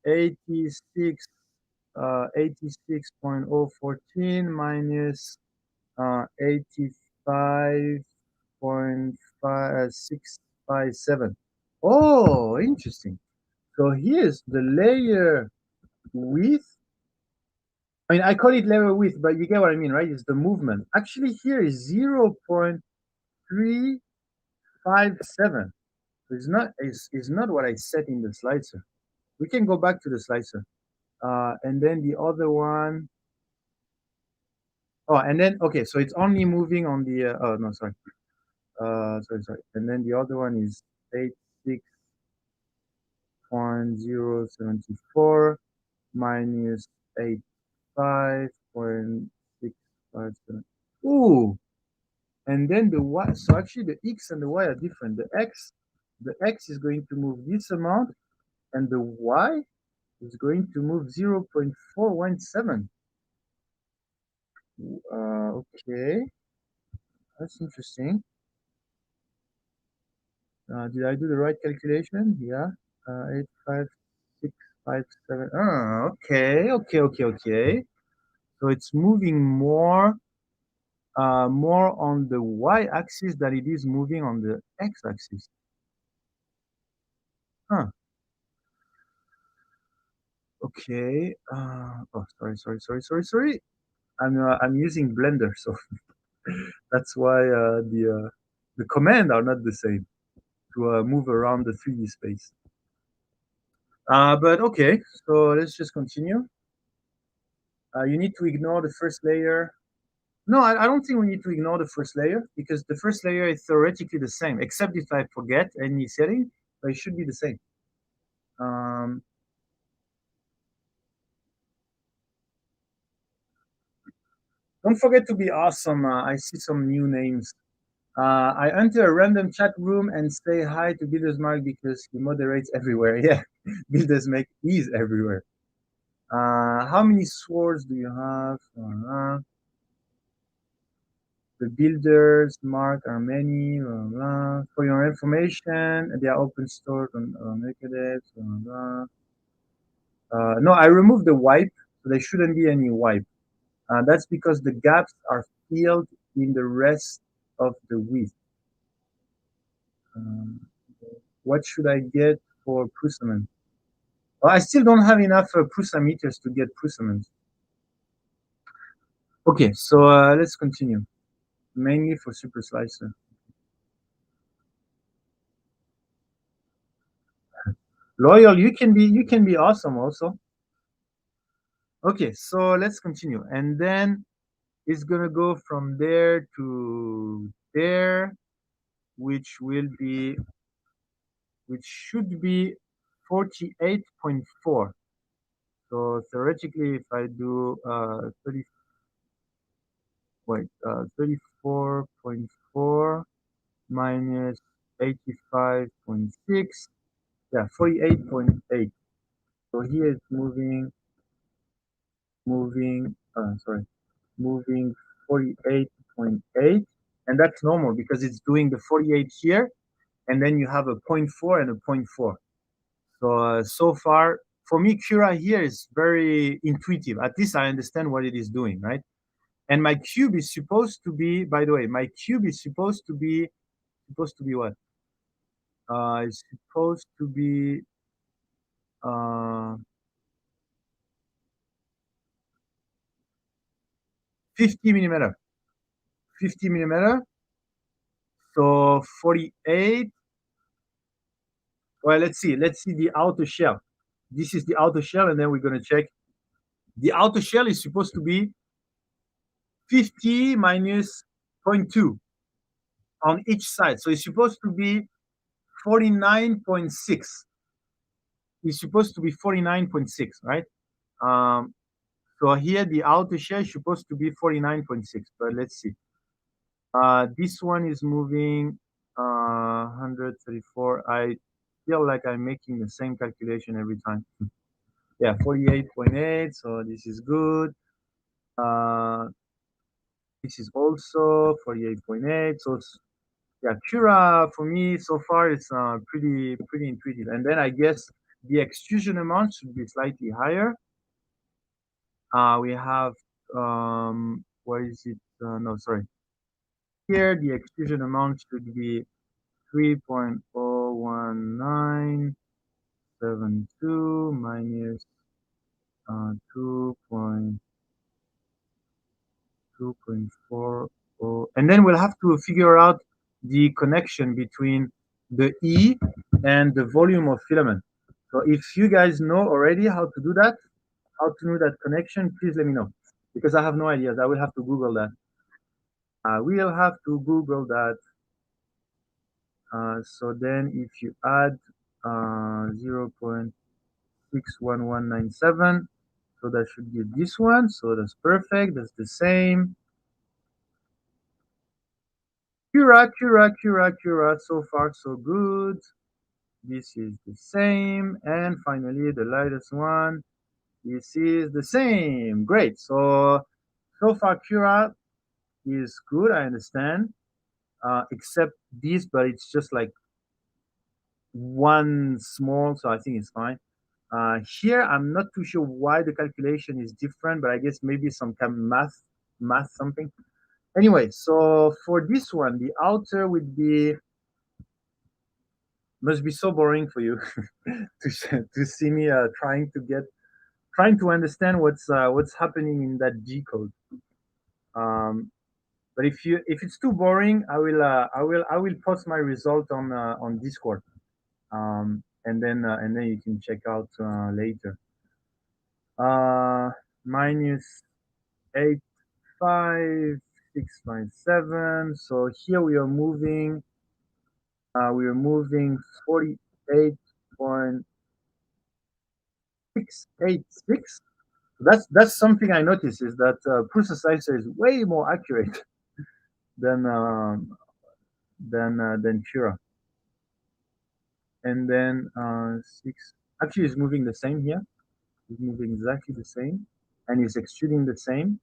86, 86.014 minus 85.657. Oh, interesting. So here's the layer width. I mean, I call it layer width, but you get what I mean, right? It's the movement. Actually, here is 0.357. It's not what I set in the slicer. We can go back to the slicer. And then the other one. Oh, and then, okay, so it's only moving on the, oh, no, sorry. Sorry. And then the other one is 86.074 minus 85.657. Ooh, and then the y. So actually, the x and the y are different. The x is going to move this amount, and the y is going to move 0.417. Okay, that's interesting. Did I do the right calculation? Yeah. 85657. Oh, okay. So it's moving more on the y-axis than it is moving on the x-axis. Huh. Okay. Oh, sorry. I'm using Blender, so that's why the command are not the same to move around the 3D space. But okay, so let's just continue. You need to ignore the first layer. No, I don't think we need to ignore the first layer, because the first layer is theoretically the same, except if I forget any setting, but it should be the same. Don't forget to be awesome. I see some new names. I enter a random chat room and say hi to Builders Mark because he moderates everywhere. Yeah, Builders make is everywhere. How many swords do you have? The builders mark are many. Blah, blah. For your information, they are open source on Methodologies. Blah, blah. No, I removed the wipe, so there shouldn't be any wipe. That's because the gaps are filled in the rest of the width. Um, what should I get for Prusament? Well, I still don't have enough Prusameters to get Prusament. Okay, so let's continue. Mainly for Super Slicer. Loyal, you can be awesome also. Okay, so let's continue. And then it's gonna go from there to there, which will be which should be 48.4. So theoretically, if I do 34.4 minus 85.6, yeah, 48.8. So here it's moving 48.8, and that's normal because it's doing the 48 here, and then you have a point 0.4 and a point 0.4. So far, for me, Cura here is very intuitive. At least I understand what it is doing, right? And my cube is supposed to be, by the way, my cube is supposed to be what? It's supposed to be uh, 50 millimeter. 50 millimeter. So 48. Well, let's see. Let's see the outer shell. This is the outer shell, and then we're gonna check. The outer shell is supposed to be 50 minus zero point 0.2 on each side. So it's supposed to be 49.6. It's supposed to be 49.6, right? Um, so here the outer shell is supposed to be 49.6, but let's see. This one is moving 134. I feel like I'm making the same calculation every time. Yeah, 48.8. So this is good. Uh, this is also 48.8. So yeah, Cura for me so far it's pretty intuitive. And then I guess the extrusion amount should be slightly higher. We have what is it? No, sorry. Here the extrusion amount should be 3.01972 minus 2.40, and then we'll have to figure out the connection between the E and the volume of filament. So if you guys know already how to do that, how to do that connection, please let me know, because I have no ideas. I will have to Google that. I will have to Google that. So then if you add 0.61197, so that should be this one. So that's perfect. That's the same. Cura, Cura, Cura, Cura. So far, so good. This is the same. And finally, the lightest one. This is the same. Great. So far, Cura is good. I understand. Except this, but it's just like one small. So I think it's fine. Here, I'm not too sure why the calculation is different, but I guess maybe some kind of math something. Anyway, so for this one, the outer would be must be so boring for you to see me trying to understand what's happening in that G code. But if it's too boring, I will post my result on Discord, and then you can check out later. Minus 85657. So here we are moving 48.686. That's something I noticed, is that processor is way more accurate than Cura. And then six actually is moving the same here. It's moving exactly the same, and it's extruding the same.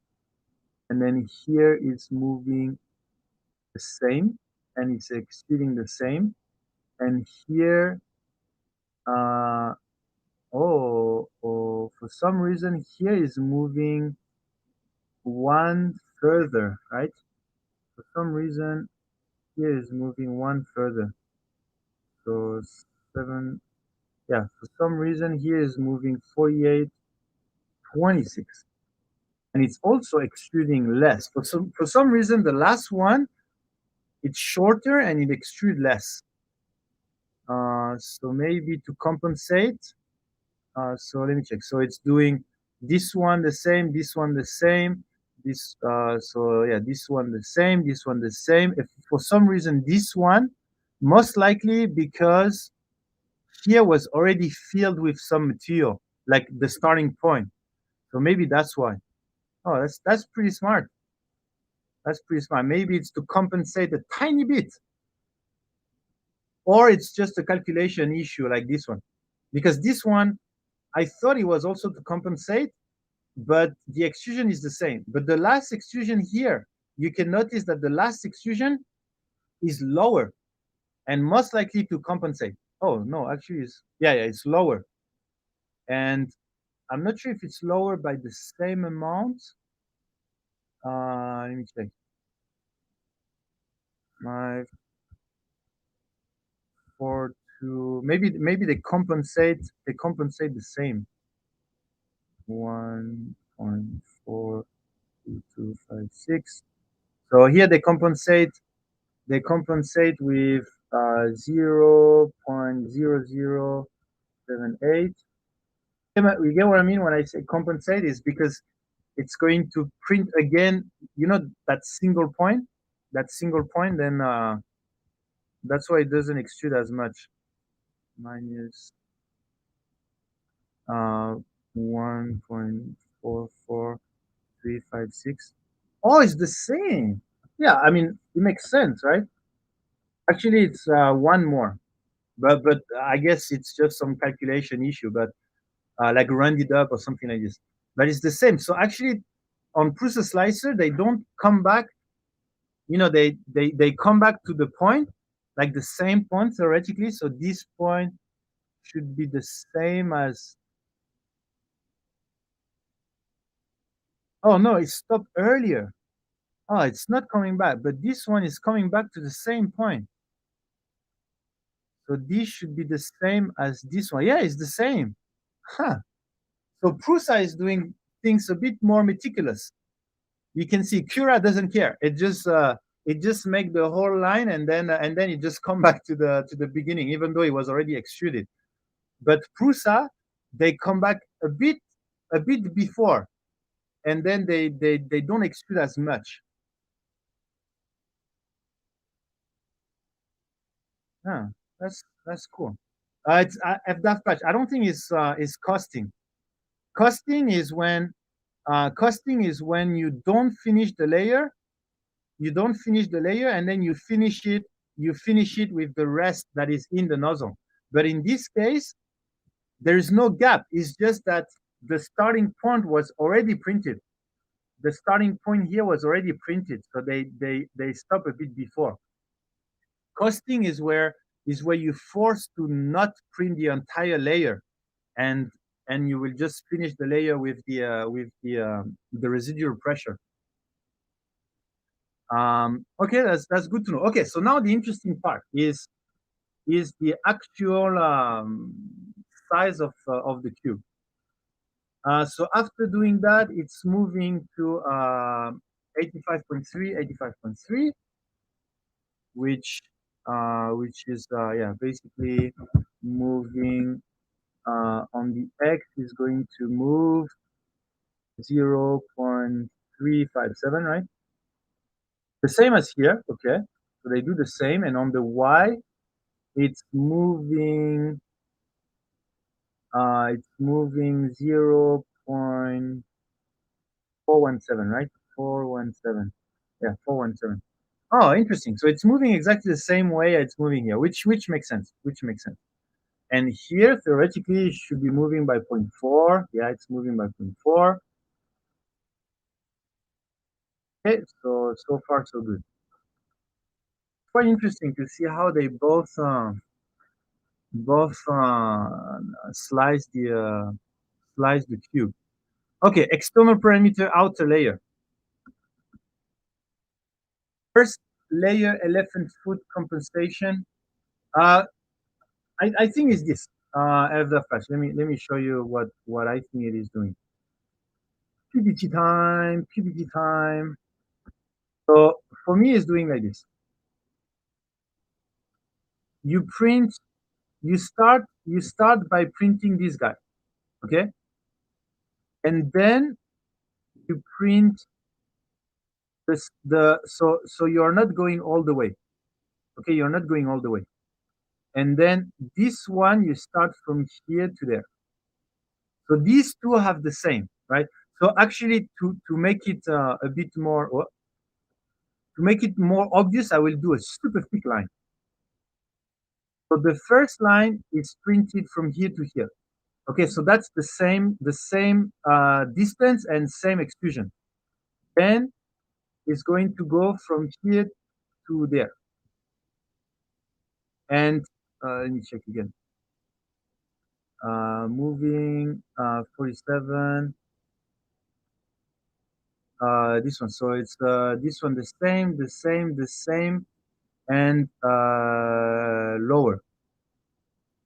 And then here it's moving. the same, and it's extruding the same. And here, uh, for some reason here is moving one further, right? For some reason here is moving one further. So 7, yeah, for some reason here is moving 48, 26. And it's also extruding less. For some reason, the last one, it's shorter and it extrude less. So maybe to compensate, so let me check. So it's doing this one the same, this one the same, so yeah, this one the same, this one the same. If for some reason this one, most likely because here was already filled with some material, like the starting point. So maybe that's why. Oh, that's pretty smart. That's pretty smart. Maybe it's to compensate a tiny bit, or it's just a calculation issue like this one, because this one I thought it was also to compensate, but the extrusion is the same. But the last extrusion here, you can notice that the last extrusion is lower and most likely to compensate. Oh no, actually, it's lower, and I'm not sure if it's lower by the same amount. Let me check. 5, 4, 2. Maybe they compensate. They compensate the same. 1.42256. So here they compensate. They compensate with 0.0078. You get what I mean when I say compensate is because it's going to print again. You know that single point. That single point. Then that's why it doesn't extrude as much. Minus 1.44356. Oh, it's the same. Yeah, I mean it makes sense, right? Actually, it's one more, but I guess it's just some calculation issue, but like rounded up or something like this. But it's the same. So actually, on Prusa Slicer, they don't come back. They come back to the point, like the same point theoretically. So this point should be the same as. Oh no, it stopped earlier. Oh, it's not coming back, but this one is coming back to the same point. So this should be the same as this one. Yeah, it's the same. Huh. So Prusa is doing things a bit more meticulous. You can see Cura doesn't care. It just make the whole line and then it just come back to the beginning, even though it was already extruded. But Prusa, they come back a bit before, and then they don't extrude as much. Yeah, that's cool. It's FDAF patch. I don't think it's costing. Costing is when you don't finish the layer. You don't finish the layer, and then you finish it with the rest that is in the nozzle. But in this case, there is no gap. It's just that the starting point was already printed. The starting point here was already printed, so they stop a bit before. Costing is where you force to not print the entire layer, and you will just finish the layer with the residual pressure. Okay, that's good to know. Okay, so now the interesting part is the actual size of the cube. So after doing that, it's moving to 85.3, 85.3, which is basically moving on the X is going to move 0.357, right? The same as here, okay? So they do the same, and on the Y, it's moving 0.417, right? 417. Yeah, 417. Oh, interesting. So it's moving exactly the same way it's moving here, which makes sense. Which makes sense. And here, theoretically, it should be moving by 0.4. Yeah, it's moving by 0.4. Okay, so far so good. quite interesting to see how they both slice the cube. Okay, external parameter outer layer. First layer elephant foot compensation. Uh, I think is this. As the flash. Let me show you what I think it is doing. PBT time, PBT time. So for me, it's doing like this. You print. You start by printing this guy, okay, and then you print this so you're not going all the way, okay, you're not going all the way, and then this one you start from here to there. So these two have the same, right? So actually, to make it a bit more, to make it more obvious, I will do a super thick line. So the first line is printed from here to here. Okay, so that's the same distance and same extrusion. Then it's going to go from here to there. And let me check again. Moving 47. This one. So it's this one the same, the same, the same, and lower.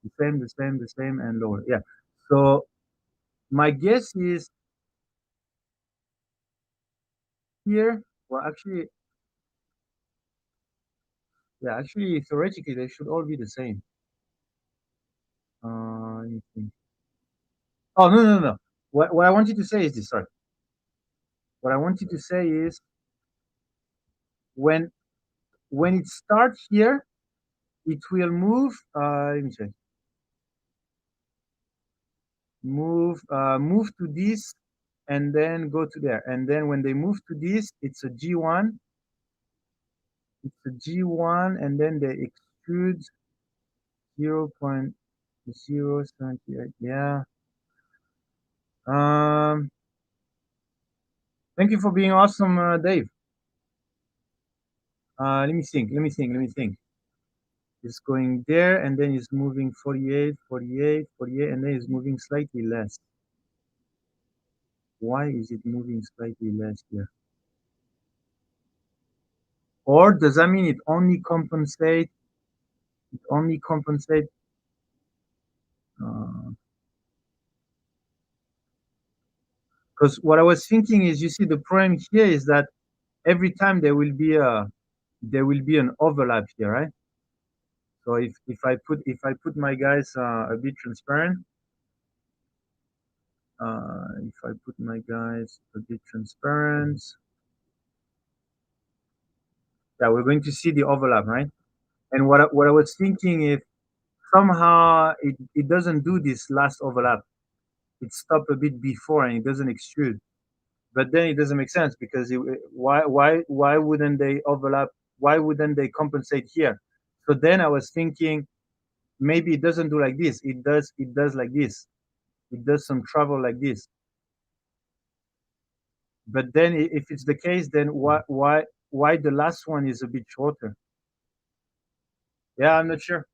The same, the same, the same, and lower. Yeah. So my guess is here. Well, actually, yeah, actually, theoretically, they should all be the same. Let me think. Oh, no, no, no. What I want you to say is this. Sorry. What I want you to say is when when it starts here, it will move. Let me check. Move to this, and then go to there. And then when they move to this, it's a G1. It's a G1, and then they extrude 0.078. Yeah. Um. Thank you for being awesome, Dave. Let me think. Let me think. Let me think. It's going there, and then it's moving 48, 48, 48, and then it's moving slightly less. Why is it moving slightly less here? Or does that mean it only compensate? It only compensate. Because what I was thinking is, you see, the problem here is that every time there will be an overlap here, right? So if I put my guys a bit transparent, if I put my guys a bit transparent, yeah, we're going to see the overlap, right? And what I was thinking, if somehow it doesn't do this last overlap, it stopped a bit before and it doesn't extrude. But then it doesn't make sense because why wouldn't they overlap? Why wouldn't they compensate here? So then I was thinking maybe it doesn't do like this. It does like this. It does some travel like this. But then if it's the case, then why the last one is a bit shorter? Yeah, I'm not sure.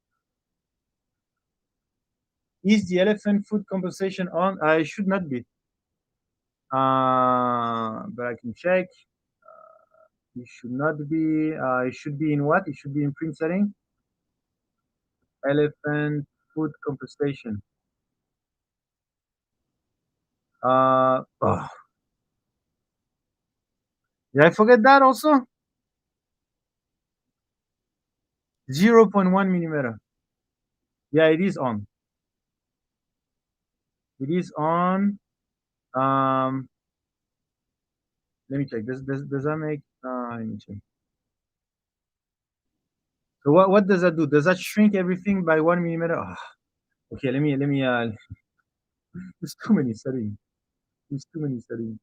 Is the elephant food compensation on? I should not be. But I can check. It should not be. It should be in what? It should be in print setting. Elephant food compensation. Oh, did I forget that also? 0.1 millimeter. Yeah, it is on. It is on. Um, Let me check. Does that make? Let me check. So what does that do? Does that shrink everything by 1 millimeter? Okay. Let me. There's too many settings. There's too many settings.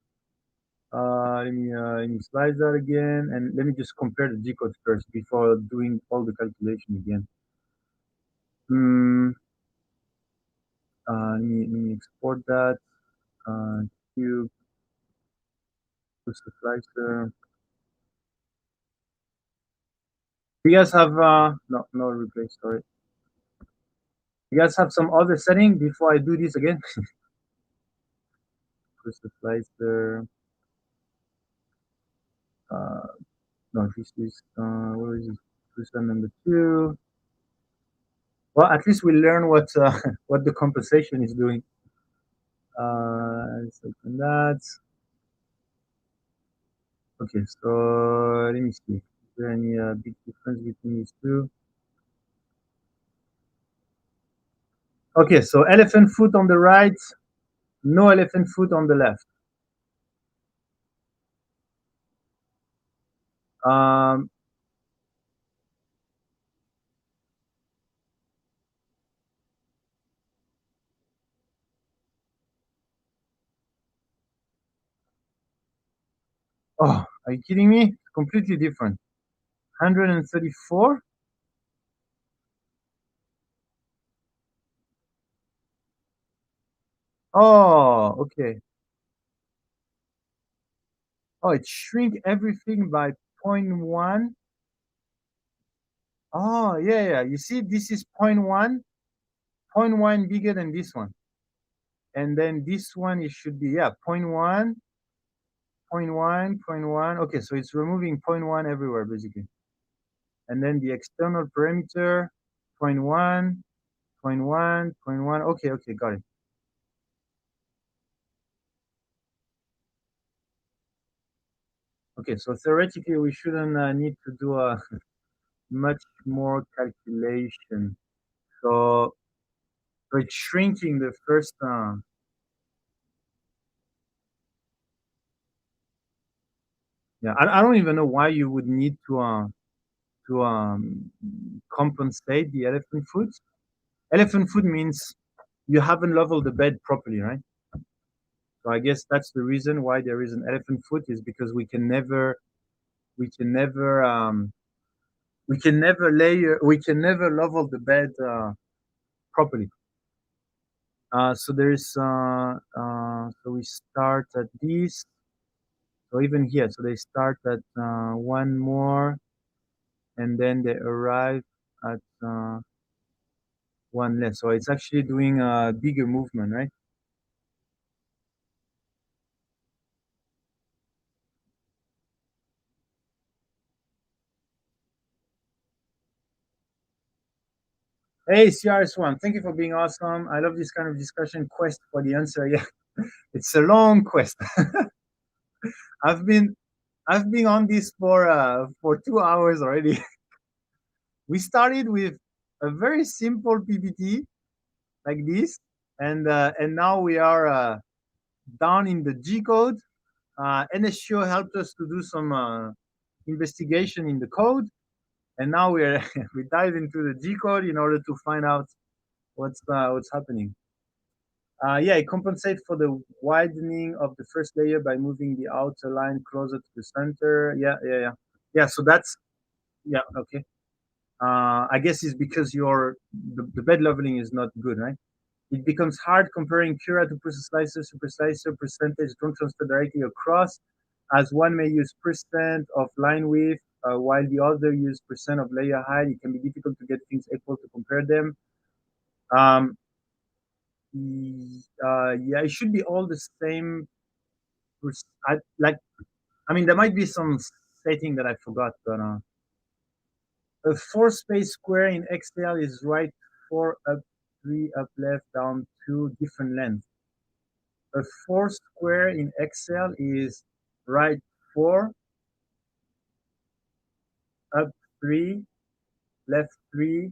Let me slice that again, and let me just compare the G code first before doing all the calculation again. Hmm. Let me export that. Cube, push the slicer. You guys have no replace, sorry. You guys have some other setting before I do this again? First the slicer. Uh, no, this is where is it? Person number two. Well, at least we learn what what the compensation is doing. Let's open that. Okay, so let me see. Is there any big difference between these two? Okay, so elephant foot on the right, no elephant foot on the left. Um, oh, are you kidding me? It's completely different. 134? Oh, okay. Oh, it shrink everything by zero point 0.1. Oh, yeah, yeah. You see, this is zero point 0.1 bigger than this one. And then this one, it should be, yeah, zero point 0.1, zero point 0.1, zero point 0.1. Okay, so it's removing zero point 0.1 everywhere, basically. And then the external parameter, zero point 0.1, zero point 0.1, zero point 0.1. Okay, okay, got it. Okay, so theoretically, we shouldn't need to do a much more calculation. So, so it's shrinking the first. Yeah, I don't even know why you would need to compensate the elephant foot. Elephant foot means you haven't leveled the bed properly, right? So I guess that's the reason why there is an elephant foot is because we can never we can never level the bed properly. So there's so we start at this. So even here, so they start at one more, and then they arrive at one less. So it's actually doing a bigger movement, right? Hey, CRS1, thank you for being awesome. I love this kind of discussion. Quest for the answer. Yeah, it's a long quest. I've been I've been on this for 2 hours already. We started with a very simple PPT like this, and now we are down in the G code. NSO helped us to do some investigation in the code, and now we're we dive into the G code in order to find out what's happening. Yeah, it compensates for the widening of the first layer by moving the outer line closer to the center. Yeah, yeah, yeah. Yeah, so that's, yeah, okay. I guess it's because the bed leveling is not good, right? It becomes hard comparing Cura to process slicer, super slicer, percentage don't transfer directly across, as one may use percent of line width, while the other use percent of layer height. It can be difficult to get things equal to compare them. Um, yeah, it should be all the same. Like, I mean, there might be some setting that I forgot, but a four space square in Excel is right four up, three up, left, down, two different lengths. A four square in Excel is right four, up three, left three,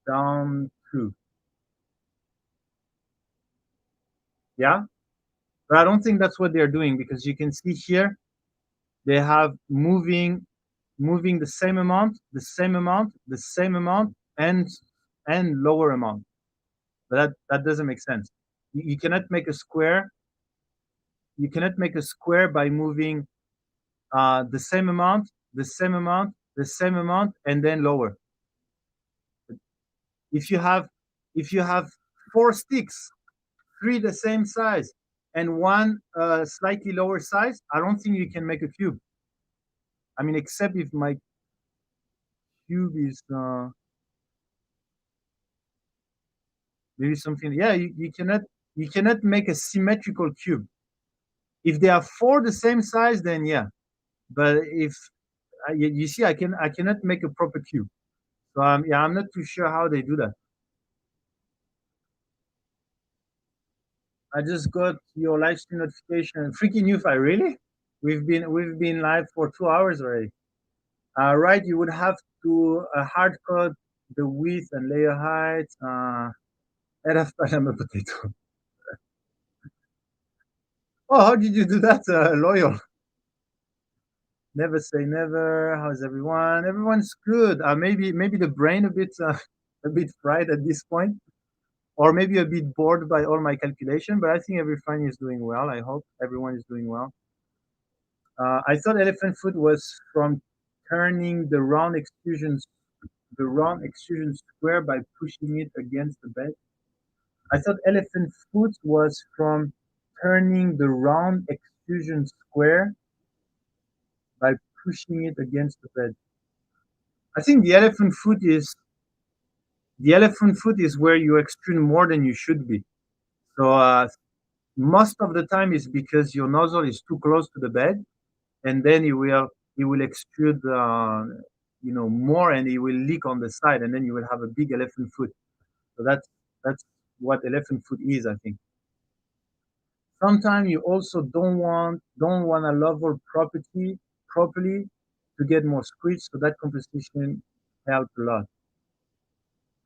down two. Yeah, but I don't think that's what they're doing because you can see here they have moving the same amount, the same amount, the same amount, and lower amount. But that doesn't make sense. You cannot make a square. You cannot make a square by moving the same amount, the same amount, the same amount, and then lower. If you have if you have four sticks, three the same size, and one slightly lower size, I don't think you can make a cube. I mean, except if my cube is maybe something. Yeah, you cannot make a symmetrical cube. If they are four the same size, then yeah. But if you see, I cannot make a proper cube. So yeah, I'm not too sure how they do that. I just got your live stream notification. Freaking you, I really? We've been live for 2 hours already. Right, you would have to hard code the width and layer height. Add a Panama potato. Oh, how did you do that, loyal? Never say never. How's everyone? Everyone's good. Maybe the brain a bit fried at this point, or maybe a bit bored by all my calculation. But I think everyone is doing well. I hope everyone is doing well. I thought elephant foot was from turning the round extrusion square by pushing it against the bed. I thought elephant foot was from turning the round extrusion square by pushing it against the bed. I think the elephant foot is where you extrude more than you should be. So most of the time is because your nozzle is too close to the bed, and then it will extrude more, and it will leak on the side, and then you will have a big elephant foot. So that's what elephant foot is, I think. Sometimes you also don't want a level property properly to get more squeeze, so that composition helps a lot.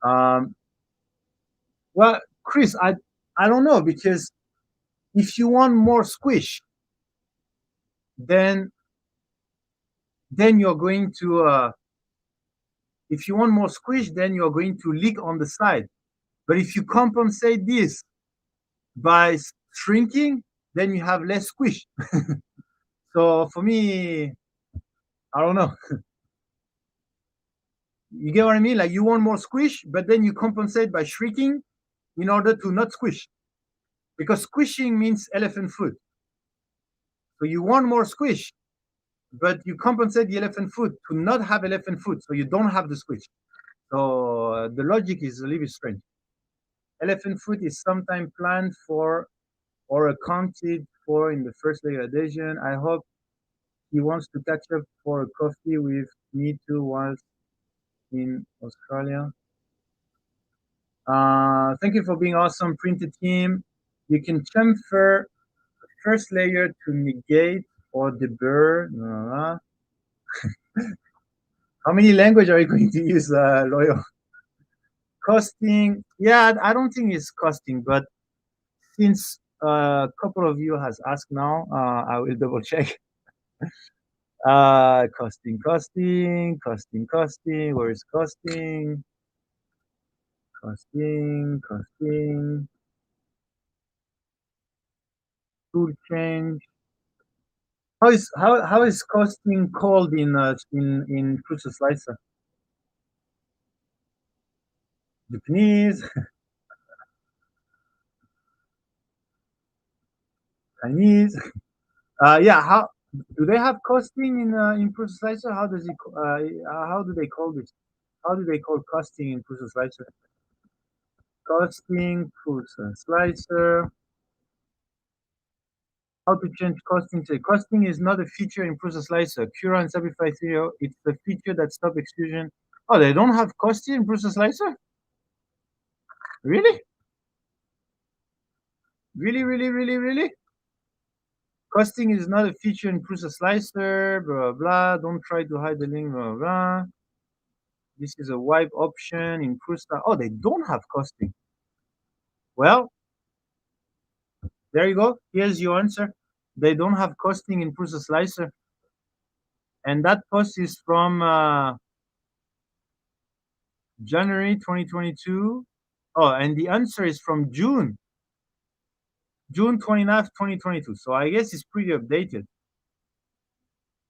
Um, well, Chris, I don't know, because if you want more squish, then you're going to if you want more squish, then you're going to leak on the side. But if you compensate this by shrinking, then you have less squish. So for me, I don't know. You get what I mean? Like, you want more squish, but then you compensate by shrinking in order to not squish. Because squishing means elephant foot. So you want more squish, but you compensate the elephant foot to not have elephant foot, so you don't have the squish. So the logic is a little bit strange. Elephant foot is sometimes planned for or accounted for in the first layer adhesion. I hope he wants to catch up for a coffee with me too whilst in Australia. Thank you for being awesome, printed team. You can chamfer the first layer to negate or deburr. How many language are you going to use, Loyal? Costing? Yeah, I don't think it's costing, but since a couple of you has asked now, I will double check. Costing. Where is costing? Costing. Tool change. How is costing called in Crucial Slicer? Japanese, Chinese. Yeah. How do they have costing in Crucial Slicer? How do they call this? How do they call costing in Crucial Slicer? Costing Crucial Slicer. How to change costing? Costing is not a feature in Process Slicer. Cura and Simplified 3.0, it's the feature that stops extrusion. Oh, they don't have costing in Process Slicer? Really? Really? Costing is not a feature in Process Slicer, blah, blah. Don't try to hide the link, blah, blah. This is a wipe option in Prusa. Oh, they don't have costing. Well, there you go. Here's your answer. They don't have costing in Prusa Slicer. And that post is from January 2022. Oh, and the answer is from June 29th, 2022. So I guess it's pretty updated.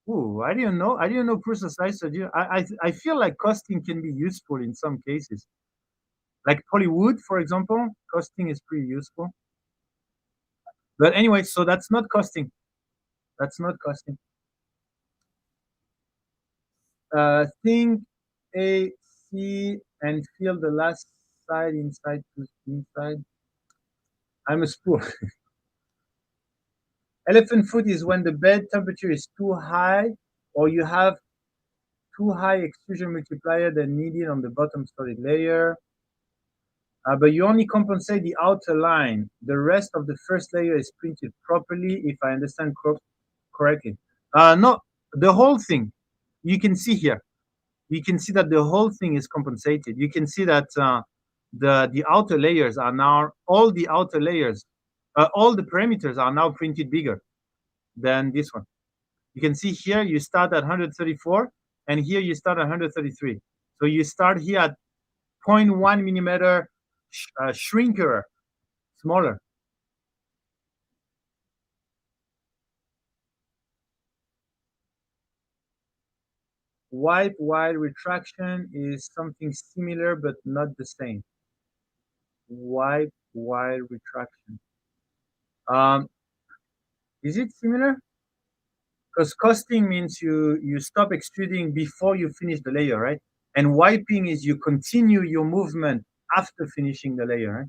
Ooh, I didn't know. I didn't know Prusa Slicer. I feel like costing can be useful in some cases. Like polywood, for example, costing is pretty useful. But anyway, so that's not costing. That's not costing. Think A, C, and fill the last side inside to inside. I'm a spool. Elephant foot is when the bed temperature is too high or you have too high extrusion multiplier than needed on the bottom solid layer. But you only compensate the outer line. The rest of the first layer is printed properly, if I understand correctly. No, the whole thing. You can see here. You can see that the whole thing is compensated. You can see that the outer layers are now, all the outer layers, all the parameters are now printed bigger than this one. You can see here you start at 134 and here you start at 133. So you start here at 0.1 millimeter shrinker, smaller. Wipe while retraction is something similar but not the same. Wipe while retraction. Um, is it similar? Because casting means you stop extruding before you finish the layer, right? And wiping is you continue your movement after finishing the layer,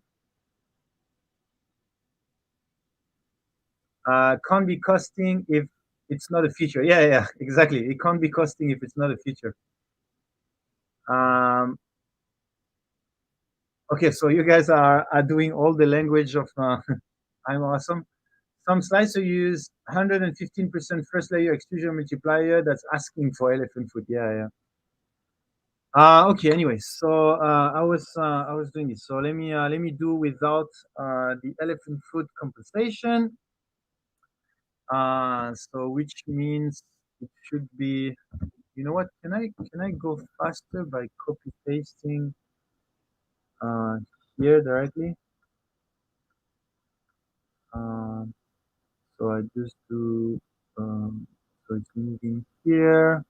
right? Can't be costing if it's not a feature. Yeah, yeah, exactly. It can't be costing if it's not a feature. Okay, so you guys are doing all the language of I'm awesome. Some slicer use 115% first layer extrusion multiplier that's asking for elephant foot. Yeah, yeah. Okay. Anyway, so I was doing this. So let me do without the elephant foot compensation. So which means it should be. You know what? Can I go faster by copy pasting uh, here directly? Um, so I just do. So it's moving here.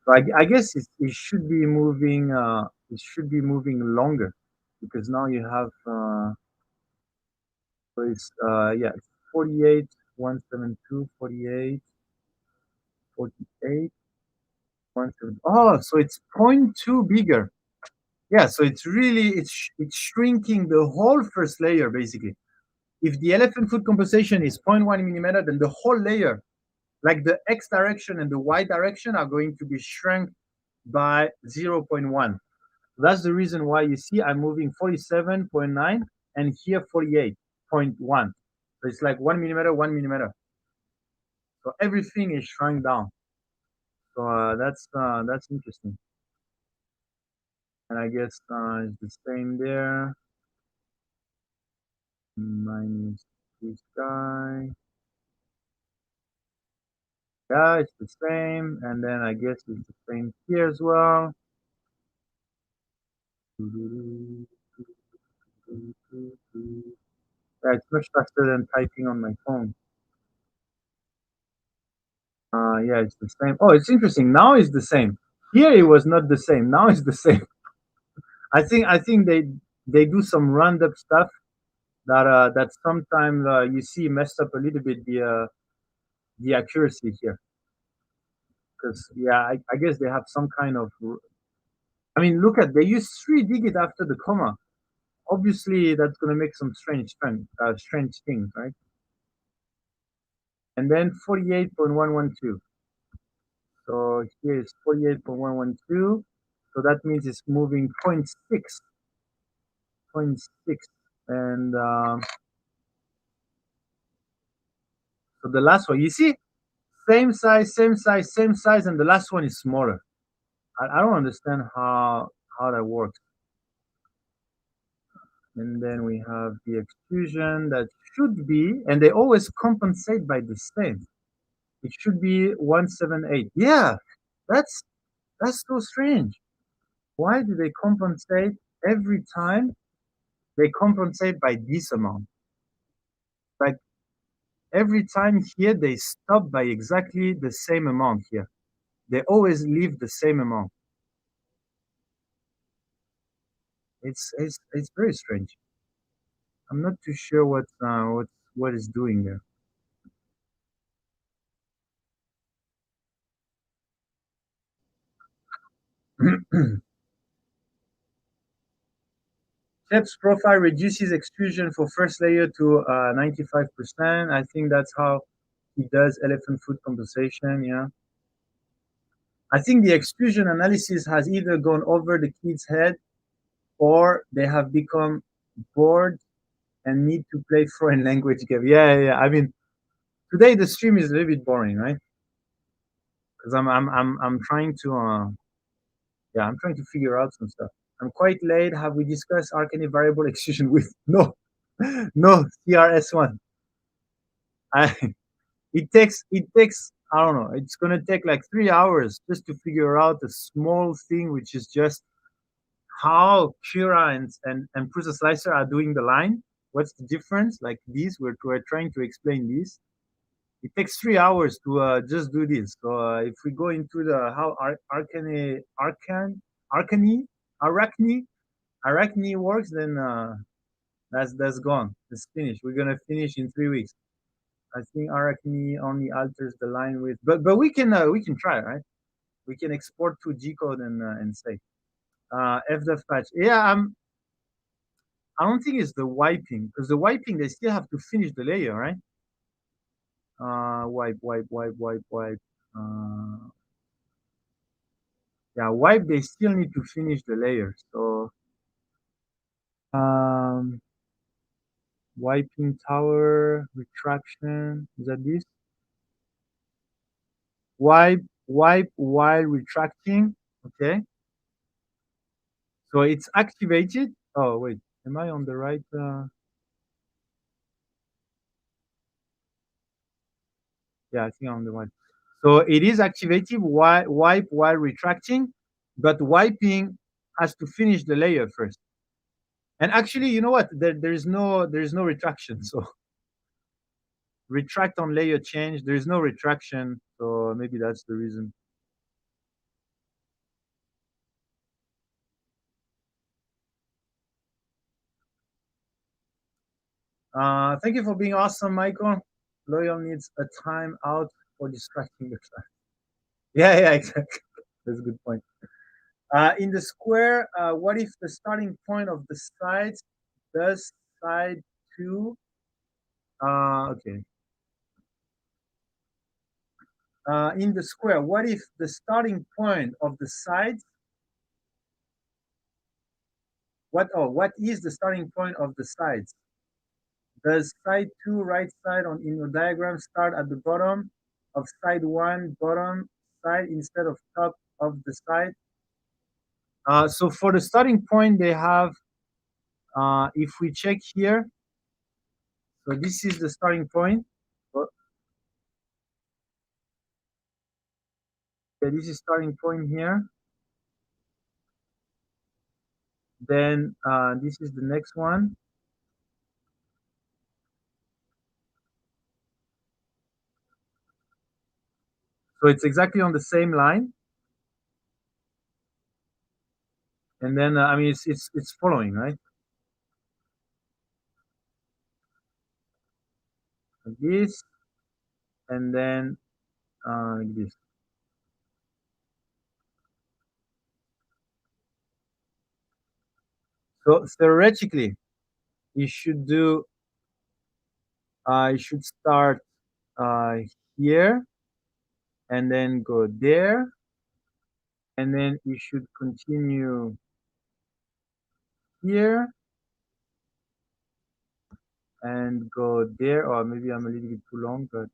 So I guess it should be moving. It should be moving longer because now you have. So it's yeah, 48, 172, 48, 48, 172. Oh, so it's point 0.2 bigger. Yeah, so it's really it's shrinking the whole first layer basically. If the elephant foot compensation is 0.1 millimeter, then the whole layer, like the X direction and the Y direction, are going to be shrunk by 0.1. That's the reason why you see I'm moving 47.9 and here 48.1. So it's like 1 millimeter, 1 millimeter. So everything is shrunk down. So that's interesting. And I guess it's the same there. Minus this guy. Yeah, it's the same. And then I guess it's the same here as well. Yeah, it's much faster than typing on my phone. Yeah, it's the same. Oh, it's interesting. Now it's the same. Here it was not the same. Now it's the same. I think they do some random stuff that sometimes you see messed up a little bit the accuracy here. Because yeah, I guess they have some kind of. I mean, look at they use 3 digits after the comma. Obviously, that's gonna make some strange things, right? And then 48.112. So here is 48.112. So that means it's moving point 0.6, point 0.6. And so the last one, you see, same size, same size, same size, and the last one is smaller. I don't understand how that works. And then we have the extrusion that should be, and they always compensate by the same. It should be 178. Yeah, that's that's so strange. Why do they compensate every time? They compensate by this amount. Like every time here, they stop by exactly the same amount here. They always leave the same amount. It's very strange. I'm not too sure what is doing there. Shapes profile reduces extrusion for first layer to 95%. I think that's how he does elephant food compensation. Yeah. I think the extrusion analysis has either gone over the kid's head or they have become bored and need to play foreign language game. Yeah, yeah, yeah. I mean, today the stream is a little bit boring, right? Because I'm trying to yeah, I'm trying to figure out some stuff. I'm quite late. Have we discussed Arcane variable extrusion with no no CRS1? I it takes I don't know. It's gonna take like 3 hours just to figure out a small thing, which is just how Cura and Prusa Slicer are doing the line. What's the difference? Like this, we're trying to explain this. It takes 3 hours to just do this. So if we go into the how Arachne Arachne works, then that's gone. It's finished. We're gonna finish in 3 weeks. I think Arachne only alters the line with, but we can try, right? We can export to G code and say fdef patch. Yeah, I don't think it's the wiping because the wiping they still have to finish the layer, right? Wipe. Yeah, wipe. They still need to finish the layer. So um, wiping tower retraction. Is that this? Wipe while retracting. Okay. So it's activated. Oh wait, am I on the right? Yeah, I think I'm on the right. So it is activated. Wipe while retracting, but wiping has to finish the layer first. And actually, you know what? There's no retraction. So retract on layer change. There's no retraction. So maybe that's the reason. Thank you for being awesome, Michael. Loyal needs a time out for distracting the class. Yeah, yeah, exactly. That's a good point. In the square, what if the starting point of the sides does side two? Okay. In the square, what if the starting point of the sides? What is the starting point of the sides? Does side two right side on in your diagram start at the bottom of side one bottom side instead of top of the side? So for the starting point, they have, if we check here, so this is the starting point. So, yeah, this is starting point here. Then this is the next one. So it's exactly on the same line. And then I mean it's following, right? Like this, and then like this. So theoretically, you should do. You should start uh, here, and then go there, and then you should continue here and go there. Or maybe I'm a little bit too long, but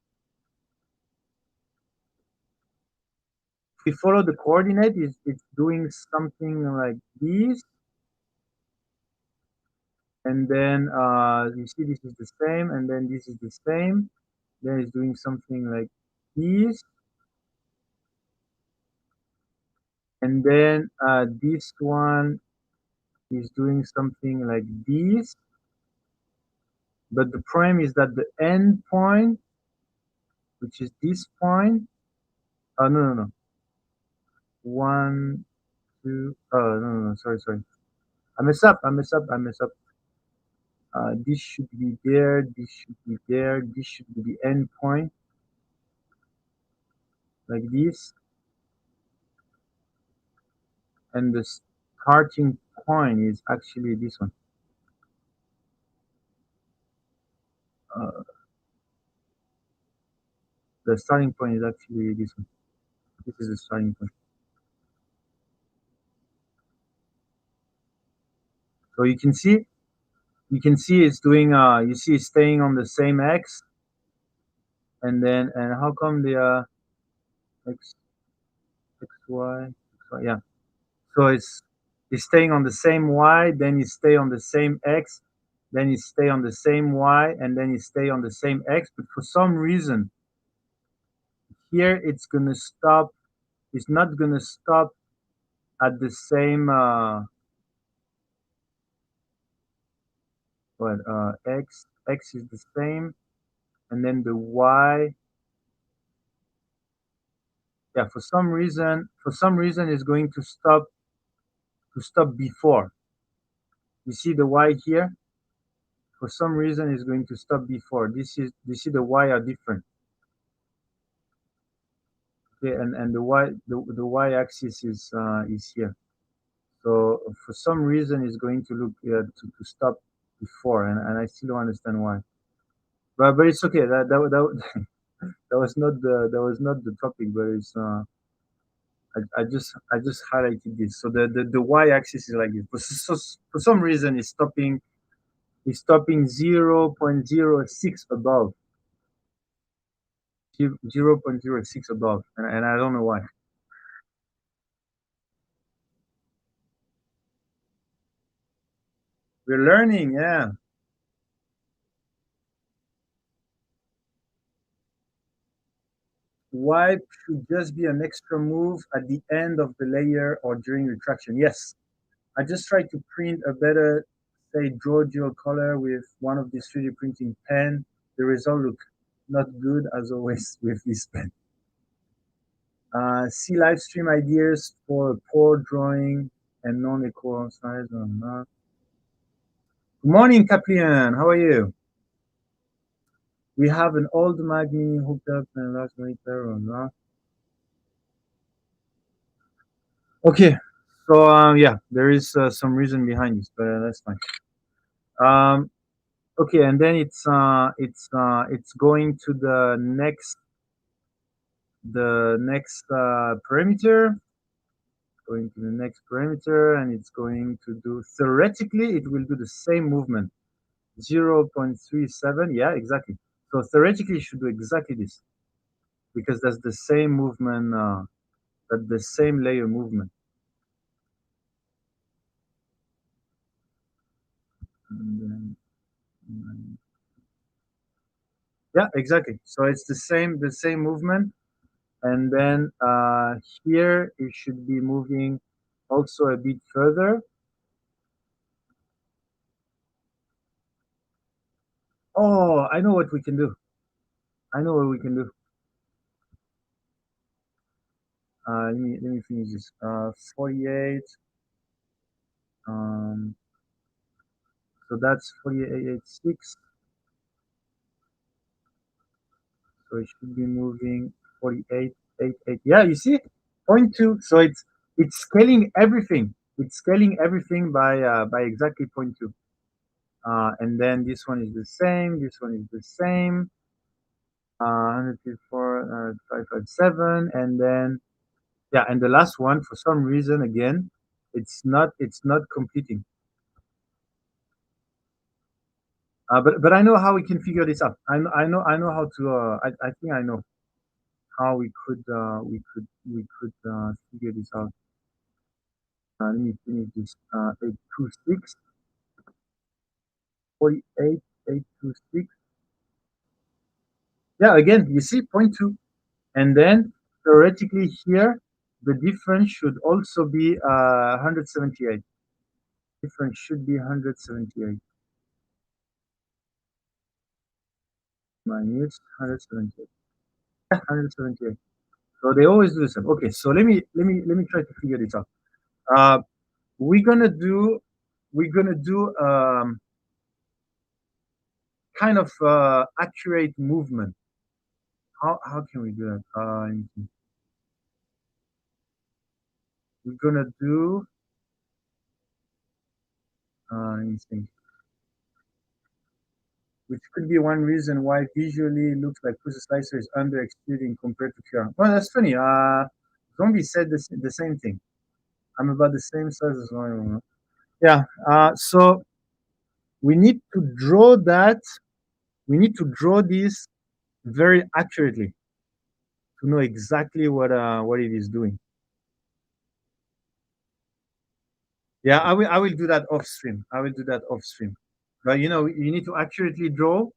if we follow the coordinate, it's doing something like this. And then you see this is the same, and then this is the same. Then it's doing something like this, and then this one is doing something like this. But the problem is that the end point, which is this point, oh no, one, two, oh no, sorry, I mess up. This should be there, this should be there, this should be the end point, like this. and the starting point is actually this one. Uh, the starting point is actually this one. This is the starting point. So you can see it's doing. You see it's staying on the same x, and then and how come the x x y, x, y yeah. So it's staying on the same y, then you stay on the same x, then you stay on the same y, and then you stay on the same x. But for some reason, here it's gonna stop. It's not gonna stop at the same what x is the same, and then the y. Yeah, for some reason, it's going to stop before. You see the y here. For some reason, it's going to stop before. This is you see the y are different. Okay, and the y axis is here. So for some reason, it's going to look to stop before, and I still don't understand why. But it's okay. That was not the topic, but it's I just highlighted this. So the y axis is like this. For some reason, it's stopping 0.06 above 0.06 above, and I don't know why. We're learning, yeah. Wipe should just be an extra move at the end of the layer or during retraction. Yes, I just tried to print a better, say, draw dual color with one of these 3D printing pen. The result look not good as always with this pen. See live stream ideas for a poor drawing and non-equal size or not. Good morning, Caplian. How are you? We have an old Mac Mini hooked up and last monitor or not. Okay, so yeah, there is some reason behind this, but that's fine. Okay, and then it's going to the next parameter, going to the next parameter, and it's going to do theoretically it will do the same movement, 0.37. Yeah, exactly. So theoretically, it should do exactly this because that's the same movement, that's the same layer movement. And then, yeah, exactly. So it's the same movement, and then here it should be moving also a bit further. Oh, I know what we can do. I know what we can do. Let me finish this. 48. Um, so that's 48.86. So it should be moving 48.88. Yeah, you see, point two. So it's scaling everything. It's scaling everything by exactly point two. And then this one is the same. This one is the same. 154, 557, and then yeah, and the last one for some reason again, it's not completing. But I know how we can figure this out. I know how to. I think I know how we could figure this out. Let me finish this. 826, 48, 826. Yeah, again, you see, point two. And then theoretically here, the difference should also be 178. Difference should be 178 minus 178. Yeah, 178. So they always do the same. Okay, so let me try to figure this out. Uh, we're gonna do we're gonna do kind of accurate movement. How can we do that? we're gonna do instinct, which could be one reason why visually it looks like Cruiser Slicer is under extruding compared to Cura. Well, that's funny. Zombie said the same thing. I'm about the same size as one. Yeah. So we need to draw that. We need to draw this very accurately to know exactly what it is doing. Yeah, I will do that off stream. I will do that off stream. But you need to accurately draw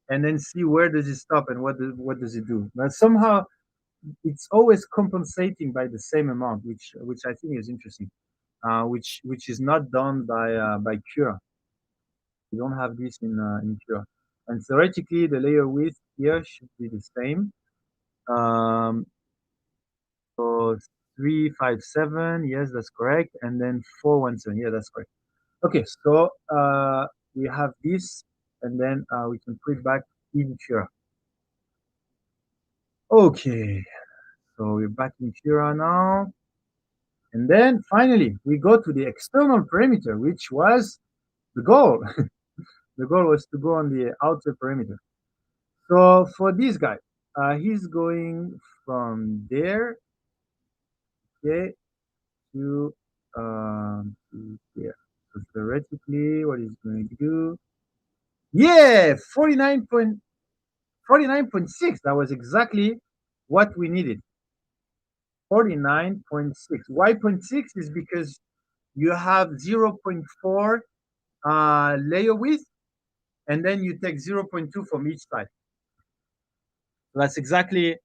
and then see where does it stop and what does it do. But somehow it's always compensating by the same amount, which I think is interesting. Which is not done by Cura. You don't have this in Cura. And theoretically, the layer width here should be the same. So 357, yes, that's correct. And then 417, yeah, that's correct. Okay, so we have this, and then we can put it back in Cura. Okay, so we're back in Cura now. And then finally, we go to the external perimeter, which was the goal. The goal was to go on the outer perimeter. So for this guy, he's going from there, okay, to there. So theoretically, what he's going to do, yeah, 49.6. That was exactly what we needed. 49.6. Why 0.6 is because you have 0.4 layer width, and then you take 0.2 from each side. So that's exactly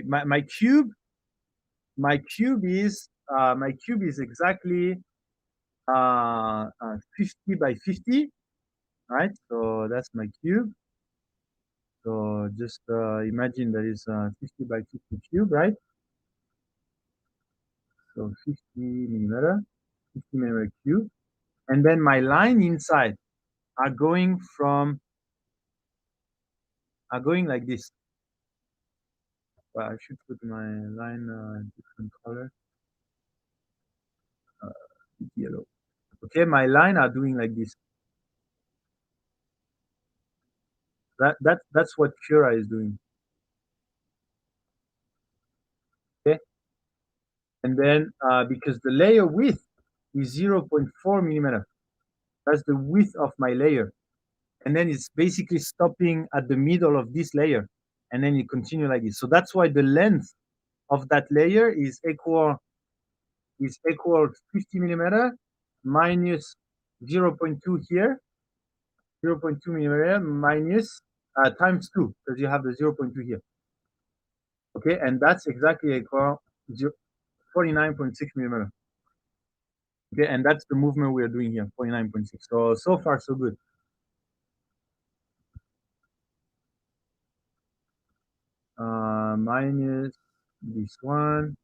my cube. My cube is exactly 50 by 50, right? So that's my cube. So just imagine that is 50 by 50 cube, right? So 50 millimeter cube. And then my line inside are going like this. Well, I should put my line different color, uh, yellow. Okay, my line are doing like this. That's what Cura is doing. Okay, and then because the layer width is 0.4 millimeter, that's the width of my layer, and then it's basically stopping at the middle of this layer, and then you continue like this. So that's why the length of that layer is equal 50 millimeter minus 0.2 here, 0.2 millimeter minus times 2, because you have the 0.2 here. Okay, and that's exactly equal 49.6 millimeter. Okay, and that's the movement we are doing here, 49.6. So far, so good. Minus this one.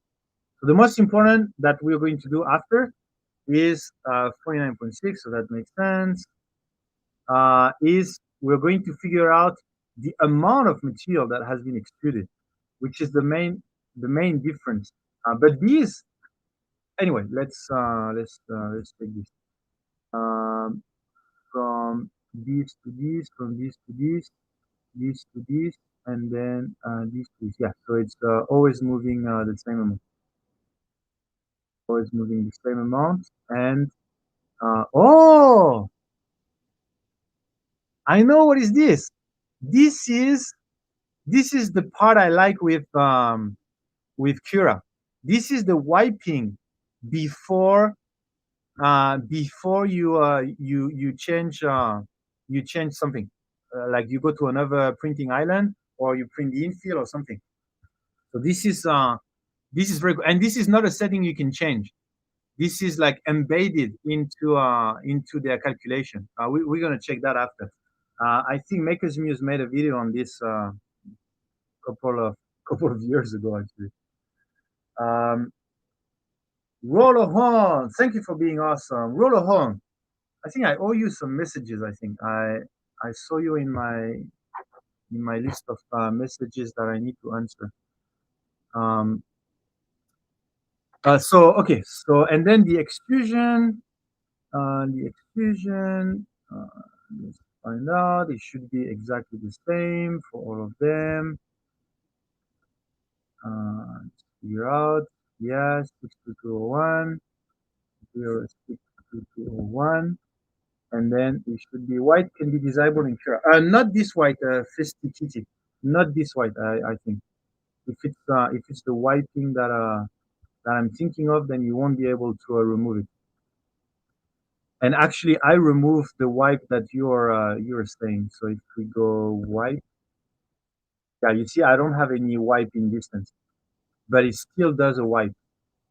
So the most important that we're going to do after is 49.6, so that makes sense. Is we're going to figure out the amount of material that has been extruded, which is the main difference. But these, anyway, let's take this from this to this, from this to this to this, and then this to this. Yeah, so it's always moving the same amount. Always moving the same amount. And oh, I know what is this. This is this is the part I like with Cura. This is the wiping before you change something. Like you go to another printing island or you print the infill or something. So this is very good, and this is not a setting you can change. This is like embedded into their calculation. We're gonna check that after. I think Maker's Muse made a video on this couple of couple of years ago actually. Um, Roller Horn, thank you for being awesome. Roller Horn, I think I owe you some messages. I think I saw you in my list of messages that I need to answer. Um, So okay, so and then the extrusion. Let's find out. It should be exactly the same for all of them. Let's figure out. Yes, 62201, 62201, and then it should be white can be disabled in Cura. Not this white, festicity. Not this white. I think if it's the wiping that I'm thinking of, then you won't be able to remove it. And actually, I removed the wipe that you're saying. So if we go wipe, yeah, you see, I don't have any wipe in distance, but it still does a wipe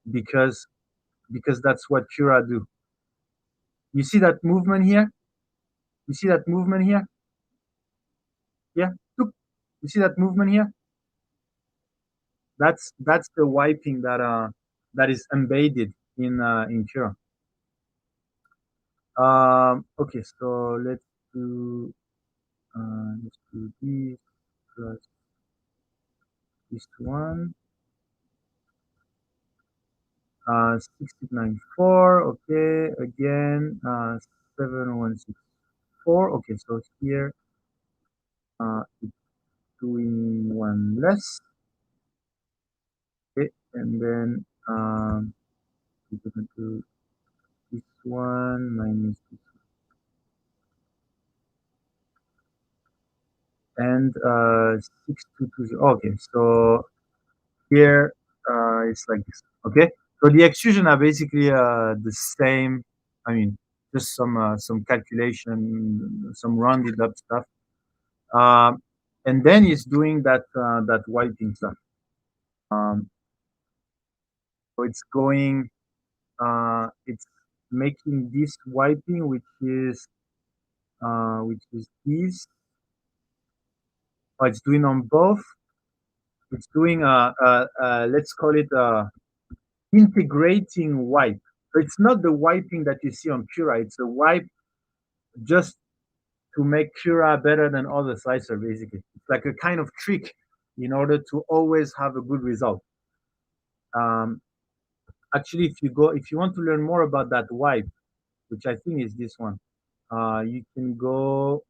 because that's what Cura do. You see that movement here? You see that movement here? Yeah. Look. You see that movement here? That's the wiping that is embedded in Cura. Okay, so let's do this plus this one. 6294. Okay, again, 7164. Okay, so here it's doing one less. Okay, and then we're gonna do this one minus this one. And 6220. Okay, so here it's like this. Okay, so the extrusion are basically the same. I mean, just some calculation, some rounded up stuff. Um, and then it's doing that wiping stuff. Um, so it's making this wiping, which is this. Oh, it's doing on both. It's doing let's call it integrating wipe. So it's not the wiping that you see on Cura. It's a wipe just to make Cura better than other slicer. Basically, it's like a kind of trick in order to always have a good result. Um, Actually, if you want to learn more about that wipe, which I think is this one, you can go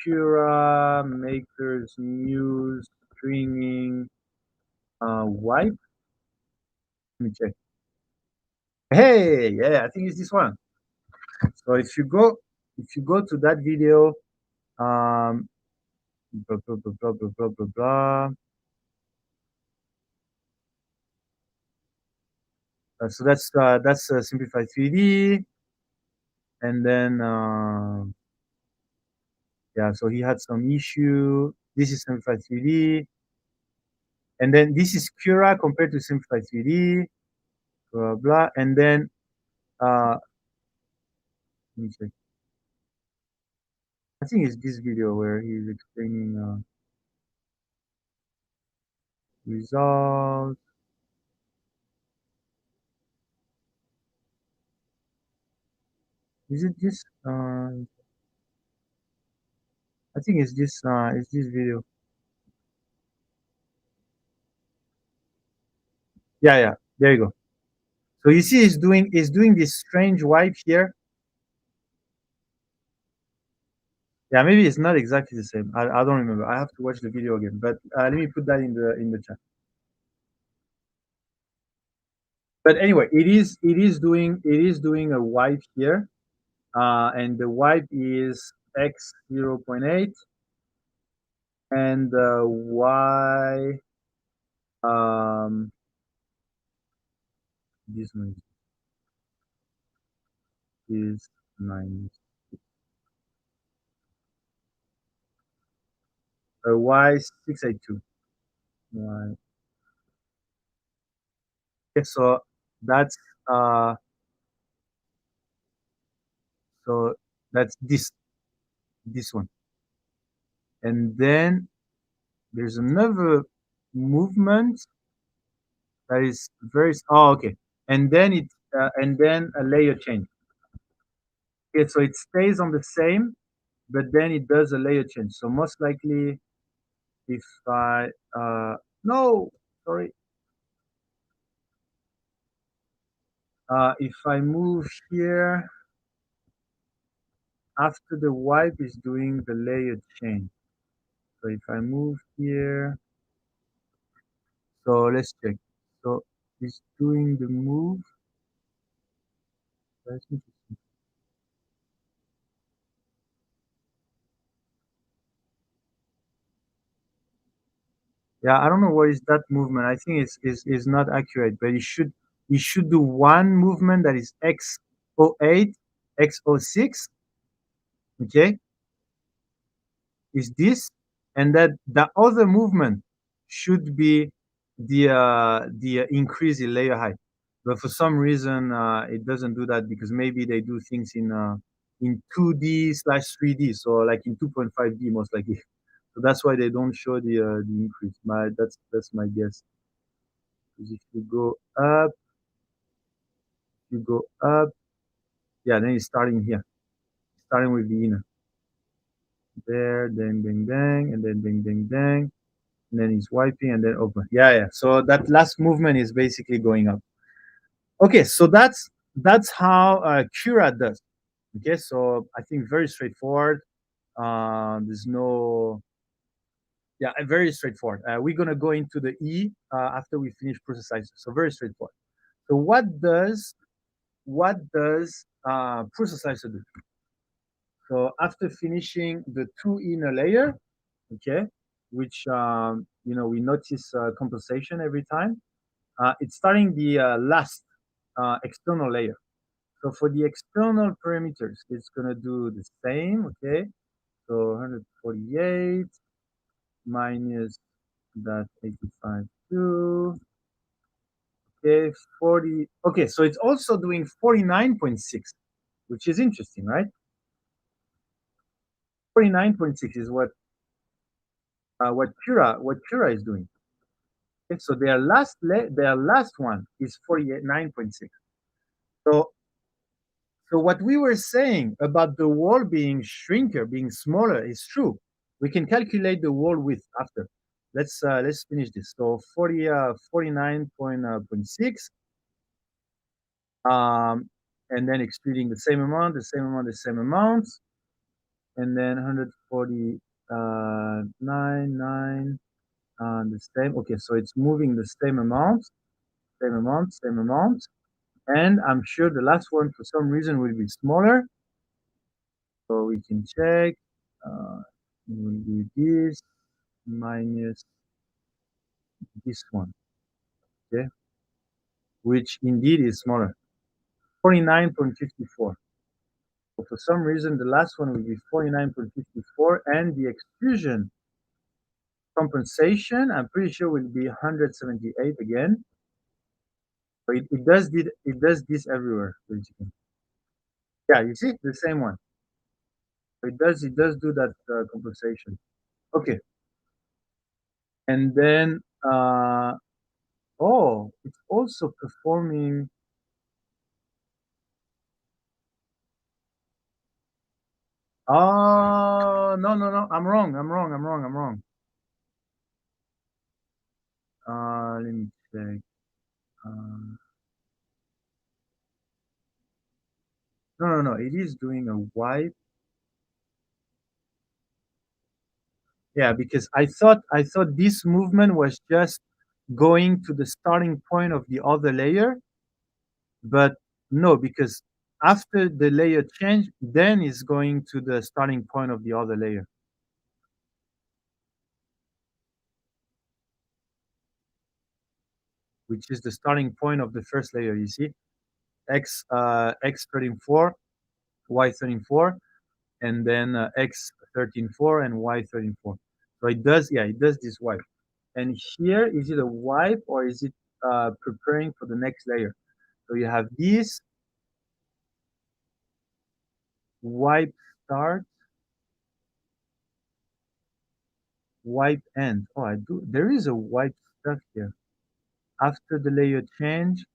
Cura Makers News Streaming wipe. Let me check. Hey, yeah, I think it's this one. So if you go to that video, um, blah blah blah blah blah blah blah blah. So that's simplified 3D, and then yeah, so he had some issue. This is simplified 3D, and then this is Cura compared to simplified 3D, blah blah, and then uh, let me check. I think it's this video where he's explaining results. Is it this? I think it's this. It's this video. Yeah, yeah. There you go. So you see, he's doing this strange wipe here. Yeah, maybe it's not exactly the same. I don't remember. I have to watch the video again. But let me put that in the chat. But anyway, it is doing a wipe here, and the wipe is x 0.8, and y this one is minus y 682. Y. Okay, so that's uh so that's this one, and then there's another movement that is very okay, and then a layer change. Okay, so it stays on the same, but then it does a layer change. So most likely, if I no, sorry, If I move here, after the wipe is doing the layer change. So if I move here, so let's check. So it's doing the move. That's interesting. Yeah, I don't know what is that movement. I think is not accurate, but it should do one movement that is X08, X06, okay, is this, and that the other movement should be the increase in layer height. But for some reason, it doesn't do that because maybe they do things in 2D slash 3D, so like in 2.5D most likely. So that's why they don't show the increase. That's my guess. Because if you go up, yeah, then it's starting here, starting with the inner there, then bang bang, and then bang bang bang, and then he's wiping and then open. Yeah, yeah. So that last movement is basically going up. Okay, so that's how Cura does. Okay, so I think very straightforward. There's no, yeah, very straightforward. We're gonna go into the E after we finish processing. So very straightforward. So what does processor do? So after finishing the two inner layer, okay, which we notice compensation every time. It's starting the last external layer. So for the external parameters, it's gonna do the same, okay? So 148 minus that 85.2, okay, 40. Okay, so it's also doing 49.6, which is interesting, right? 49.6 is what Cura is doing. Okay, so their last one is 49.6. So so what we were saying about the wall being shrinker, being smaller, is true. We can calculate the wall width after. Let's finish this. So 49.6, and then excluding the same amount, the same amount, the same amount, and then 149.9, the same. Okay, so it's moving the same amount, same amount, same amount. And I'm sure the last one, for some reason, will be smaller. So we can check. It will be this minus this one, okay, which indeed is smaller, 49.54. So for some reason, the last one will be 49.54, and the extrusion compensation, I'm pretty sure, will be 178 again. So it does this everywhere, basically. Yeah, you see the same one. So it does do that compensation. Okay, and then it's also performing. Oh, no, no, no. I'm wrong. I'm wrong. I'm wrong. I'm wrong. Let me check. Uh, no, no, no. It is doing a wipe. Yeah, because I thought this movement was just going to the starting point of the other layer, but no, because after the layer change, then it's going to the starting point of the other layer, which is the starting point of the first layer. You see, X34, Y34, and then X13.4 and Y13.4. So it does this wipe. And here, is it a wipe or is it preparing for the next layer? So you have this wipe start, wipe end. Oh, I do. There is a wipe stuff here. After the layer change,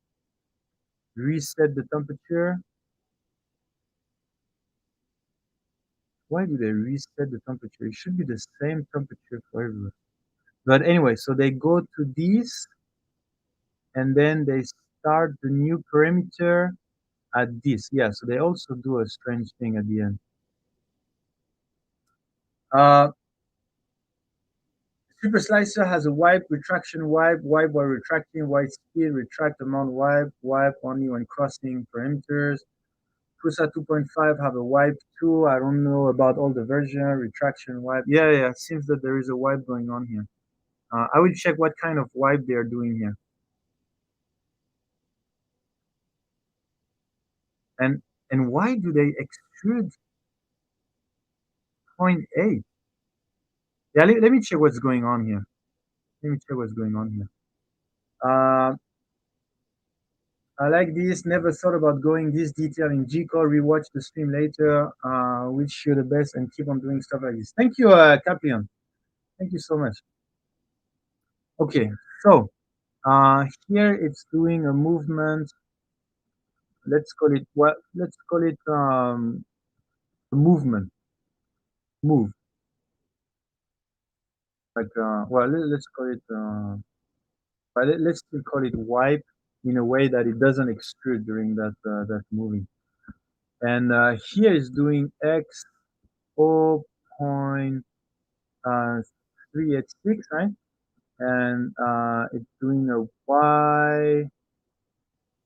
reset the temperature. Why do they reset the temperature? It should be the same temperature for everyone. But anyway, so they go to this, and then they start the new perimeter at this. Yeah, so they also do a strange thing at the end. Super Slicer has a wipe, retraction wipe, wipe while retracting, wipe speed, retract amount wipe, wipe only when crossing perimeters. Prusa 2.5 have a wipe too. I don't know about all the version, retraction wipe. Yeah, yeah, it seems that there is a wipe going on here. I will check what kind of wipe they are doing here. And why do they extrude 0.8? Yeah, let me check what's going on here. Let me check what's going on here. I like this. Never thought about going this detail in G-Code. Rewatch the stream later. Wish you the best and keep on doing stuff like this. Thank you, Caprion. Thank you so much. Okay, so here it's doing a movement. Let's call it what? Let's call it a movement. Move. Like well, let's call it. But let's still call it wipe in a way that it doesn't extrude during that moving. And here is doing x 0.386, right? And it's doing a y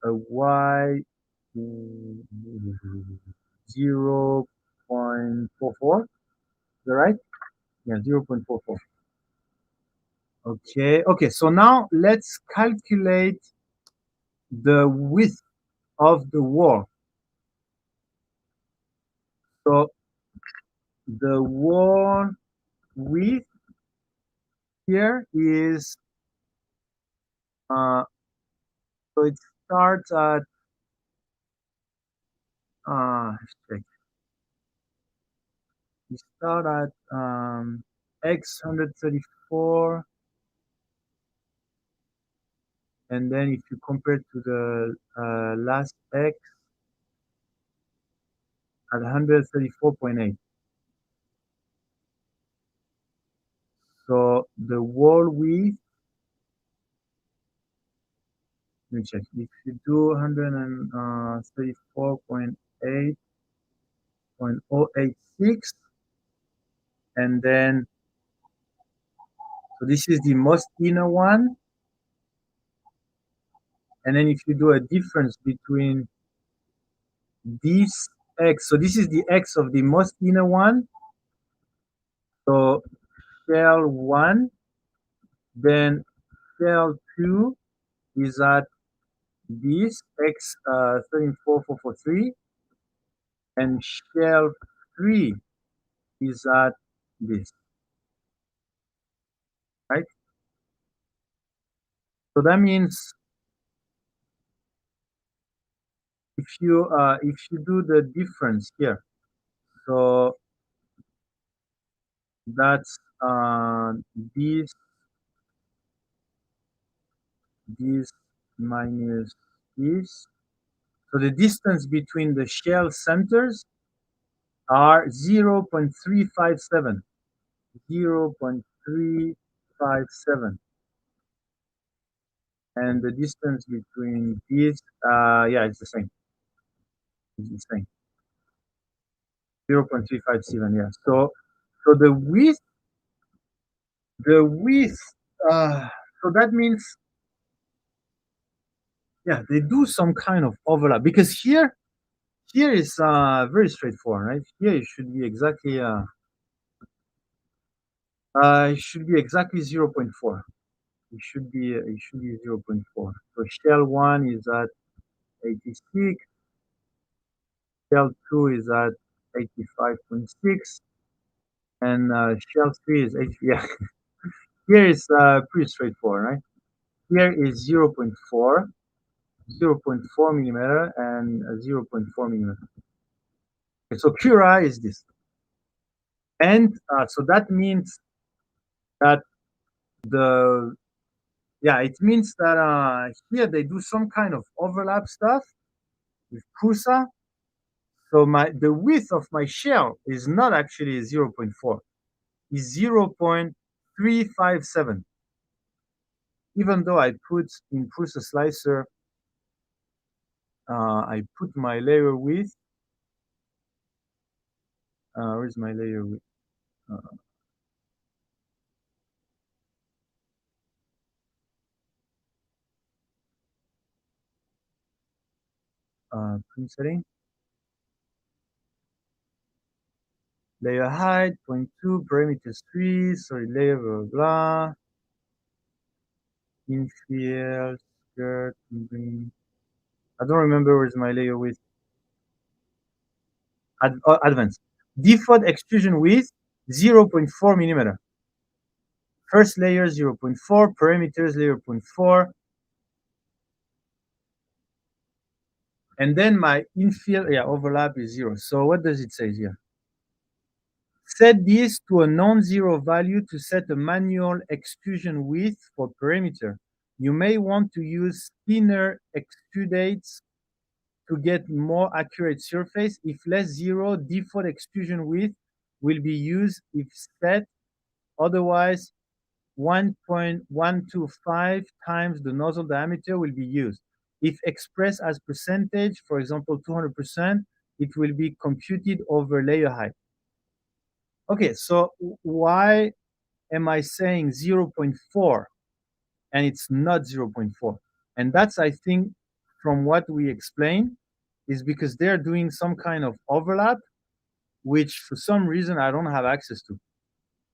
0.44. Is that right? Yeah, 0.44. Okay, okay. So now let's calculate the width of the wall. So the wall width here is so it starts at check. You start at x 134, and then if you compare to the last x at 134.8. So the wall width, let me check. If you do 134.8.086, and then so this is the most inner one, and then if you do a difference between this x, so this is the x of the most inner one, so shell 1, then shell 2 is at this x 134,443, and shell 3 is at this, right? So that means if you do the difference here, so that's this this minus this. So the distance between the shell centers are 0.357. 0.357. And the distance between these, yeah, it's the same. It's the same. 0.357, yeah. So the width, so that means, yeah, they do some kind of overlap because here is very straightforward, right? Here it should be exactly it should be exactly 0.4. It should be 0.4. So shell 1 is at 86, shell 2 is at 85.6, and shell 3 is 80. Yeah, here is pretty straightforward, right? Here is 0.4, 0.4 millimeter, and 0.4 millimeter. Okay, so Cura is this. And so that means that it means that here they do some kind of overlap stuff with Prusa. So the width of my shell is not actually 0.4, it's 0.357. Even though I put in Prusa Slicer I put my layer width. Where's my layer width? Uh, Print setting. Layer height, 0.2, parameters 3, sorry, layer, blah, blah, infill, skirt, green. I don't remember where's my layer width. Advanced. Default extrusion width, 0.4 millimeter. First layer, 0.4, parameters, 0.4. And then my infill, yeah, overlap is 0. So what does it say here? Set this to a non-zero value to set a manual extrusion width for perimeter. You may want to use thinner extrudates to get more accurate surface. If less zero, default extrusion width will be used if set. Otherwise, 1.125 times the nozzle diameter will be used. If expressed as percentage, for example, 200%, it will be computed over layer height. Okay, so why am I saying 0.4 and it's not 0.4? And that's, I think, from what we explained, is because they're doing some kind of overlap, which for some reason I don't have access to.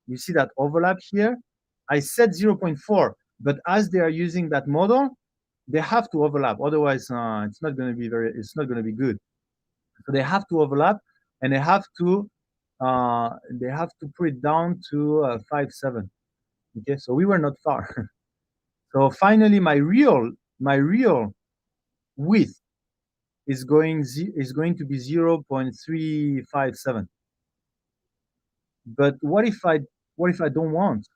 You see that overlap here? I said 0.4, but as they are using that model, they have to overlap. Otherwise, it's not going to be good. So they have to overlap, and they have to put it down to 5.7. Okay, so we were not far. So finally, my real width is going to be 0.357. But what if I don't want?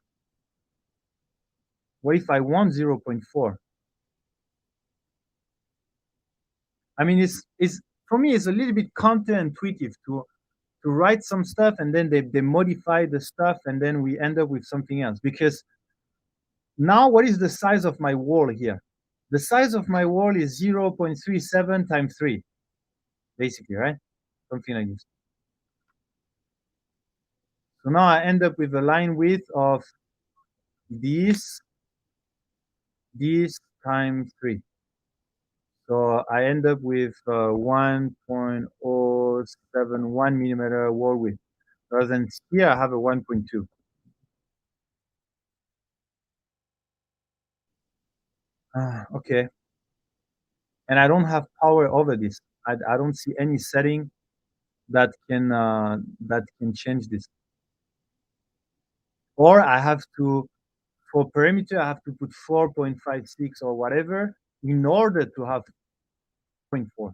What if I want 0.4? I mean, it's for me, it's a little bit counterintuitive to write some stuff and then they modify the stuff and then we end up with something else. Because now, what is the size of my wall here? The size of my wall is 0.37 times 3, basically, right? Something like this. So now I end up with a line width of this, this times 3. So I end up with 1.071 millimeter wall width. Whereas in here I have a 1.2. Okay. And I don't have power over this. I don't see any setting that can change this. Or I have to, for perimeter, I have to put 4.56 or whatever in order to have 0.4.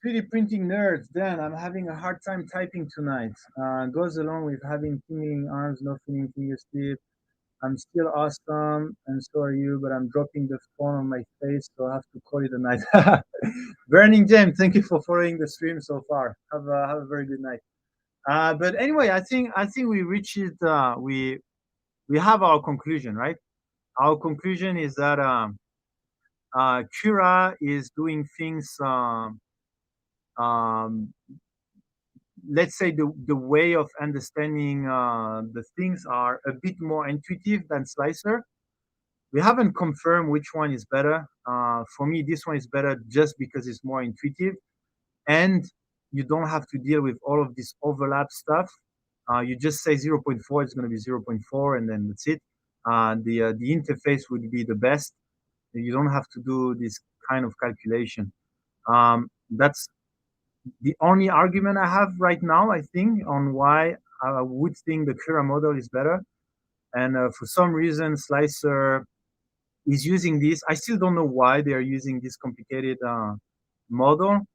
3D printing nerds, Dan, I'm having a hard time typing tonight. Goes along with having tingling arms, no feeling fingers tip. I'm still awesome, and so are you, but I'm dropping the phone on my face, so I have to call it a night. Burning Gem, thank you for following the stream so far. Have a very good night. But anyway, I think we reached it. We have our conclusion, right? Our conclusion is that Cura is doing things. Um, let's say the way of understanding the things are a bit more intuitive than Slicer. We haven't confirmed which one is better. For me, this one is better just because it's more intuitive, and you don't have to deal with all of this overlap stuff. You just say 0.4, it's going to be 0.4, and then that's it. The interface would be the best. You don't have to do this kind of calculation. That's the only argument I have right now, I think, on why I would think the Cura model is better. And for some reason, Slicer is using this. I still don't know why they are using this complicated model.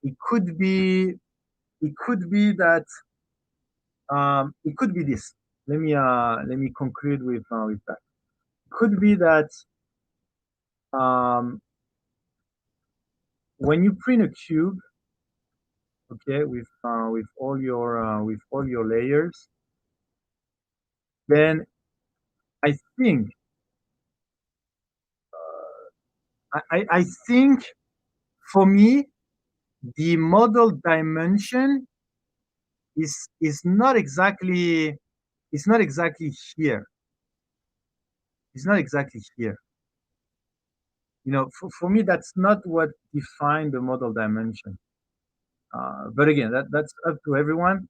It could be that it could be this. Let me conclude with that. It could be that um, when you print a cube, okay, with all your layers, then I think I think for me, the model dimension is not exactly, it's not exactly here. It's not exactly here. For me, that's not what define the model dimension. But again, that's up to everyone.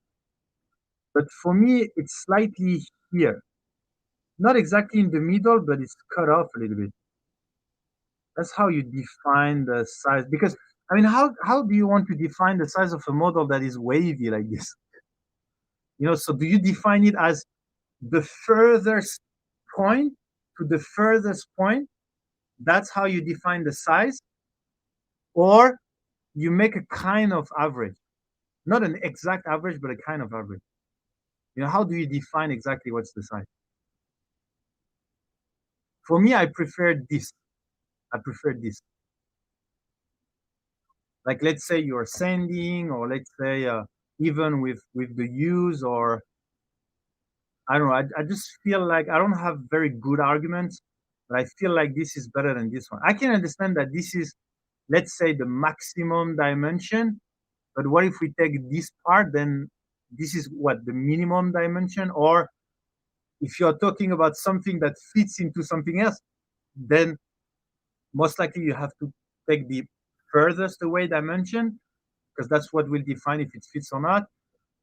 But for me, it's slightly here. Not exactly in the middle, but it's cut off a little bit. That's how you define the size. Because I mean, how do you want to define the size of a model that is wavy like this? So do you define it as the furthest point to the furthest point? That's how you define the size, or you make a kind of average, not an exact average, but a kind of average. How do you define exactly what's the size? For me, I prefer this. I prefer this. Like, let's say you're sanding, or let's say even with the use, or I don't know. I just feel like I don't have very good arguments, but I feel like this is better than this one. I can understand that this is, let's say, the maximum dimension, but what if we take this part, then this is what the minimum dimension? Or if you're talking about something that fits into something else, then most likely you have to take the furthest away dimension, because that's what will define if it fits or not.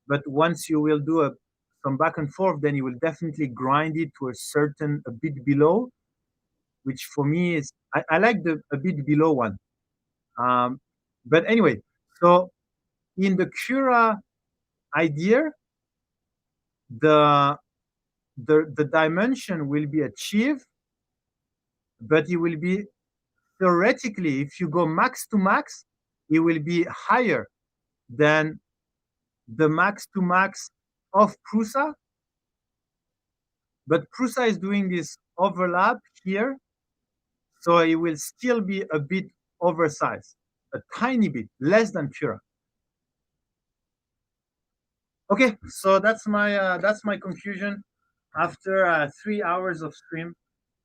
But once you will do some back and forth, then you will definitely grind it to a bit below, which for me is, I like the a bit below one. But anyway, so in the Cura idea, the the dimension will be achieved, but it will be theoretically, if you go max to max, it will be higher than the max to max of Prusa. But Prusa is doing this overlap here, so it will still be a bit oversized, a tiny bit, less than Cura. Okay, so that's my conclusion after 3 hours of stream.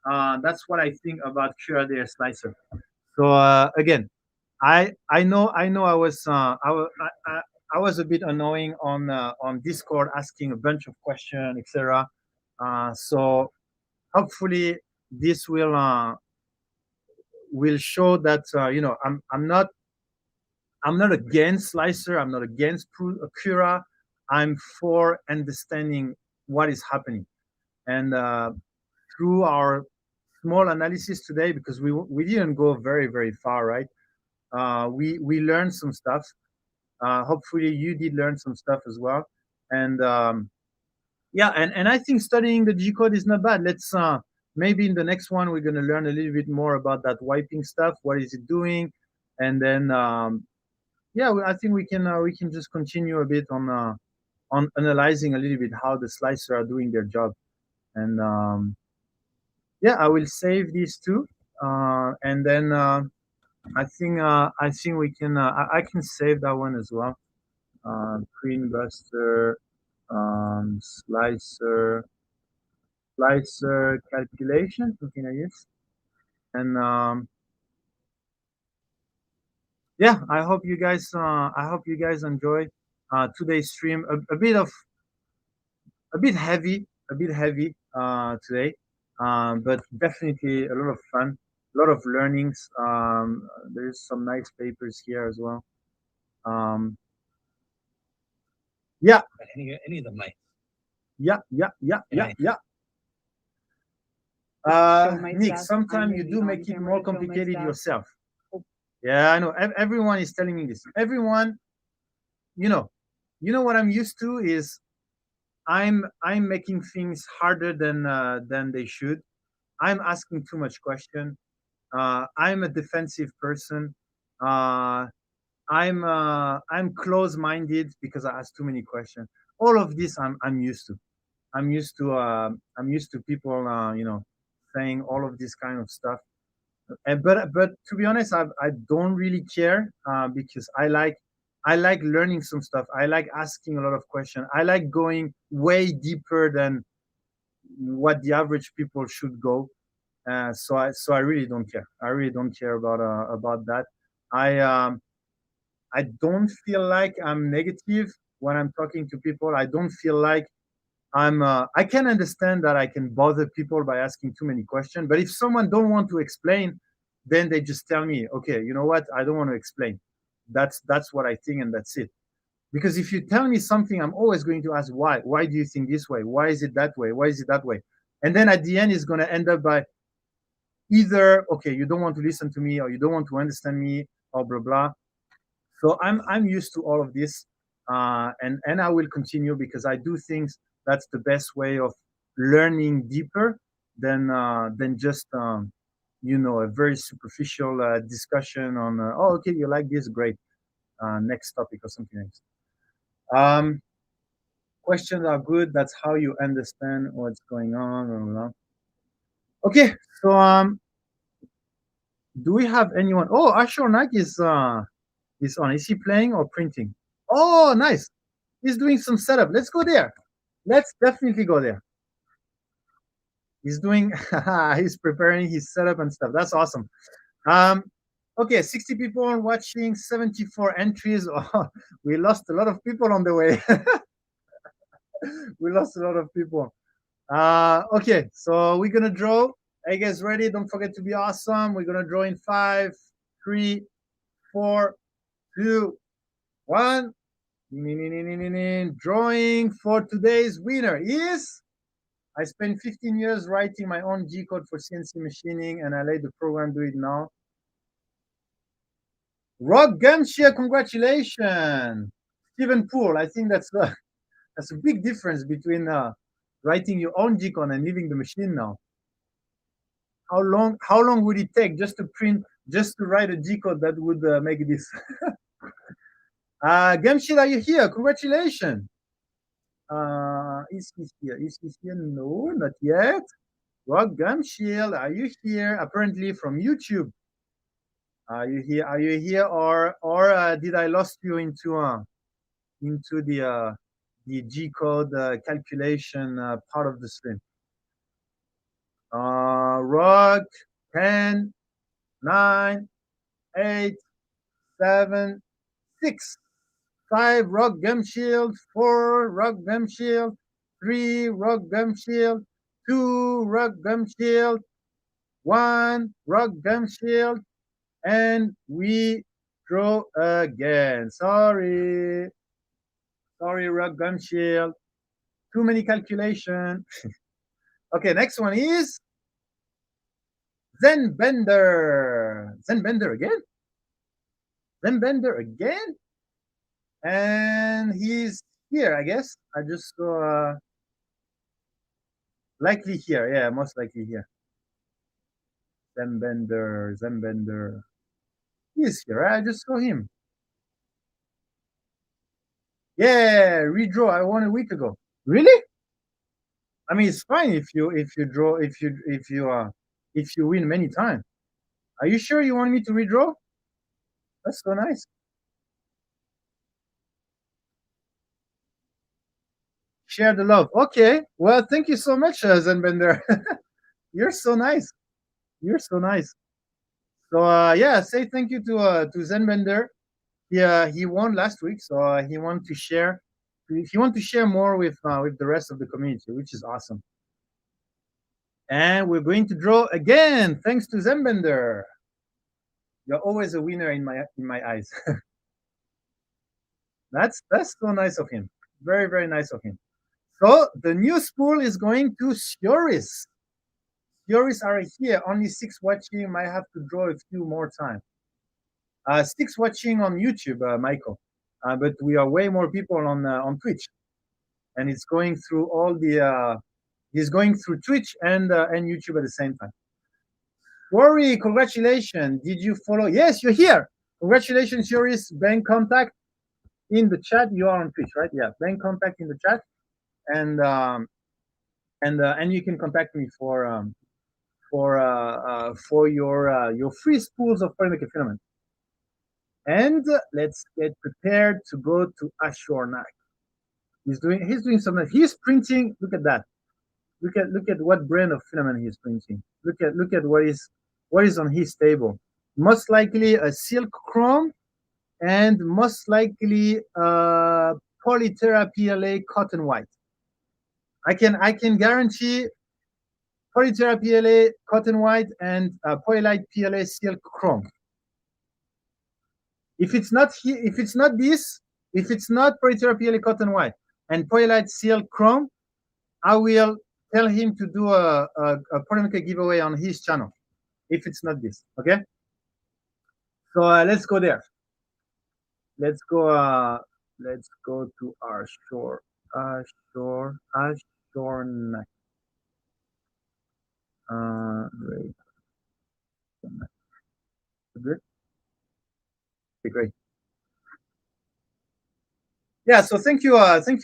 That's what I think about Cura VS Slic3r. So again, I know I was a bit annoying on Discord, asking a bunch of questions, etc. So hopefully this will show that I'm not against Slic3r. I'm not against Cura. I'm for understanding what is happening, and through our small analysis today, because we didn't go very far, right? We learned some stuff. Hopefully you did learn some stuff as well, and yeah, and I think studying the G code is not bad. Let's maybe in the next one we're going to learn a little bit more about that wiping stuff. What is it doing? And then yeah, I think we can just continue a bit on analyzing a little bit how the Slic3r are doing their job. And yeah, I will save these two, and then I think we can I can save that one as well. Print Buster, Slic3r calculation, something like this. And yeah, I hope you guys enjoy today's stream. A bit heavy today, but definitely a lot of fun, a lot of learnings. There's some nice papers here as well. Um, yeah, Any of them, mate. yeah. Nick, sometimes you do make it more complicated yourself. Yeah, I know. Everyone is telling me this. Everyone, you know what I'm used to is I'm making things harder than they should. I'm asking too much question. I'm a defensive person. Uh, I'm close-minded because I ask too many questions. All of this I'm used to. I'm used to people saying all of this kind of stuff. But to be honest, I don't really care because I like learning some stuff. I like asking a lot of questions. I like going way deeper than what the average people should go. So I really don't care. I really don't care about that. I um, I don't feel like I'm negative when I'm talking to people. I don't feel like I can understand that I can bother people by asking too many questions. But if someone don't want to explain, then they just tell me, okay, you know what? I don't want to explain. That's what I think, and that's it. Because if you tell me something, I'm always going to ask why. Why do you think this way? Why is it that way? Why is it that way? And then at the end, it's going to end up by either, okay, you don't want to listen to me, or you don't want to understand me, or blah blah. So I'm used to all of this, and I will continue because I do think that's the best way of learning deeper than just a very superficial discussion on oh, okay, you like this, great, next topic or something else. Um, Questions are good. That's how you understand what's going on. Blah, blah, blah. Okay, so do we have anyone? Oh, Ashur Nag is on. Is he playing or printing? Oh, nice. He's doing some setup. Let's go there. Let's definitely go there. He's doing. He's preparing his setup and stuff. That's awesome. Um, okay, 60 people watching, 74 entries. Oh, we lost a lot of people on the way. We lost a lot of people. Okay, so we're gonna draw. Are you guys ready? Don't forget to be awesome. We're gonna draw in 5, 3, 4, 2, 1. Drawing for today's winner is. I spent 15 years writing my own G code for CNC machining, and I let the program do it now. Rob Gumshire, congratulations. Stephen Poole, I think that's a big difference between writing your own G code and leaving the machine now. How long would it take just to write a G code that would make this? Gemshil, are you here? Congratulations. Is he here? Is he here? No, not yet. Rock Gumshield, are you here? Apparently from YouTube. Are you here? Are you here? Or did I lost you into the G code calculation part of the stream? Rock 10, 9, 8, 7, 6, 5 rock gum shield, 4 rock gum shield, 3 rock gum shield, 2 rock gum shield, 1 rock gum shield, and we draw again. Sorry, rock gum shield. Too many calculation. Okay, next one is Zen Bender. Zen Bender again? Zen Bender again? And he's here, I guess. I just saw likely here. Yeah, most likely here. Zembender. He's here. Right? I just saw him. Yeah, redraw. I won a week ago. Really? I mean, it's fine if you draw if you win many times. Are you sure you want me to redraw? That's so nice. Share the love. Okay. Well, thank you so much, Zenbender. You're so nice. You're so nice. So yeah, say thank you to Zenbender. He won last week, so he wanted to share. He wanted to share more with the rest of the community, which is awesome. And we're going to draw again, thanks to Zenbender. You're always a winner in my eyes. That's so nice of him. Very, very nice of him. So the new spool is going to Sioris. Sioris are here. Only 6 watching. Might have to draw a few more times. 6 watching on YouTube, Michael. But we are way more people on Twitch, and it's going through all the. He's going through Twitch and YouTube at the same time. Rory, congratulations! Did you follow? Yes, you're here. Congratulations, Sioris. Bank contact in the chat. You are on Twitch, right? Yeah, bank contact in the chat, and you can contact me for your free spools of polymetric filament. And let's get prepared to go to Ashur Nag. He's doing something. He's printing. Look at that. Look at what brand of filament he's printing. Look at what is on his table. Most likely a silk chrome and most likely polytera PLA cotton white. I can guarantee polytera PLA cotton white and polylite PLA silk chrome. If it's not this, if it's not polytera PLA cotton white and polylite silk chrome, I will tell him to do a polymaker giveaway on his channel. If it's not this, okay? So let's go there. Let's go to our shore. Neck. Right. Good. Okay, great. Yeah, so thank you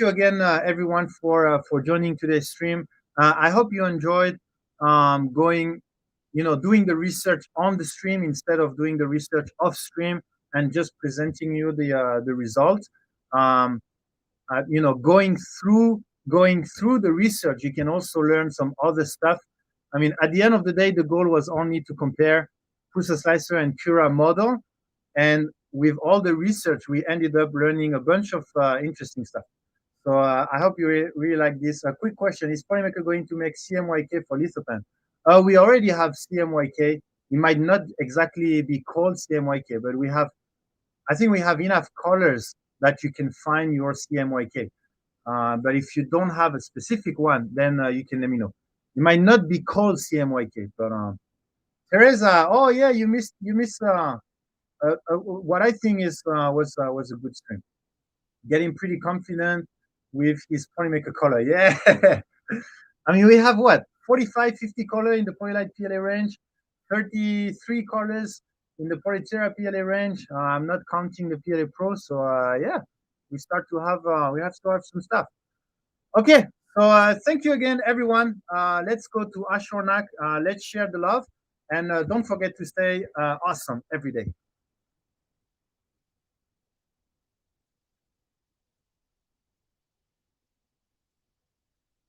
again, everyone, for joining today's stream. I hope you enjoyed going, doing the research on the stream instead of doing the research off stream and just presenting you the results. Going through the research, you can also learn some other stuff. I mean, at the end of the day, the goal was only to compare Prusa Slicer and Cura model, and with all the research, we ended up learning a bunch of interesting stuff. So I hope you really like this. A quick question: is Polymaker going to make CMYK for lithopan? We already have CMYK. It might not exactly be called CMYK, but I think we have enough colors that you can find your CMYK. But if you don't have a specific one, then you can let me know. It might not be called CMYK, but Teresa, oh yeah, you missed what I think was a good stream. Getting pretty confident with his polymaker color. Yeah. I mean, we have what? 45, 50 color in the polylite PLA range, 33 colors in the polytera PLA range. I'm not counting the PLA Pro. So yeah, we have to have some stuff. Okay. So thank you again, everyone. Let's go to Ashornak. Let's share the love. And don't forget to stay awesome every day.